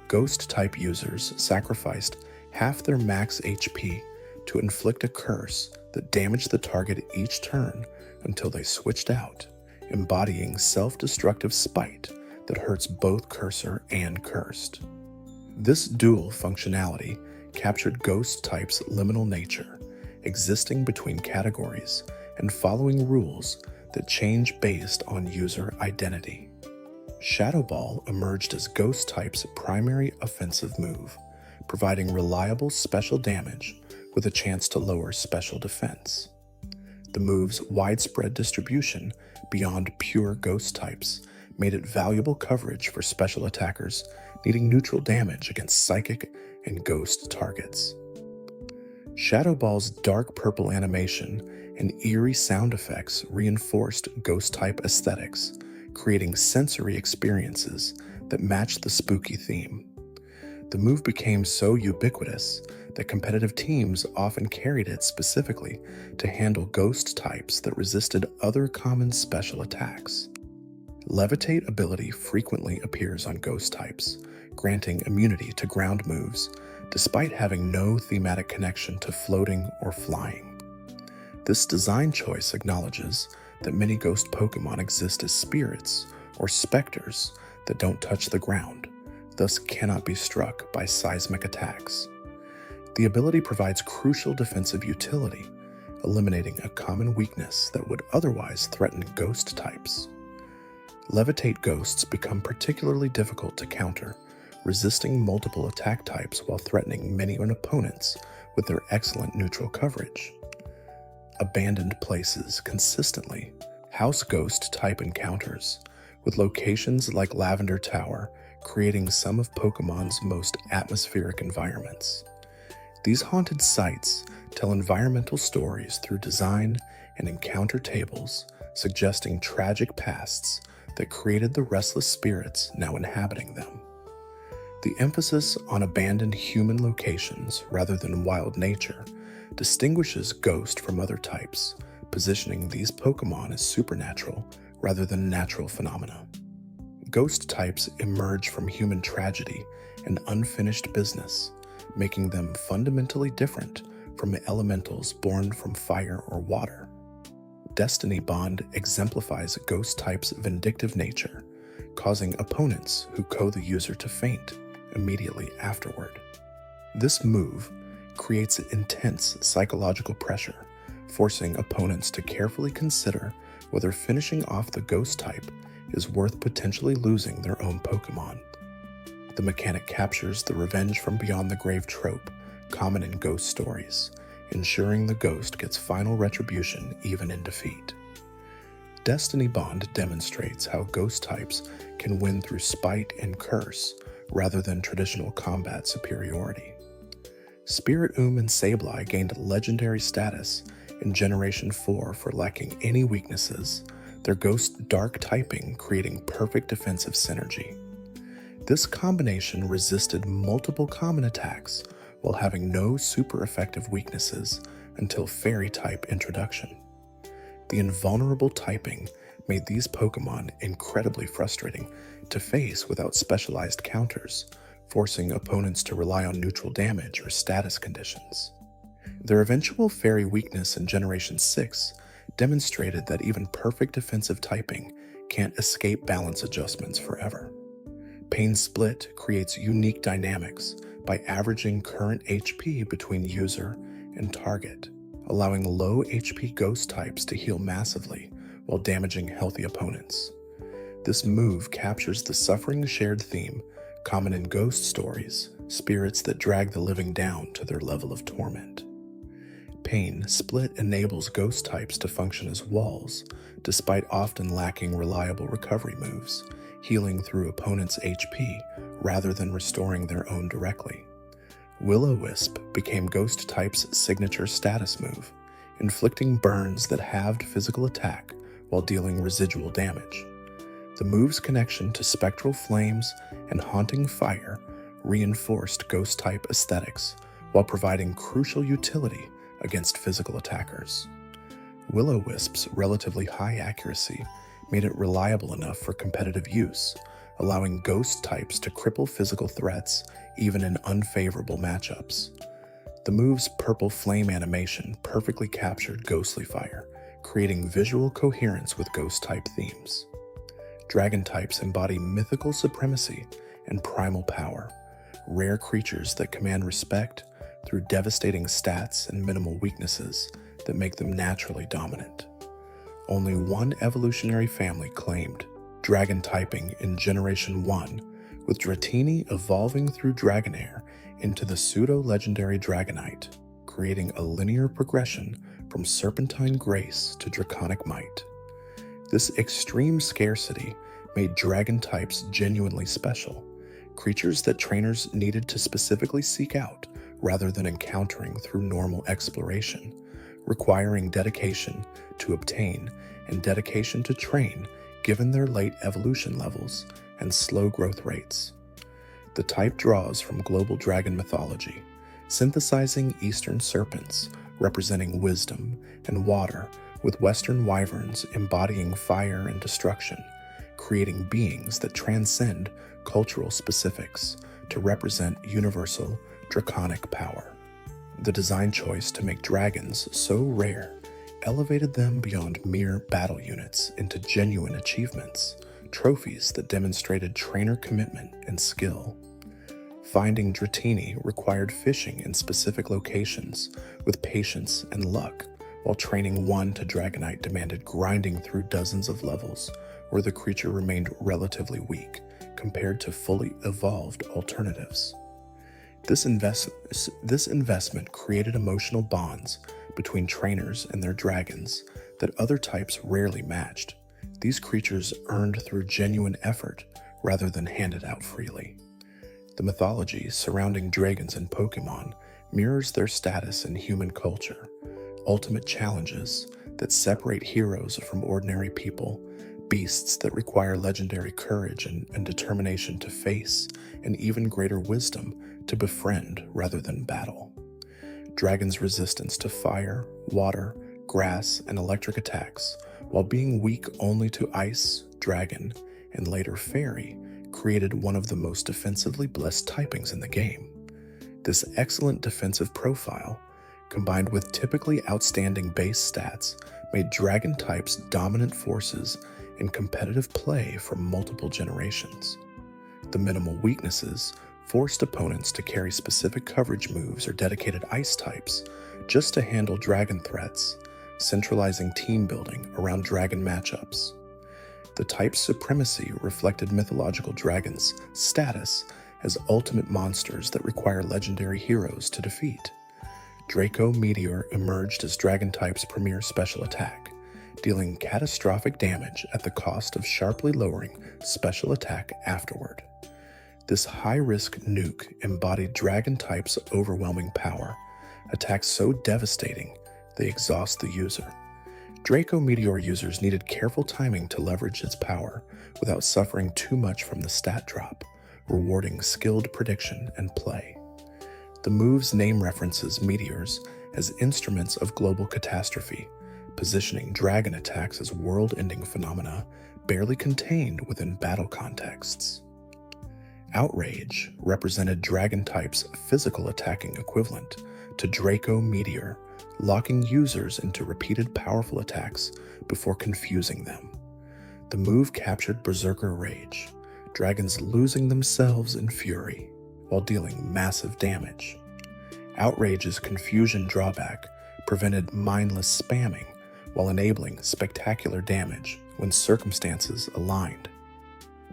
Ghost-type users sacrificed half their max HP to inflict a curse that damaged the target each turn until they switched out, embodying self-destructive spite that hurts both cursor and cursed. This dual functionality captured Ghost type's liminal nature, existing between categories and following rules that change based on user identity. Shadow Ball emerged as Ghost type's primary offensive move, providing reliable special damage with a chance to lower special defense. The move's widespread distribution beyond pure Ghost types made it valuable coverage for special attackers needing neutral damage against psychic and ghost targets. Shadow Ball's dark purple animation and eerie sound effects reinforced Ghost-type aesthetics, creating sensory experiences that matched the spooky theme. The move became so ubiquitous that competitive teams often carried it specifically to handle ghost types that resisted other common special attacks. Levitate ability frequently appears on ghost types, granting immunity to ground moves, despite having no thematic connection to floating or flying. This design choice acknowledges that many ghost Pokémon exist as spirits or specters that don't touch the ground, thus cannot be struck by seismic attacks. The ability provides crucial defensive utility, eliminating a common weakness that would otherwise threaten ghost types. Levitate ghosts become particularly difficult to counter, resisting multiple attack types while threatening many opponents with their excellent neutral coverage. Abandoned places consistently house ghost type encounters, with locations like Lavender Tower creating some of Pokemon's most atmospheric environments. These haunted sites tell environmental stories through design and encounter tables, suggesting tragic pasts that created the restless spirits now inhabiting them. The emphasis on abandoned human locations rather than wild nature distinguishes ghost from other types, positioning these Pokémon as supernatural rather than natural phenomena. Ghost types emerge from human tragedy and unfinished business, making them fundamentally different from elementals born from fire or water. Destiny Bond exemplifies a ghost type's vindictive nature, causing opponents who code the user to faint immediately afterward. This move creates intense psychological pressure, forcing opponents to carefully consider whether finishing off the ghost type is worth potentially losing their own Pokémon. The mechanic captures the revenge from beyond the grave trope common in ghost stories, ensuring the ghost gets final retribution even in defeat. Destiny Bond demonstrates how ghost types can win through spite and curse rather than traditional combat superiority. Spirit and Sableye gained legendary status in Generation 4 for lacking any weaknesses, their ghost dark typing creating perfect defensive synergy. This combination resisted multiple common attacks while having no super effective weaknesses until Fairy type introduction. The invulnerable typing made these Pokémon incredibly frustrating to face without specialized counters, forcing opponents to rely on neutral damage or status conditions. Their eventual Fairy weakness in Generation 6 demonstrated that even perfect defensive typing can't escape balance adjustments forever. Pain Split creates unique dynamics by averaging current HP between user and target, allowing low HP ghost types to heal massively while damaging healthy opponents. This move captures the suffering shared theme common in ghost stories, spirits that drag the living down to their level of torment. Pain Split enables ghost types to function as walls, despite often lacking reliable recovery moves, healing through opponents' HP rather than restoring their own directly. Will-O-Wisp became ghost type's signature status move, inflicting burns that halved physical attack while dealing residual damage. The move's connection to spectral flames and haunting fire reinforced ghost type aesthetics while providing crucial utility against physical attackers. Will-O-Wisp's relatively high accuracy made it reliable enough for competitive use, allowing ghost types to cripple physical threats even in unfavorable matchups. The move's purple flame animation perfectly captured ghostly fire, creating visual coherence with ghost type themes. Dragon types embody mythical supremacy and primal power, rare creatures that command respect through devastating stats and minimal weaknesses that make them naturally dominant. Only one evolutionary family claimed dragon typing in Generation 1, with Dratini evolving through Dragonair into the pseudo-legendary Dragonite, creating a linear progression from Serpentine Grace to Draconic Might. This extreme scarcity made dragon types genuinely special, creatures that trainers needed to specifically seek out rather than encountering through normal exploration, requiring dedication to obtain and dedication to train given their late evolution levels and slow growth rates. The type draws from global dragon mythology, synthesizing Eastern serpents representing wisdom and water with Western wyverns embodying fire and destruction, creating beings that transcend cultural specifics to represent universal, draconic power. The design choice to make dragons so rare elevated them beyond mere battle units into genuine achievements, trophies that demonstrated trainer commitment and skill. Finding Dratini required fishing in specific locations with patience and luck, while training one to Dragonite demanded grinding through dozens of levels where the creature remained relatively weak compared to fully evolved alternatives. This investment created emotional bonds between trainers and their dragons that other types rarely matched. These creatures earned through genuine effort rather than handed out freely. The mythology surrounding dragons and Pokémon mirrors their status in human culture, ultimate challenges that separate heroes from ordinary people, beasts that require legendary courage and determination to face, and even greater wisdom to befriend rather than battle. Dragons' resistance to fire, water, grass, and electric attacks, while being weak only to ice, dragon, and later fairy, created one of the most defensively blessed typings in the game. This excellent defensive profile, combined with typically outstanding base stats, made dragon types dominant forces in competitive play for multiple generations. The minimal weaknesses forced opponents to carry specific coverage moves or dedicated ice types just to handle dragon threats, centralizing team building around dragon matchups. The type's supremacy reflected mythological dragons' status as ultimate monsters that require legendary heroes to defeat. Draco Meteor emerged as dragon type's premier special attack, dealing catastrophic damage at the cost of sharply lowering special attack afterward. This high-risk nuke embodied dragon type's overwhelming power, attacks so devastating they exhaust the user. Draco Meteor users needed careful timing to leverage its power without suffering too much from the stat drop, rewarding skilled prediction and play. The move's name references meteors as instruments of global catastrophe, positioning dragon attacks as world-ending phenomena barely contained within battle contexts. Outrage represented dragon type's physical attacking equivalent to Draco Meteor, locking users into repeated powerful attacks before confusing them. The move captured Berserker Rage, dragons losing themselves in fury while dealing massive damage. Outrage's confusion drawback prevented mindless spamming while enabling spectacular damage when circumstances aligned.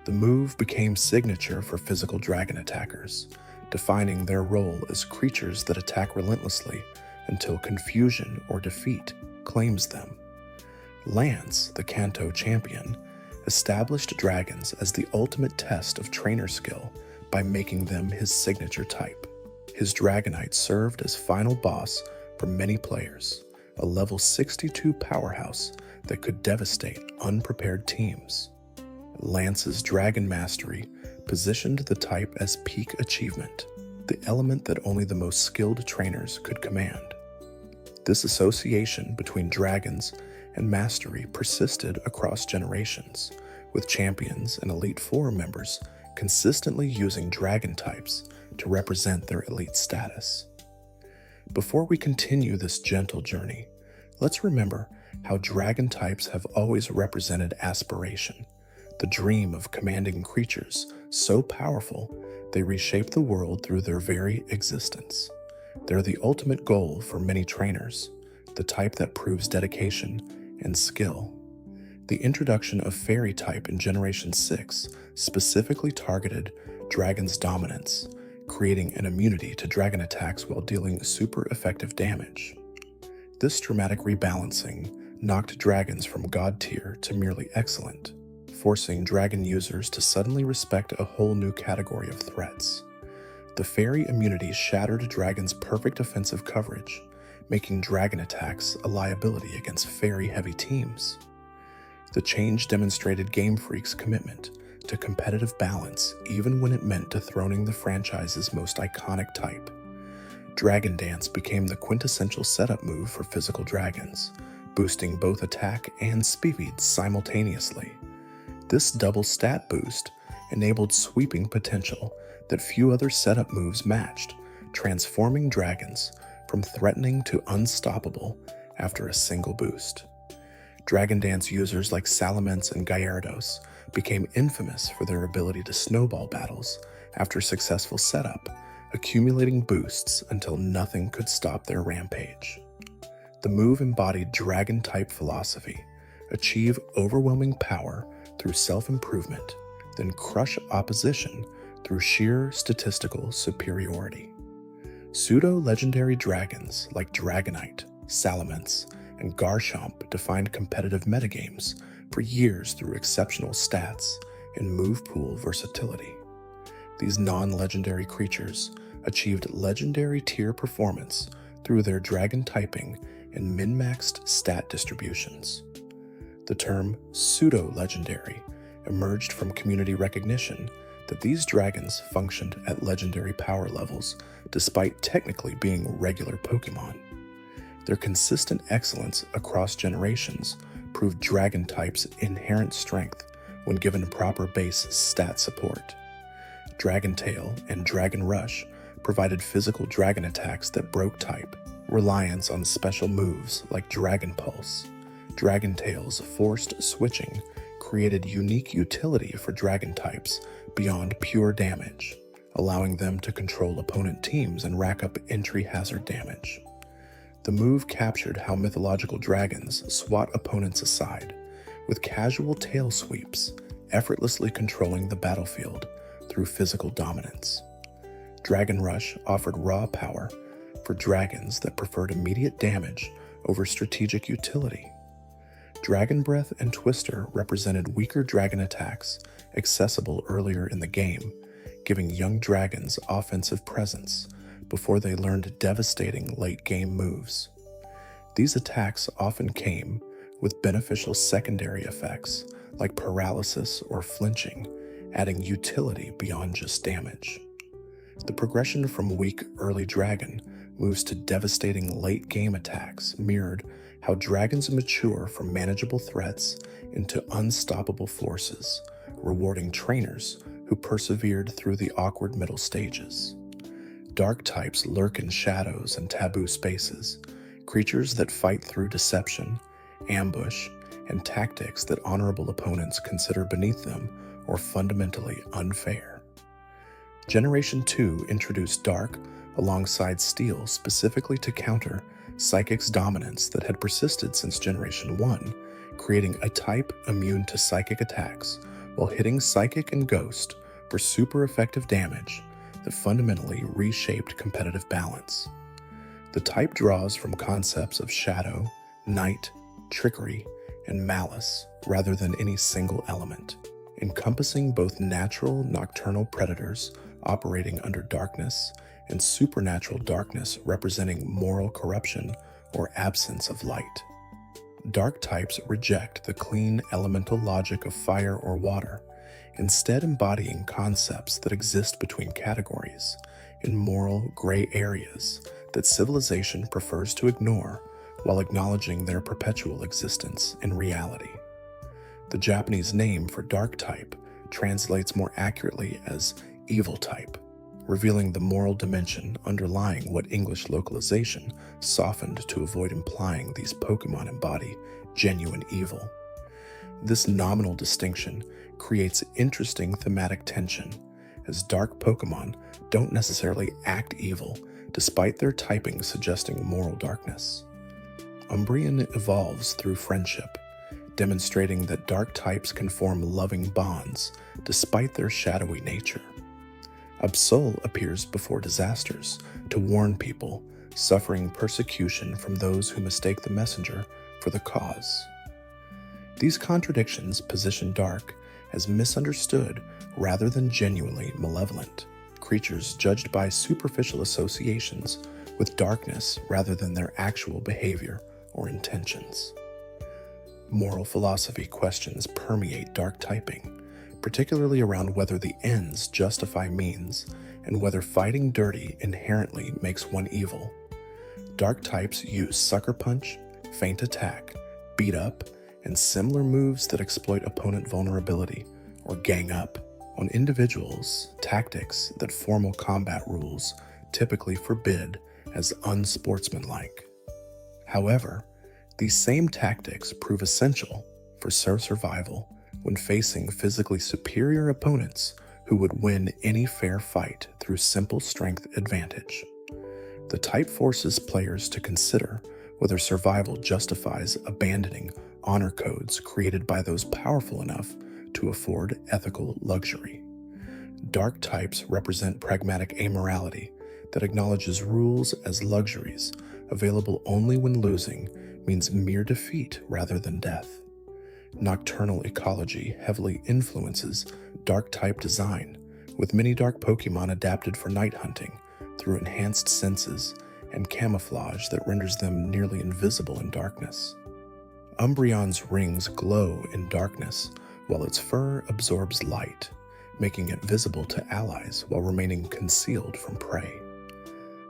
The move became signature for physical dragon attackers, defining their role as creatures that attack relentlessly until confusion or defeat claims them. Lance, the Kanto champion, established dragons as the ultimate test of trainer skill by making them his signature type. His Dragonite served as final boss for many players, a level 62 powerhouse that could devastate unprepared teams. Lance's Dragon Mastery positioned the type as peak achievement, the element that only the most skilled trainers could command. This association between dragons and mastery persisted across generations, with champions and Elite Four members consistently using dragon types to represent their elite status. Before we continue this gentle journey, let's remember how dragon types have always represented aspiration, the dream of commanding creatures so powerful they reshape the world through their very existence. They're the ultimate goal for many trainers, the type that proves dedication and skill. The introduction of Fairy type in Generation 6 specifically targeted Dragon's dominance, creating an immunity to dragon attacks while dealing super effective damage. This dramatic rebalancing knocked dragons from God tier to merely excellent, forcing dragon users to suddenly respect a whole new category of threats. The Fairy immunity shattered Dragon's perfect offensive coverage, making dragon attacks a liability against Fairy-heavy teams. The change demonstrated Game Freak's commitment to competitive balance even when it meant dethroning the franchise's most iconic type. Dragon Dance became the quintessential setup move for physical dragons, boosting both attack and speed simultaneously. This double stat boost enabled sweeping potential that few other setup moves matched, transforming dragons from threatening to unstoppable after a single boost. Dragon Dance users like Salamence and Gyarados became infamous for their ability to snowball battles after successful setup, accumulating boosts until nothing could stop their rampage. The move embodied Dragon-type philosophy: achieve overwhelming power through self-improvement, then crush opposition through sheer statistical superiority. Pseudo-legendary dragons like Dragonite, Salamence, and Garchomp defined competitive metagames for years through exceptional stats and move pool versatility. These non-legendary creatures achieved legendary tier performance through their dragon typing and min-maxed stat distributions. The term pseudo-legendary emerged from community recognition that these dragons functioned at legendary power levels despite technically being regular Pokémon. Their consistent excellence across generations proved dragon type's inherent strength when given proper base stat support. Dragon Tail and Dragon Rush provided physical dragon attacks that broke type, reliance on special moves like Dragon Pulse. Dragon Tail's forced switching created unique utility for dragon types beyond pure damage, allowing them to control opponent teams and rack up entry hazard damage. The move captured how mythological dragons swat opponents aside, with casual tail sweeps effortlessly controlling the battlefield through physical dominance. Dragon Rush offered raw power for dragons that preferred immediate damage over strategic utility. Dragon Breath and Twister represented weaker dragon attacks accessible earlier in the game, giving young dragons offensive presence before they learned devastating late-game moves. These attacks often came with beneficial secondary effects like paralysis or flinching, adding utility beyond just damage. The progression from weak early dragon moves to devastating late-game attacks mirrored how dragons mature from manageable threats into unstoppable forces, rewarding trainers who persevered through the awkward middle stages. Dark types lurk in shadows and taboo spaces, creatures that fight through deception, ambush, and tactics that honorable opponents consider beneath them or fundamentally unfair. Generation 2 introduced Dark alongside Steel specifically to counter Psychic's dominance that had persisted since Generation 1, creating a type immune to psychic attacks while hitting Psychic and Ghost for super effective damage that fundamentally reshaped competitive balance. The type draws from concepts of shadow, night, trickery, and malice rather than any single element, encompassing both natural nocturnal predators operating under darkness and supernatural darkness representing moral corruption or absence of light. Dark types reject the clean elemental logic of fire or water, instead embodying concepts that exist between categories, in moral gray areas that civilization prefers to ignore while acknowledging their perpetual existence in reality. The Japanese name for dark type translates more accurately as evil type, revealing the moral dimension underlying what English localization softened to avoid implying these Pokémon embody genuine evil. This nominal distinction creates interesting thematic tension, as dark Pokémon don't necessarily act evil, despite their typing suggesting moral darkness. Umbreon evolves through friendship, demonstrating that dark types can form loving bonds despite their shadowy nature. Absol appears before disasters to warn people suffering persecution from those who mistake the messenger for the cause. These contradictions position Dark as misunderstood rather than genuinely malevolent, creatures judged by superficial associations with darkness rather than their actual behavior or intentions. Moral philosophy questions permeate dark typing, particularly around whether the ends justify means and whether fighting dirty inherently makes one evil. Dark types use Sucker Punch, Feint Attack, Beat Up, and similar moves that exploit opponent vulnerability, or Gang Up, on individuals, tactics that formal combat rules typically forbid as unsportsmanlike. However, these same tactics prove essential for survival when facing physically superior opponents who would win any fair fight through simple strength advantage. The type forces players to consider whether survival justifies abandoning honor codes created by those powerful enough to afford ethical luxury. Dark types represent pragmatic amorality that acknowledges rules as luxuries available only when losing means mere defeat rather than death. Nocturnal ecology heavily influences dark type design, with many dark Pokémon adapted for night hunting through enhanced senses and camouflage that renders them nearly invisible in darkness. Umbreon's rings glow in darkness while its fur absorbs light, making it visible to allies while remaining concealed from prey.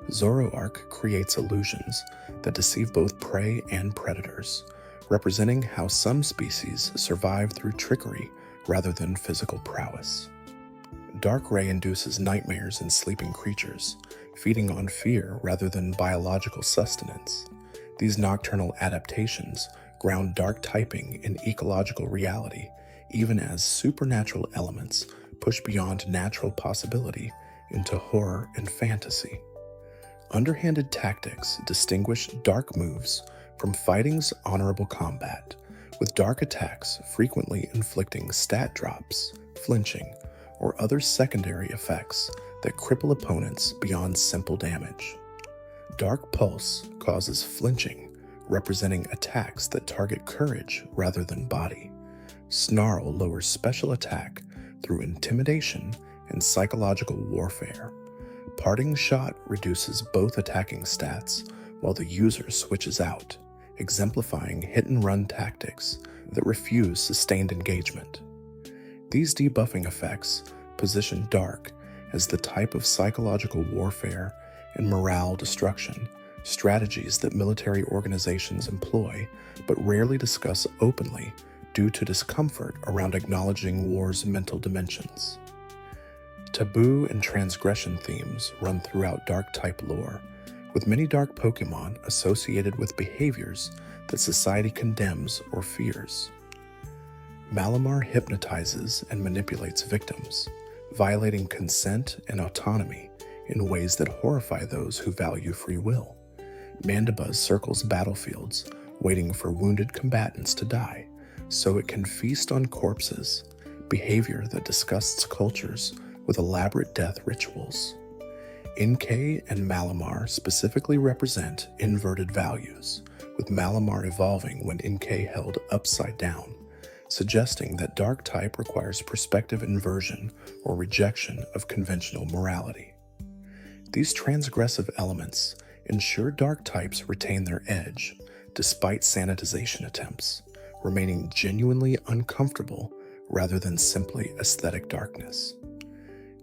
Zoroark creates illusions that deceive both prey and predators, representing how some species survive through trickery rather than physical prowess. Darkrai induces nightmares in sleeping creatures, feeding on fear rather than biological sustenance. These nocturnal adaptations ground dark typing in ecological reality, even as supernatural elements push beyond natural possibility into horror and fantasy. Underhanded tactics distinguish dark moves from fighting's honorable combat, with dark attacks frequently inflicting stat drops, flinching, or other secondary effects that cripple opponents beyond simple damage. Dark Pulse causes flinching, representing attacks that target courage rather than body. Snarl lowers special attack through intimidation and psychological warfare. Parting Shot reduces both attacking stats while the user switches out, exemplifying hit-and-run tactics that refuse sustained engagement. These debuffing effects position Dark as the type of psychological warfare and morale destruction, strategies that military organizations employ but rarely discuss openly due to discomfort around acknowledging war's mental dimensions. Taboo and transgression themes run throughout Dark-type lore, with many dark Pokémon associated with behaviors that society condemns or fears. Malamar hypnotizes and manipulates victims, violating consent and autonomy in ways that horrify those who value free will. Mandibuzz circles battlefields, waiting for wounded combatants to die, so it can feast on corpses, behavior that disgusts cultures with elaborate death rituals. Inkay and Malamar specifically represent inverted values, with Malamar evolving when Inkay held upside down, suggesting that Dark type requires perspective inversion or rejection of conventional morality. These transgressive elements ensure Dark types retain their edge, despite sanitization attempts, remaining genuinely uncomfortable rather than simply aesthetic darkness.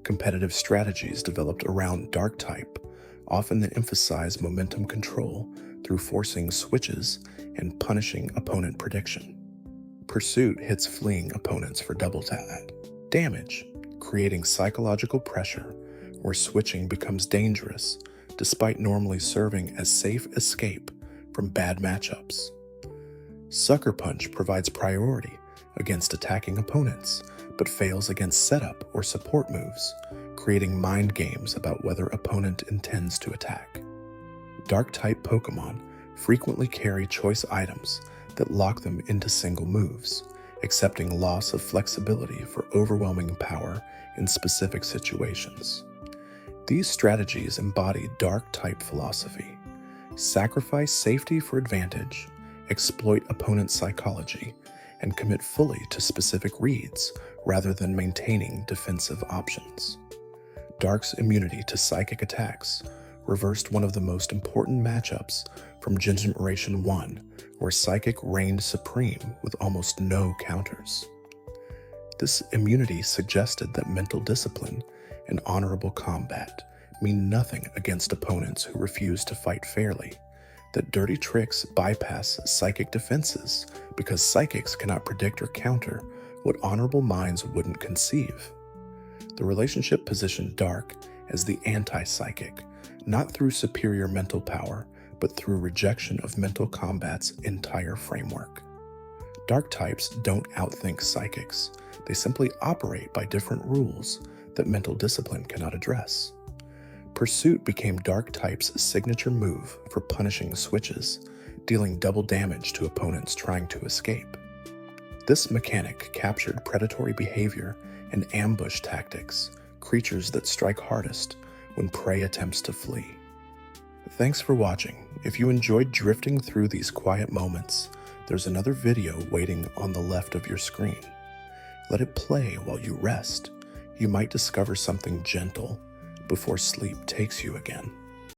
Competitive strategies developed around Dark type often emphasize momentum control through forcing switches and punishing opponent prediction. Pursuit hits fleeing opponents for double damage, creating psychological pressure where switching becomes dangerous despite normally serving as safe escape from bad matchups. Sucker Punch provides priority against attacking opponents, but fails against setup or support moves, creating mind games about whether opponent intends to attack. Dark-type Pokémon frequently carry choice items that lock them into single moves, accepting loss of flexibility for overwhelming power in specific situations. These strategies embody Dark-type philosophy: sacrifice safety for advantage, exploit opponent psychology, and commit fully to specific reads rather than maintaining defensive options. Dark's immunity to psychic attacks reversed one of the most important matchups from Generation 1, where Psychic reigned supreme with almost no counters. This immunity suggested that mental discipline and honorable combat mean nothing against opponents who refuse to fight fairly, that dirty tricks bypass psychic defenses because psychics cannot predict or counter what honorable minds wouldn't conceive. The relationship positioned Dark as the anti-psychic, not through superior mental power, but through rejection of mental combat's entire framework. Dark types don't outthink psychics, they simply operate by different rules that mental discipline cannot address. Pursuit became Dark type's signature move for punishing switches, dealing double damage to opponents trying to escape. This mechanic captured predatory behavior and ambush tactics, creatures that strike hardest when prey attempts to flee. Thanks for watching. If you enjoyed drifting through these quiet moments, there's another video waiting on the left of your screen. Let it play while you rest. You might discover something gentle before sleep takes you again.